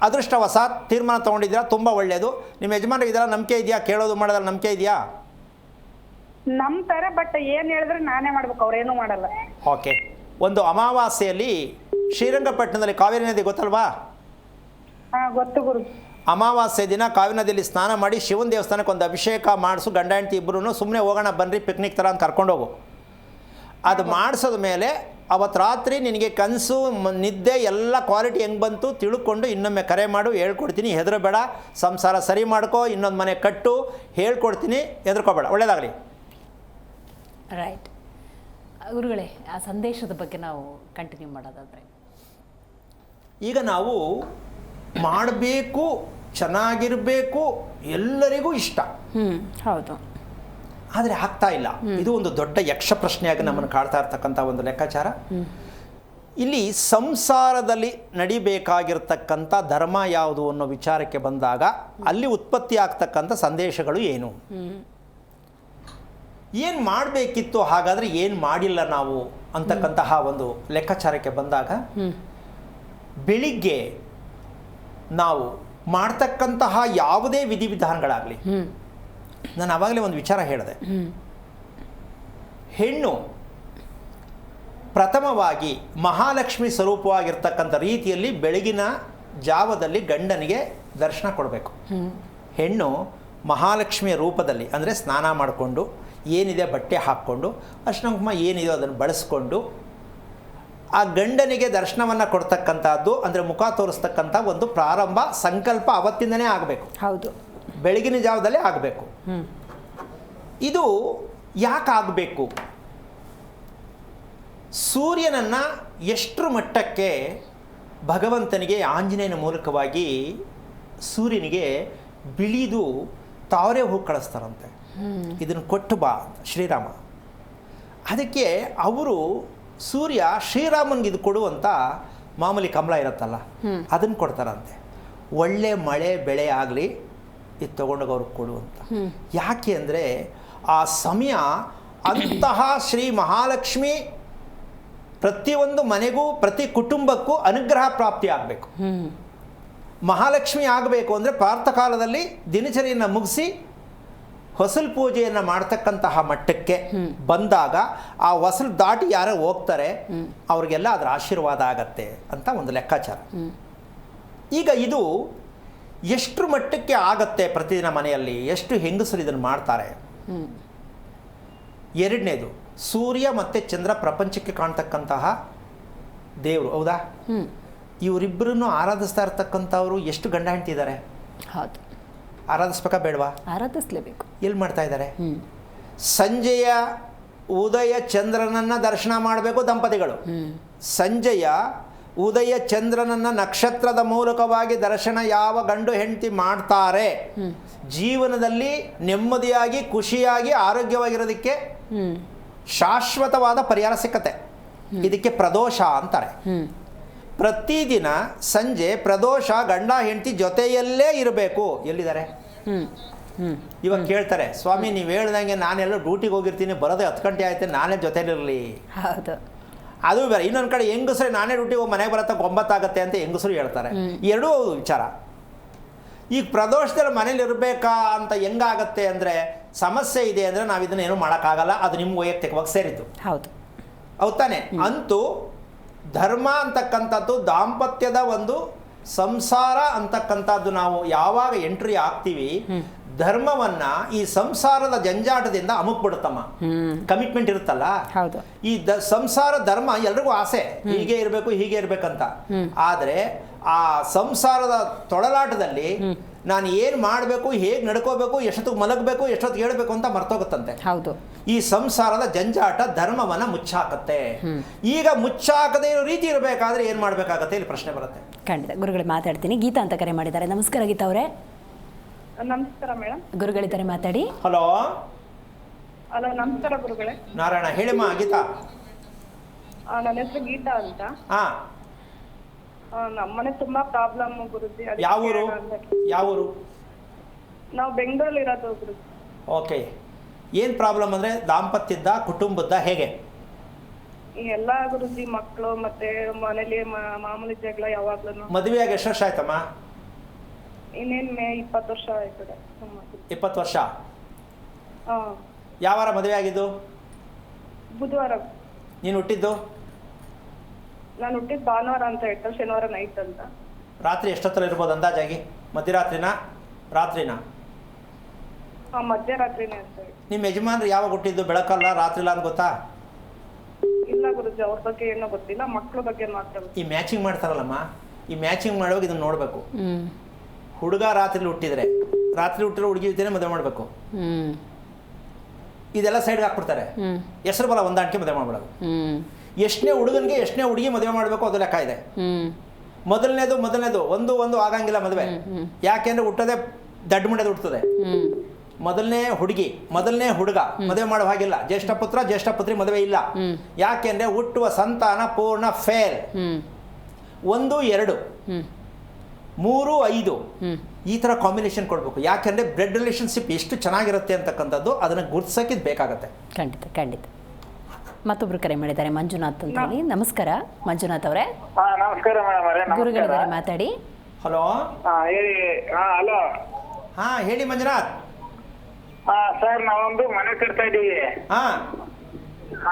ಅದೃಷ್ಟವಶಾತ್ ತೀರ್ಮಾನ ತೊಗೊಂಡಿದ್ದೀರಾ, ತುಂಬ ಒಳ್ಳೆಯದು. ನಿಮ್ಮ ಯಜಮಾನ್ರಿಗೆ ಇದೆಲ್ಲ ನಂಬಿಕೆ ಇದೆಯಾ? ಕೇಳೋದು ಮಾಡೋದ್ರಲ್ಲಿ ನಂಬಿಕೆ ಇದೆಯಾ? ನಂಬ್ತಾರೆ, ಬಟ್ ಏನು ಹೇಳಿದ್ರೆ ನಾನೇ ಮಾಡ್ಬೇಕು, ಅವ್ರೇನು ಮಾಡಲ್ಲ. ಓಕೆ. ಒಂದು ಅಮಾವಾಸ್ಯೆಯಲ್ಲಿ ಶ್ರೀರಂಗಪಟ್ಟಣದಲ್ಲಿ ಕಾವೇರಿ ನದಿ ಗೊತ್ತಲ್ವಾ? ಗೊತ್ತು ಗುರು. ಅಮಾವಾಸ್ಯೆ ದಿನ ಕಾವೇರಿ ನದಿಯಲ್ಲಿ ಸ್ನಾನ ಮಾಡಿ ಶಿವನ ದೇವಸ್ಥಾನಕ್ಕೆ ಒಂದು ಅಭಿಷೇಕ ಮಾಡಿಸು. ಗಂಡ ಹೆಂಡತಿ ಇಬ್ಬರೂ ಸುಮ್ಮನೆ ಹೋಗೋಣ ಬನ್ನಿರಿ ಪಿಕ್ನಿಕ್ ಥರ ಅಂತ ಕರ್ಕೊಂಡೋಗು. ಅದು ಮಾಡಿಸೋದ ಮೇಲೆ ಅವತ್ತು ರಾತ್ರಿ ನಿನಗೆ ಕನಸು ನಿದ್ದೆ ಎಲ್ಲ ಕ್ವಾಲಿಟಿ ಹೆಂಗೆ ಬಂತು ತಿಳ್ಕೊಂಡು ಇನ್ನೊಮ್ಮೆ ಕರೆ ಮಾಡು, ಹೇಳ್ಕೊಡ್ತೀನಿ. ಹೆದರಬೇಡ, ಸಂಸಾರ ಸರಿ ಮಾಡ್ಕೋ, ಇನ್ನೊಂದು ಮನೆ ಕಟ್ಟು, ಹೇಳ್ಕೊಡ್ತೀನಿ, ಹೆದರ್ಕೋಬೇಡ. ಒಳ್ಳೆಯದಾಗಲಿ. ರೈಟ್ ಗುರುಗಳೇ, ಆ ಸಂದೇಶದ ಬಗ್ಗೆ ನಾವು ಕಂಟಿನ್ಯೂ ಮಾಡೋದಾದರೆ, ಈಗ ನಾವು ಮಾಡಬೇಕು, ಚೆನ್ನಾಗಿರಬೇಕು, ಎಲ್ಲರಿಗೂ ಇಷ್ಟ. ಹೌದು. ಆದರೆ ಆಗ್ತಾ ಇಲ್ಲ. ಇದು ಒಂದು ದೊಡ್ಡ ಯಕ್ಷ ಪ್ರಶ್ನೆಯಾಗಿ ನಮ್ಮನ್ನು ಕಾಡ್ತಾ ಇರ್ತಕ್ಕಂಥ ಒಂದು ಲೆಕ್ಕಾಚಾರ. ಇಲ್ಲಿ ಸಂಸಾರದಲ್ಲಿ ನಡಿಬೇಕಾಗಿರ್ತಕ್ಕಂಥ ಧರ್ಮ ಯಾವುದು ಅನ್ನೋ ವಿಚಾರಕ್ಕೆ ಬಂದಾಗ ಅಲ್ಲಿ ಉತ್ಪತ್ತಿ ಆಗ್ತಕ್ಕಂಥ ಸಂದೇಶಗಳು ಏನು, ಏನು ಮಾಡಬೇಕಿತ್ತು, ಹಾಗಾದರೆ ಏನು ಮಾಡಿಲ್ಲ ನಾವು ಅಂತಕ್ಕಂತಹ ಒಂದು ಲೆಕ್ಕಾಚಾರಕ್ಕೆ ಬಂದಾಗ, ಬೆಳಿಗ್ಗೆ ನಾವು ಮಾಡ್ತಕ್ಕಂತಹ ಯಾವುದೇ ವಿಧಿವಿಧಾನಗಳಾಗಲಿ, ನಾನು ಆವಾಗಲೇ ಒಂದು ವಿಚಾರ ಹೇಳಿದೆ. ಹೆಣ್ಣು ಪ್ರಥಮವಾಗಿ ಮಹಾಲಕ್ಷ್ಮಿ ಸ್ವರೂಪವಾಗಿರ್ತಕ್ಕಂಥ ರೀತಿಯಲ್ಲಿ ಬೆಳಗಿನ ಜಾವದಲ್ಲಿ ಗಂಡನಿಗೆ ದರ್ಶನ ಕೊಡಬೇಕು. ಹೆಣ್ಣು ಮಹಾಲಕ್ಷ್ಮಿಯ ರೂಪದಲ್ಲಿ, ಅಂದರೆ ಸ್ನಾನ ಮಾಡಿಕೊಂಡು ಏನಿದೆ ಬಟ್ಟೆ ಹಾಕ್ಕೊಂಡು ಅರ್ಶಿನ ಕುಂಕುಮ ಏನಿದೆ ಅದನ್ನು ಬಳಸ್ಕೊಂಡು ಆ ಗಂಡನಿಗೆ ದರ್ಶನವನ್ನು ಕೊಡ್ತಕ್ಕಂಥದ್ದು, ಅಂದರೆ ಮುಖ ತೋರಿಸ್ತಕ್ಕಂಥ ಒಂದು ಪ್ರಾರಂಭ ಸಂಕಲ್ಪ ಅವತ್ತಿಂದನೇ ಆಗಬೇಕು. ಹೌದು, ಬೆಳಗಿನ ಜಾವದಲ್ಲೇ ಆಗಬೇಕು. ಇದು ಯಾಕೆ ಆಗಬೇಕು? ಸೂರ್ಯನನ್ನು ಎಷ್ಟರ ಮಟ್ಟಕ್ಕೆ ಭಗವಂತನಿಗೆ ಆಂಜನೇಯನ ಮೂಲಕವಾಗಿ ಸೂರ್ಯನಿಗೆ ಬಿಳಿದು ತಾವರೆ ಹೂ ಕಳಿಸ್ತಾರಂತೆ. ಇದನ್ನು ಕೊಟ್ಟು ಬಾ ಶ್ರೀರಾಮ. ಅದಕ್ಕೆ ಅವರು ಸೂರ್ಯ ಶ್ರೀರಾಮನಿಗೆ ಇದು ಕೊಡುವಂಥ ಮಾಮೂಲಿ ಕಮಲ ಇರುತ್ತಲ್ಲ, ಅದನ್ನು ಕೊಡ್ತಾರಂತೆ. ಒಳ್ಳೆ ಮಳೆ ಬೆಳೆ ಆಗಲಿ ಇದು ತೊಗೊಂಡೋಗಿ ಅವ್ರಿಗೆ ಕೊಡುವಂಥ. ಯಾಕೆ ಅಂದರೆ ಆ ಸಮಯ ಅಂತಹ ಶ್ರೀ ಮಹಾಲಕ್ಷ್ಮಿ ಪ್ರತಿಯೊಂದು ಮನೆಗೂ ಪ್ರತಿ ಕುಟುಂಬಕ್ಕೂ ಅನುಗ್ರಹ ಪ್ರಾಪ್ತಿ ಆಗಬೇಕು. ಮಹಾಲಕ್ಷ್ಮಿ ಆಗಬೇಕು ಅಂದರೆ ಪ್ರಾತಃಕಾಲದಲ್ಲಿ ದಿನಚರಿಯನ್ನು ಮುಗಿಸಿ ಹೊಸಲು ಪೂಜೆಯನ್ನು ಮಾಡ್ತಕ್ಕಂತಹ ಮಟ್ಟಕ್ಕೆ ಬಂದಾಗ ಆ ಹೊಸಲು ದಾಟಿ ಯಾರೋ ಹೋಗ್ತಾರೆ ಅವ್ರಿಗೆಲ್ಲ ಅದರ ಆಶೀರ್ವಾದ ಆಗತ್ತೆ ಅಂತ ಒಂದು ಲೆಕ್ಕಾಚಾರ. ಈಗ ಇದು ಎಷ್ಟು ಮಟ್ಟಕ್ಕೆ ಆಗತ್ತೆ ಪ್ರತಿದಿನ ಮನೆಯಲ್ಲಿ, ಎಷ್ಟು ಹೆಂಗಸರು ಇದನ್ನು ಮಾಡ್ತಾರೆ? ಎರಡನೇದು, ಸೂರ್ಯ ಮತ್ತು ಚಂದ್ರ ಪ್ರಪಂಚಕ್ಕೆ ಕಾಣ್ತಕ್ಕಂತಹ ದೇವರು, ಹೌದಾ? ಇವರಿಬ್ಬರನ್ನು ಆರಾಧಿಸ್ತಾ ಇರ್ತಕ್ಕಂಥವ್ರು ಎಷ್ಟು ಗಂಡ ಹೆಂಡ್ತಿದ್ದಾರೆ? ಹೌದು. ಆರಾಧಿಸ್ಬೇಕಾ ಬೇಡವಾ? ಆರಾಧಿಸ್ಲೇಬೇಕು. ಎಲ್ಲಿ ಮಾಡ್ತಾ ಇದ್ದಾರೆ? ಸಂಜೆಯ ಉದಯ ಚಂದ್ರನನ್ನು ದರ್ಶನ ಮಾಡಬೇಕು ದಂಪತಿಗಳು. ಸಂಜೆಯ ಉದಯ ಚಂದ್ರನನ್ನು ನಕ್ಷತ್ರದ ಮೂಲಕವಾಗಿ ದರ್ಶನ ಯಾವ ಗಂಡು ಹೆಂಡತಿ ಮಾಡ್ತಾರೆ, ಜೀವನದಲ್ಲಿ ನೆಮ್ಮದಿಯಾಗಿ ಖುಷಿಯಾಗಿ ಆರೋಗ್ಯವಾಗಿರೋದಕ್ಕೆ ಶಾಶ್ವತವಾದ ಪರಿಹಾರ ಸಿಕ್ಕತ್ತೆ. ಇದಕ್ಕೆ ಪ್ರದೋಷ ಅಂತಾರೆ. ಪ್ರತಿದಿನ ಸಂಜೆ ಪ್ರದೋಷ ಗಂಡ ಹೆಂಡತಿ ಜೊತೆಯಲ್ಲೇ ಇರಬೇಕು. ಎಲ್ಲಿದ್ದಾರೆ? ಇವಾಗ ಕೇಳ್ತಾರೆ, ಸ್ವಾಮಿ ನೀವು ಹೇಳ್ದಂಗೆ ನಾನೆಲ್ಲೋ ಡ್ಯೂಟಿಗೆ ಹೋಗಿರ್ತೀನಿ, ಬರೋದೇ 10 ಗಂಟೆ ಆಯ್ತು, ನಾನೇ ಜೊತೆಲಿರಲಿ. ಹೌದು. ಅದು ಬೇರೆ. ಇನ್ನೊಂದು ಕಡೆ ಹೆಂಗಸರೇ ನಾನೇ ಡ್ಯೂಟಿಗೆ ಹೋಗಿ ಮನೆಗೆ ಬರತ್ತ 9 ಆಗುತ್ತೆ ಅಂತ ಹೆಂಗಸರು ಹೇಳ್ತಾರೆ. ಎರಡೂ ಹೌದು ವಿಚಾರ. ಈಗ ಪ್ರದೋಷದಲ್ಲಿ ಮನೇಲಿ ಇರಬೇಕಾ ಅಂತ ಹೆಂಗಾಗತ್ತೆ ಅಂದರೆ, ಸಮಸ್ಯೆ ಇದೆ ಅಂದರೆ ನಾವು ಇದನ್ನ ಏನೂ ಮಾಡೋಕ್ಕಾಗಲ್ಲ, ಅದು ನಿಮ್ಗೆ ವೈಯಕ್ತಿಕವಾಗಿ ಸೇರಿದ್ದು. ಹೌದು, ಹೌದು ತಾನೆ? ಅಂತೂ ಧರ್ಮ ಅಂತಕ್ಕಂಥದ್ದು ದಾಂಪತ್ಯದ ಒಂದು ಸಂಸಾರ ಅಂತಕ್ಕಂಥದ್ದು ನಾವು ಯಾವಾಗ ಎಂಟ್ರಿ ಆಗ್ತೀವಿ, ಧರ್ಮವನ್ನ ಈ ಸಂಸಾರದ ಜಂಜಾಟದಿಂದ ಅಮುಕ್ಬಿಡುತ್ತಮ್ಮ. ಕಮಿಟ್ಮೆಂಟ್ ಇರುತ್ತಲ್ಲ. ಹೌದು. ಈ ಸಂಸಾರ ಧರ್ಮ ಎಲ್ರಿಗೂ ಆಸೆ, ಹೀಗೆ ಇರಬೇಕು ಹೀಗೆ ಇರ್ಬೇಕಂತ. ಆದರೆ ಆ ಸಂಸಾರದ ತೊಳಲಾಟದಲ್ಲಿ ನಾನು ಏನು ಮಾಡಬೇಕು, ಹೇಗೆ ನಡ್ಕೋಬೇಕು, ಎಷ್ಟೊತ್ತಿಗೆ ಮಲಗಬೇಕು, ಎಷ್ಟೊತ್ತಿಗೆ ಹೇಳ್ಬೇಕು ಅಂತ ಮರ್ತೋಗುತ್ತಂತೆ. ಹೌದು. ಈ ಸಂಸಾರದ ಜಂಜಾಟ ಧರ್ಮವನ್ನ ಮುಚ್ಚಾಕತ್ತೆ. ಈಗ ಮುಚ್ಚಾಕದೇ ಇರೋ ರೀತಿ ಇರಬೇಕಾದ್ರೆ ಏನು ಮಾಡಬೇಕಾಗತ್ತೆ, ಇಲ್ಲಿ ಪ್ರಶ್ನೆ ಬರುತ್ತೆ. ಖಂಡಿತ ಗುರುಗಳೇ, ಮಾತಾಡ್ತೀನಿ. ಗೀತಾ ಅಂತ ಕರೆ ಮಾಡಿದ್ದಾರೆ. ನಮಸ್ಕಾರ ಗೀತಾ ಅವರೇ. ನಮಸ್ಕಾರ ಮೇಡಮ್. ಗುರುಗಳಿದ್ದಾರೆ, ಮಾತಾಡಿ. ಹಲೋ. ಹಲೋ, ನಮಸ್ಕಾರ ಗುರುಗಳೇ. ನಾರಾಯಣ. ಹೇಳಿಮ್ಮ ಗೀತಾ. ನನ್ನ ಹೆಸರು ಗೀತಾ ಅಂತ. ಹಾ, ನಮ್ಮನೆ ತುಂಬಾ ಪ್ರಾಬ್ಲಮ್ ಗುರುಜಿ. ಯಾವ ಊರು? ಯಾವ ಊರು? ನಾವು ಬೆಂಗಳೂರಲ್ಲಿ ಇರೋದು ಗುರುಜಿ. ಓಕೆ. ಏನು ಪ್ರಾಬ್ಲಮ್ ಅಂದರೆ ದಾಂಪತ್ಯದ, ಕುಟುಂಬದ, ಹೇಗೆ? ಎಲ್ಲ ಗುರುಜಿ, ಮಕ್ಕಳು ಮತ್ತೆ ಮನೇಲಿ ಮಾಮೂಲಿ ಜಗಳ ಯಾವಾಗ್ಲೂ. ಮದುವೆಯಾಗಿ ಎಷ್ಟು ವರ್ಷ ಆಯ್ತಮ್ಮ? ಇನ್ನೇನ್ 20 ವರ್ಷ ಆಯ್ತದೆ. 20 ವರ್ಷ. ಯಾವ ವಾರ ಮದುವೆ ಆಗಿದ್ದು? ಬುಧವಾರ. ನೀನು ಹುಟ್ಟಿದ್ದು? ನಾನು ಹುಟ್ಟಿದ್ ಭಾನುವಾರ ಅಂತ ಹೇಳ್ತಾರೆ, ಶನಿವಾರ ನೈಟ್ ಅಂತ. ರಾತ್ರಿ ಎಷ್ಟೊತ್ತಲ್ಲಿ ಇರ್ಬೋದು ಅಂದಾಜಾಗಿ? ಮಧ್ಯರಾತ್ರಿನಾ ರಾತ್ರಿನಾ? ಮಧ್ಯರಾತ್ರಿನೇ ಅಂತ ಹೇಳಿ. ನಿಮ್ಮ ಯಜಮಾನ್ರು ಯಾವಾಗ ಹುಟ್ಟಿದ್ದು? ಬೆಳಕಲ್ಲ ರಾತ್ರಿಲ್ಲ ಅಂತ ಗೊತ್ತಾ? ಇಲ್ಲ ಗುರುಜಿ, ಅವ್ರ ಬಗ್ಗೆ ಏನೋ ಗೊತ್ತಿಲ್ಲ, ಮಕ್ಕಳ ಬಗ್ಗೆ ಮಾತ್ರ. ಈ ಮ್ಯಾಚಿಂಗ್ ಮಾಡ್ತಾರಲ್ಲಮ್ಮ, ಈ ಮ್ಯಾಚಿಂಗ್ ಮಾಡುವಾಗ ಇದನ್ನು ನೋಡಬೇಕು. ಹುಡುಗ ರಾತ್ರಿ ಹುಟ್ಟಿದ್ರೆ, ರಾತ್ರಿ ಹುಟ್ಟಿರೋ ಹುಡುಗಿ ಜೊತೆ ಮದುವೆ ಮಾಡಬೇಕು. ಇದೆಲ್ಲ ಸೈಡ್ಗೆ ಹಾಕ್ಬಿಡ್ತಾರೆ. ಹೆಸರು ಬಲ ಹೊಂದಾಣಿಕೆ ಮದುವೆ ಮಾಡ್ಬಿಡೋದು. ಎಷ್ಟನೇ ಹುಡುಗನಿಗೆ ಎಷ್ಟನೇ ಹುಡುಗಿ ಮದುವೆ ಮಾಡಬೇಕು ಅದು ಲೆಕ್ಕ ಇದೆ. ಮೊದಲನೇದು ಒಂದು ಆಗಂಗಿಲ್ಲ ಮದುವೆ. ಯಾಕೆಂದ್ರೆ ಹುಟ್ಟೋದೇ ದಡ್ಡ ಮುಂಡೆದು ಹುಟ್ಟುತ್ತದೆ. ಮೊದಲನೇ ಹುಡುಗಿ ಮೊದಲನೇ ಹುಡುಗ ಮದುವೆ ಮಾಡೋ ಹಾಗಿಲ್ಲ. ಜ್ಯೇಷ್ಠ ಪುತ್ರ ಜ್ಯೇಷ್ಠ ಪುತ್ರಿ ಮದುವೆ ಇಲ್ಲ. ಯಾಕೆಂದ್ರೆ ಹುಟ್ಟುವ ಸಂತಾನ ಪೂರ್ಣ ಫೇಲ್. 1, 2, 3, 5 ಈ ಥರ ಕಾಂಬಿನೇಷನ್ ಕೊಡಬೇಕು. ಯಾಕೆಂದರೆ ಬ್ಲಡ್ ರಿಲೇಷನ್ಶಿಪ್ ಎಷ್ಟು ಚೆನ್ನಾಗಿರುತ್ತೆ ಅಂತಕ್ಕಂಥದ್ದು ಅದನ್ನು ಗುರ್ತಿಸೋಕೆ ಬೇಕಾಗತ್ತೆ. ಖಂಡಿತ ಖಂಡಿತ. ಮತ್ತೊಬ್ರು ಕರೆ ಮಾಡಿದ್ದಾರೆ, ಮಂಜುನಾಥ್ ಅಂತ ಹೇಳಿ. ನಮಸ್ಕಾರ ಮಂಜುನಾಥ್ ಅವರೇ. ನಮಸ್ಕಾರ ಮೇಡಮ್. ಗುರುಗಳಿದ್ದಾರೆ, ಮಾತಾಡಿ. ಹಲೋ. ಹೇಳಿ. ಹಲೋ. ಹಾಂ ಹೇಳಿ ಮಂಜುನಾಥ್. ಸರ್, ನಾವೊಂದು ಮನೆ ಕಟ್ತಾ ಇದ್ದೀವಿ. ಹಾಂ.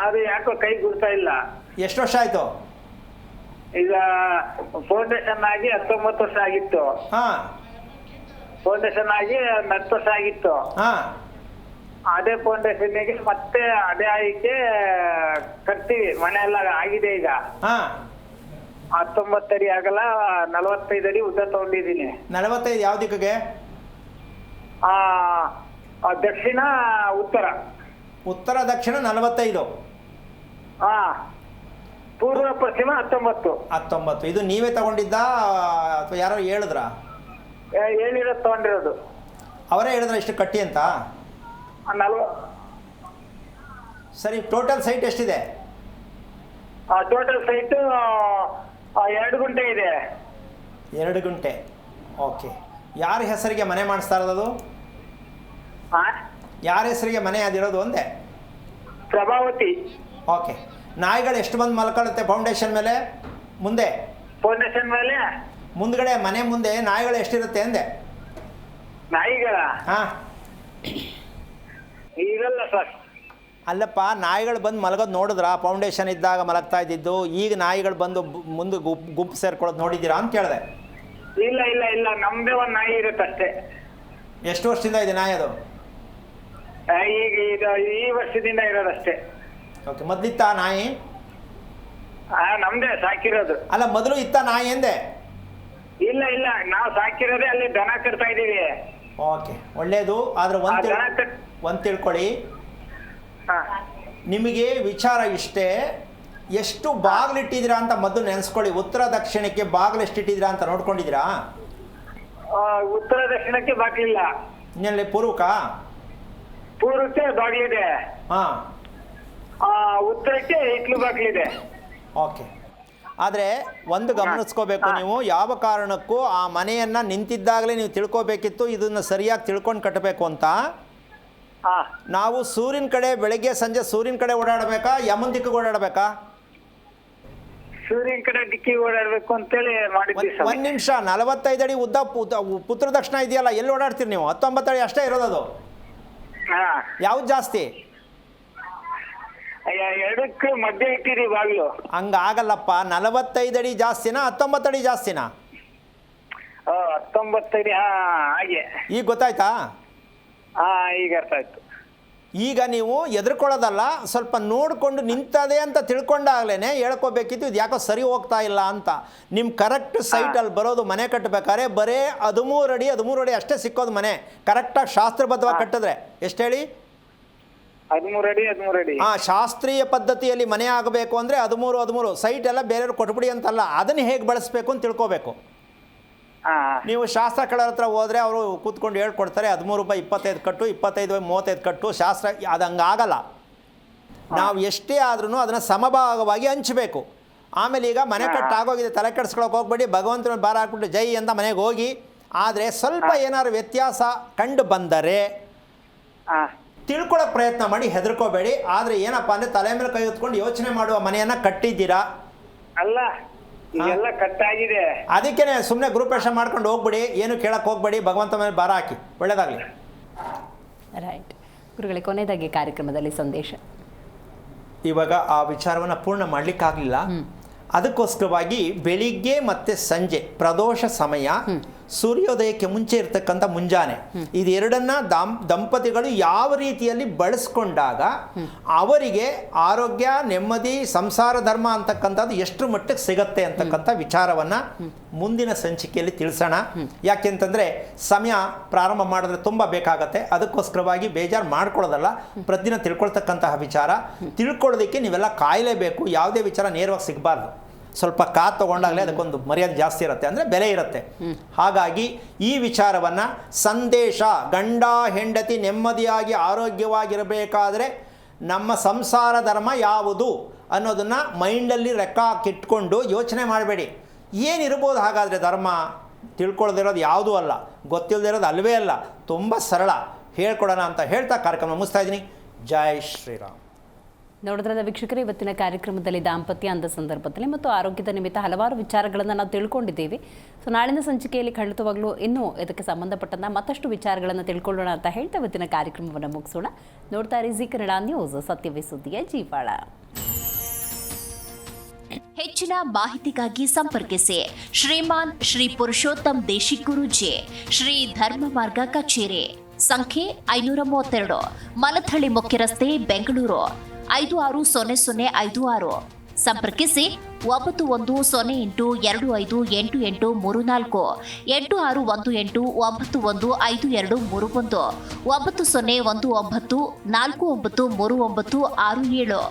ಅದು ಯಾಕೋ ಕೈ ಗುರ್ತಾ ಇಲ್ಲ. ಎಷ್ಟು ವರ್ಷ ಆಯಿತು? ಈಗ ಫೌಂಡೇಶನ್ ಆಗಿ 19 ವರ್ಷ ಆಗಿತ್ತು. ಹಾಂ. ಫೌಂಡೇಶನ್ ಆಗಿ 10 ವರ್ಷ ಆಗಿತ್ತು. ಹಾಂ. ಅದೇ ಫೌಂಡೇಶನ್ಗೆ ಮತ್ತೆ ಅದೇ ಆಯ್ಕೆ ಕಟ್ತೀವಿ. ಮನೆ ಎಲ್ಲ ಆಗಿದೆ ಈಗ. ಹಾಂ. 19 ಅಡಿ ಆಗಲ್ಲ, 45 ಅಡಿ ಉದ್ದ ತಗೊಂಡಿದ್ದೀನಿ. 45 ಯಾವ ದಿಕ್ಕಿಗೆ? ದಕ್ಷಿಣ ಉತ್ತರ. ಉತ್ತರ ದಕ್ಷಿಣ 45. ಪೂರ್ವ ಪಶ್ಚಿಮ 19. ಇದು ನೀವೇ ತಗೊಂಡಿದ್ದ ಅಥವಾ ಯಾರೋ ಹೇಳಿದ್ರಾ? ಹೇಳಿರೋದು ತಗೊಂಡಿರೋದು. ಅವರೇ ಹೇಳಿದ್ರ ಇಷ್ಟು ಕಟ್ಟಿ ಅಂತ? ಸರಿ, ಟೋಟಲ್ ಸೈಟ್ ಎಷ್ಟಿದೆ? ಟೋಟಲ್ ಸೈಟ್ 2 ಗುಂಟೆ ಇದೆ. 2 ಗುಂಟೆ. ಓಕೆ. ಯಾರ ಹೆಸರಿಗೆ ಮನೆ ಮಾಡಿಸ್ತಾ ಇರೋದು? ಯಾರ ಹೆಸರಿಗೆ ಮನೆ ಅದಿರೋದು ಅಂದೆ? ಪ್ರಭಾವತಿ. ಓಕೆ. ನಾಯಿಗಳು ಎಷ್ಟು ಬಂದು ಮಲ್ಕೊಳ್ಳುತ್ತೆ ಫೌಂಡೇಶನ್ ಮೇಲೆ? ಮುಂದೆ ಫೌಂಡೇಶನ್ ಮೇಲೆ ಮುಂದ್ಗಡೆ ಮನೆ ಮುಂದೆ ನಾಯಿಗಳು ಎಷ್ಟಿರುತ್ತೆ ಅಂದೆ? ನಾಯಿಗಳ? ಹಾಂ. ಇರಲ್ಲ ಸರ್. ಅಲ್ಲಪ್ಪ, ನಾಯಿಗಳು ಬಂದು ಮಲಗೋದು ನೋಡಿದ್ರಾ? ಫೌಂಡೇಶನ್ ಇದ್ದಾಗ ಮಲಗ್ತಾ ಇದ್ದಿದ್ದು, ಈಗ ನಾಯಿಗಳು ಬಂದು ಮುಂದೆ ಗುಂಪು ಸೇರ್ಕೊಳ್ಳೋದು ನೋಡಿದ್ದೀರಾ ಅಂತ ಕೇಳಿದೆ. ಇಲ್ಲ ಇಲ್ಲ ಇಲ್ಲ, ನಮ್ದೇ ಒಂದು ನಾಯಿ ಇರುತ್ತೆ ಅಷ್ಟೇ. ಎಷ್ಟು ವರ್ಷದಿಂದ ಇದೆ ನಾಯಿ ಅದು? ಈಗ ಈ ವರ್ಷದಿಂದ ಇರೋದಷ್ಟೇ. ಓಕೆ. ಮೊದಲಿತ್ತ ನಾಯಿ? ನಮ್ದೇ ಸಾಕಿರೋದು. ಅಲ್ಲ, ಮೊದಲು ಇತ್ತ ನಾಯಿ ಎಂದೆ? ಇಲ್ಲ ಇಲ್ಲ, ನಾವು ಸಾಕಿರೋದೇ ಅಲ್ಲಿ ದನ ಕಟ್ತಾ ಇದೀವಿ. ಓಕೆ, ಒಳ್ಳೆಯದು. ಆದರೆ ಒಂದು ತಿಳ್ಕೊಳ್ಳಿ, ಹಾ ನಿಮಗೆ ವಿಚಾರ ಇಷ್ಟೇ, ಎಷ್ಟು ಬಾಗಿಲಿಟ್ಟಿದ್ದೀರಾ ಅಂತ ಮೊದಲು ನೆನೆಸ್ಕೊಳ್ಳಿ. ಉತ್ತರ ದಕ್ಷಿಣಕ್ಕೆ ಬಾಗಿಲು ಎಷ್ಟಿಟ್ಟಿದ್ದೀರಾ ಅಂತ ನೋಡ್ಕೊಂಡಿದ್ದೀರಾ? ಉತ್ತರ ದಕ್ಷಿಣಕ್ಕೆ ಬಾಗ್ಲಿಲ್ಲ. ಇನ್ನೆಲ್ಲಿ ಪೂರ್ವಕ? ಪೂರ್ವಕ್ಕೆ ಬಾಗ್ಲಿದೆ. ಹಾಂ, ಉತ್ತರಕ್ಕೆ ಹಿತ್ಲು ಬಾಗ್ಲಿದೆ. ಓಕೆ. ಆದರೆ ಒಂದು ಗಮನಿಸ್ಕೋಬೇಕು ನೀವು, ಯಾವ ಕಾರಣಕ್ಕೂ ಆ ಮನೆಯನ್ನು ನಿಂತಿದ್ದಾಗಲೇ ನೀವು ತಿಳ್ಕೊಬೇಕಿತ್ತು ಇದನ್ನು ಸರಿಯಾಗಿ ತಿಳ್ಕೊಂಡು ಕಟ್ಟಬೇಕು ಅಂತ. ನಾವು ಸೂರ್ಯನ ಕಡೆ ಬೆಳಗ್ಗೆ ಸಂಜೆ ಸೂರ್ಯನ ಕಡೆ ಓಡಾಡಬೇಕಾ, ಯಮನ್ ದಿಕ್ಕಿಗೆ ಓಡಾಡಬೇಕಾ? ಸೂರ್ಯನ ಕಡೆ ದಿಕ್ಕಿಗೆ ಓಡಾಡ್ಬೇಕು ಅಂತೇಳಿ ಮಾಡಿದ್ವಿ. ಒಂದು ನಿಮಿಷ, 45 ಅಡಿ ಉದ್ದ ಪುತ್ರ ದಕ್ಷಿಣ ಇದೆಯಲ್ಲ, ಎಲ್ಲಿ ಓಡಾಡ್ತೀರಿ ನೀವು? 19 ಅಡಿ ಅಷ್ಟೇ ಇರೋದು. ಯಾವ್ದು ಜಾಸ್ತಿ? ಎರಡಕ್ಕೂ ಮಧ್ಯೆ ಇಟ್ಟಿರಿ ಬಾಗ್ಲು. ಹಂಗಾಗಲ್ಲಪ್ಪ. 45 ಅಡಿ ಜಾಸ್ತಿನಾ 19 ಅಡಿ ಜಾಸ್ತಿನಾ? 19 ಅಡಿ. ಹಾಗೆ. ಈಗ ಗೊತ್ತಾಯ್ತಾ? ಈಗ ಅರ್ಥ ಆಯ್ತು. ಈಗ ನೀವು ಎದುರ್ಕೊಳ್ಳೋದಲ್ಲ, ಸ್ವಲ್ಪ ನೋಡಿಕೊಂಡು ನಿಂತದೆ ಅಂತ ತಿಳ್ಕೊಂಡಾಗ್ಲೇ ಹೇಳ್ಕೋಬೇಕಿತ್ತು ಇದು ಯಾಕೋ ಸರಿ ಹೋಗ್ತಾ ಇಲ್ಲ ಅಂತ. ನಿಮ್ಮ ಕರೆಕ್ಟ್ ಸೈಟಲ್ಲಿ ಬರೋದು ಮನೆ ಕಟ್ಟಬೇಕಾದ್ರೆ ಬರೇ 13 ಅಡಿ ಅಷ್ಟೇ ಸಿಕ್ಕೋದು ಮನೆ. ಕರೆಕ್ಟಾಗಿ ಶಾಸ್ತ್ರಬದ್ಧವಾಗಿ ಕಟ್ಟಿದ್ರೆ ಎಷ್ಟು ಹೇಳಿ? 13 ಅಡಿ. ಶಾಸ್ತ್ರೀಯ ಪದ್ಧತಿಯಲ್ಲಿ ಮನೆ ಆಗಬೇಕು ಅಂದರೆ 13 ಸೈಟ್ ಎಲ್ಲ ಬೇರೆಯವ್ರು ಕೊಟ್ಬಿಡಿ ಅಂತಲ್ಲ, ಅದನ್ನು ಹೇಗೆ ಬಳಸಬೇಕು ಅಂತ ತಿಳ್ಕೋಬೇಕು. ನೀವು ಶಾಸ್ತ್ರ ಕಡೆ ಹತ್ರ ಹೋದರೆ ಅವರು ಕೂತ್ಕೊಂಡು ಹೇಳ್ಕೊಡ್ತಾರೆ 13/25 ಕಟ್ಟು, 25/35 ಕಟ್ಟು. ಶಾಸ್ತ್ರ ಅದು ಹಂಗಾಗಲ್ಲ. ನಾವು ಎಷ್ಟೇ ಆದ್ರೂ ಅದನ್ನು ಸಮಭಾಗವಾಗಿ ಹಂಚಬೇಕು. ಆಮೇಲೆ ಈಗ ಮನೆ ಕಟ್ಟಾಗೋಗಿದೆ, ತಲೆ ಕೆಡಿಸ್ಕೊಳಕ್ಕೆ ಹೋಗ್ಬೇಡಿ, ಭಗವಂತನ ಭಾರ ಹಾಕ್ಬಿಟ್ಟು ಜೈ ಅಂತ ಮನೆಗೆ ಹೋಗಿ. ಆದರೆ ಸ್ವಲ್ಪ ಏನಾದ್ರು ವ್ಯತ್ಯಾಸ ಕಂಡು ಬಂದರೆ ತಿಳ್ಕೊಳ್ಳೋಕೆ ಪ್ರಯತ್ನ ಮಾಡಿ, ಹೆದರ್ಕೋಬೇಡಿ. ಆದರೆ ಏನಪ್ಪ ಅಂದರೆ ತಲೆ ಮೇಲೆ ಕೈ ಹೊತ್ಕೊಂಡು ಯೋಚನೆ ಮಾಡುವ ಮನೆಯನ್ನು ಕಟ್ಟಿದ್ದೀರಾ ಅಲ್ಲ, ಎಲ್ಲ ಕಟ್ಟಾಗಿದೆ. ಅದಕ್ಕೇನೆ ಸುಮ್ಮನೆ ಗುರುಪ್ರವೇಶ ಮಾಡ್ಕೊಂಡು ಹೋಗ್ಬಿಡಿ, ಏನು ಕೇಳಕ್ಕೆ ಹೋಗ್ಬೇಡಿ, ಭಗವಂತ ಮೇಲೆ ಭಾರ ಹಾಕಿ. ಒಳ್ಳೆಯದಾಗಲಿ. ರೈಟ್ ಗುರುಗಳೇ, ಕೊನೆಯದಾಗಿ ಕಾರ್ಯಕ್ರಮದಲ್ಲಿ ಸಂದೇಶ. ಇವಾಗ ಆ ವಿಚಾರವನ್ನು ಪೂರ್ಣ ಮಾಡಲಿಕ್ಕಾಗಲಿಲ್ಲ. ಅದಕ್ಕೋಸ್ಕರವಾಗಿ ಬೆಳಿಗ್ಗೆ ಮತ್ತು ಸಂಜೆ ಪ್ರದೋಷ ಸಮಯ, ಸೂರ್ಯೋದಯಕ್ಕೆ ಮುಂಚೆ ಇರತಕ್ಕಂಥ ಮುಂಜಾನೆ, ಇದೆರಡನ್ನ ದಂಪತಿಗಳು ಯಾವ ರೀತಿಯಲ್ಲಿ ಬಳಸ್ಕೊಂಡಾಗ ಅವರಿಗೆ ಆರೋಗ್ಯ, ನೆಮ್ಮದಿ, ಸಂಸಾರ ಧರ್ಮ ಅಂತಕ್ಕಂಥದ್ದು ಎಷ್ಟು ಮಟ್ಟಕ್ಕೆ ಸಿಗತ್ತೆ ಅಂತಕ್ಕಂಥ ವಿಚಾರವನ್ನು ಮುಂದಿನ ಸಂಚಿಕೆಯಲ್ಲಿ ತಿಳಿಸೋಣ. ಯಾಕೆಂತಂದರೆ ಸಮಯ ಪ್ರಾರಂಭ ಮಾಡಿದ್ರೆ ತುಂಬ ಬೇಕಾಗತ್ತೆ. ಅದಕ್ಕೋಸ್ಕರವಾಗಿ ಬೇಜಾರು ಮಾಡ್ಕೊಳ್ಳೋದಲ್ಲ, ಪ್ರತಿದಿನ ತಿಳ್ಕೊಳ್ತಕ್ಕಂತಹ ವಿಚಾರ. ತಿಳ್ಕೊಳ್ಳೋದಕ್ಕೆ ನೀವೆಲ್ಲ ಕಾಯಲೇಬೇಕು. ಯಾವುದೇ ವಿಚಾರ ನೇರವಾಗಿ ಸಿಗಬಾರ್ದು. ಸ್ವಲ್ಪ ಕಾದು ತೊಗೊಂಡಾಗಲೇ ಅದಕ್ಕೊಂದು ಮರ್ಯಾದೆ ಜಾಸ್ತಿ ಇರುತ್ತೆ, ಅಂದರೆ ಬೆಲೆ ಇರುತ್ತೆ. ಹಾಗಾಗಿ ಈ ವಿಚಾರವನ್ನು ಸಂದೇಶ, ಗಂಡ ಹೆಂಡತಿ ನೆಮ್ಮದಿಯಾಗಿ ಆರೋಗ್ಯವಾಗಿರಬೇಕಾದ್ರೆ ನಮ್ಮ ಸಂಸಾರ ಧರ್ಮ ಯಾವುದು ಅನ್ನೋದನ್ನು ಮೈಂಡಲ್ಲಿ ಲೆಕ್ಕ ಹಾಕಿಟ್ಕೊಂಡು ಯೋಚನೆ ಮಾಡಬೇಡಿ. ಏನಿರ್ಬೋದು ಹಾಗಾದರೆ ಧರ್ಮ? ತಿಳ್ಕೊಳ್ಳೋದಿರೋದು ಯಾವುದೂ ಅಲ್ಲ, ಗೊತ್ತಿಲ್ಲದಿರೋದು ಅಲ್ವೇ ಅಲ್ಲ. ತುಂಬ ಸರಳ. ಹೇಳ್ಕೊಡೋಣ ಅಂತ ಹೇಳ್ತಾ ಕಾರ್ಯಕ್ರಮ ಮುಗಿಸ್ತಾ ಇದ್ದೀನಿ. ಜೈ ಶ್ರೀರಾಮ್. ನೋಡಿದ್ರದ ವೀಕ್ಷಕರೇ, ಇವತ್ತಿನ ಕಾರ್ಯಕ್ರಮದಲ್ಲಿ ದಾಂಪತ್ಯ ಅಂದ ಸಂದರ್ಭದಲ್ಲಿ ಮತ್ತು ಆರೋಗ್ಯದ ನಿಮಿತ್ತ ಹಲವಾರು ವಿಚಾರಗಳನ್ನು ನಾವು ತಿಳ್ಕೊಂಡಿದ್ದೀವಿ. ಸೊ ನಾಳಿನ ಸಂಚಿಕೆಯಲ್ಲಿ ಖಂಡಿತವಾಗ್ಲೂ ಇನ್ನೂ ಇದಕ್ಕೆ ಸಂಬಂಧಪಟ್ಟಂಥ ಮತ್ತಷ್ಟು ವಿಚಾರಗಳನ್ನು ತಿಳ್ಕೊಳ್ಳೋಣ ಅಂತ ಹೇಳ್ತಾ ಇವತ್ತಿನ ಕಾರ್ಯಕ್ರಮವನ್ನು ಮುಗಿಸೋಣ. ನೋಡ್ತಾ ಇರಿ ಜೀ ಕನ್ನಡ ನ್ಯೂಸ್, ಸತ್ಯವೇ ಸುದ್ದಿಯ ಜೀವಾಳ. ಹೆಚ್ಚಿನ ಮಾಹಿತಿಗಾಗಿ ಸಂಪರ್ಕಿಸಿ ಶ್ರೀಮಾನ್ ಶ್ರೀ ಪುರುಷೋತ್ತಮ್ ದೇಶಿಕ್ ಗುರೂಜಿ, ಶ್ರೀ ಧರ್ಮ ಮಾರ್ಗ ಕಚೇರಿ, ಸಂಖ್ಯೆ 532, ಮಲಥಳಿ ಮುಖ್ಯ ರಸ್ತೆ, ಬೆಂಗಳೂರು 560056. ಸಂಪರ್ಕಿಸಿ 9108258834, 8618915231, 901949493967.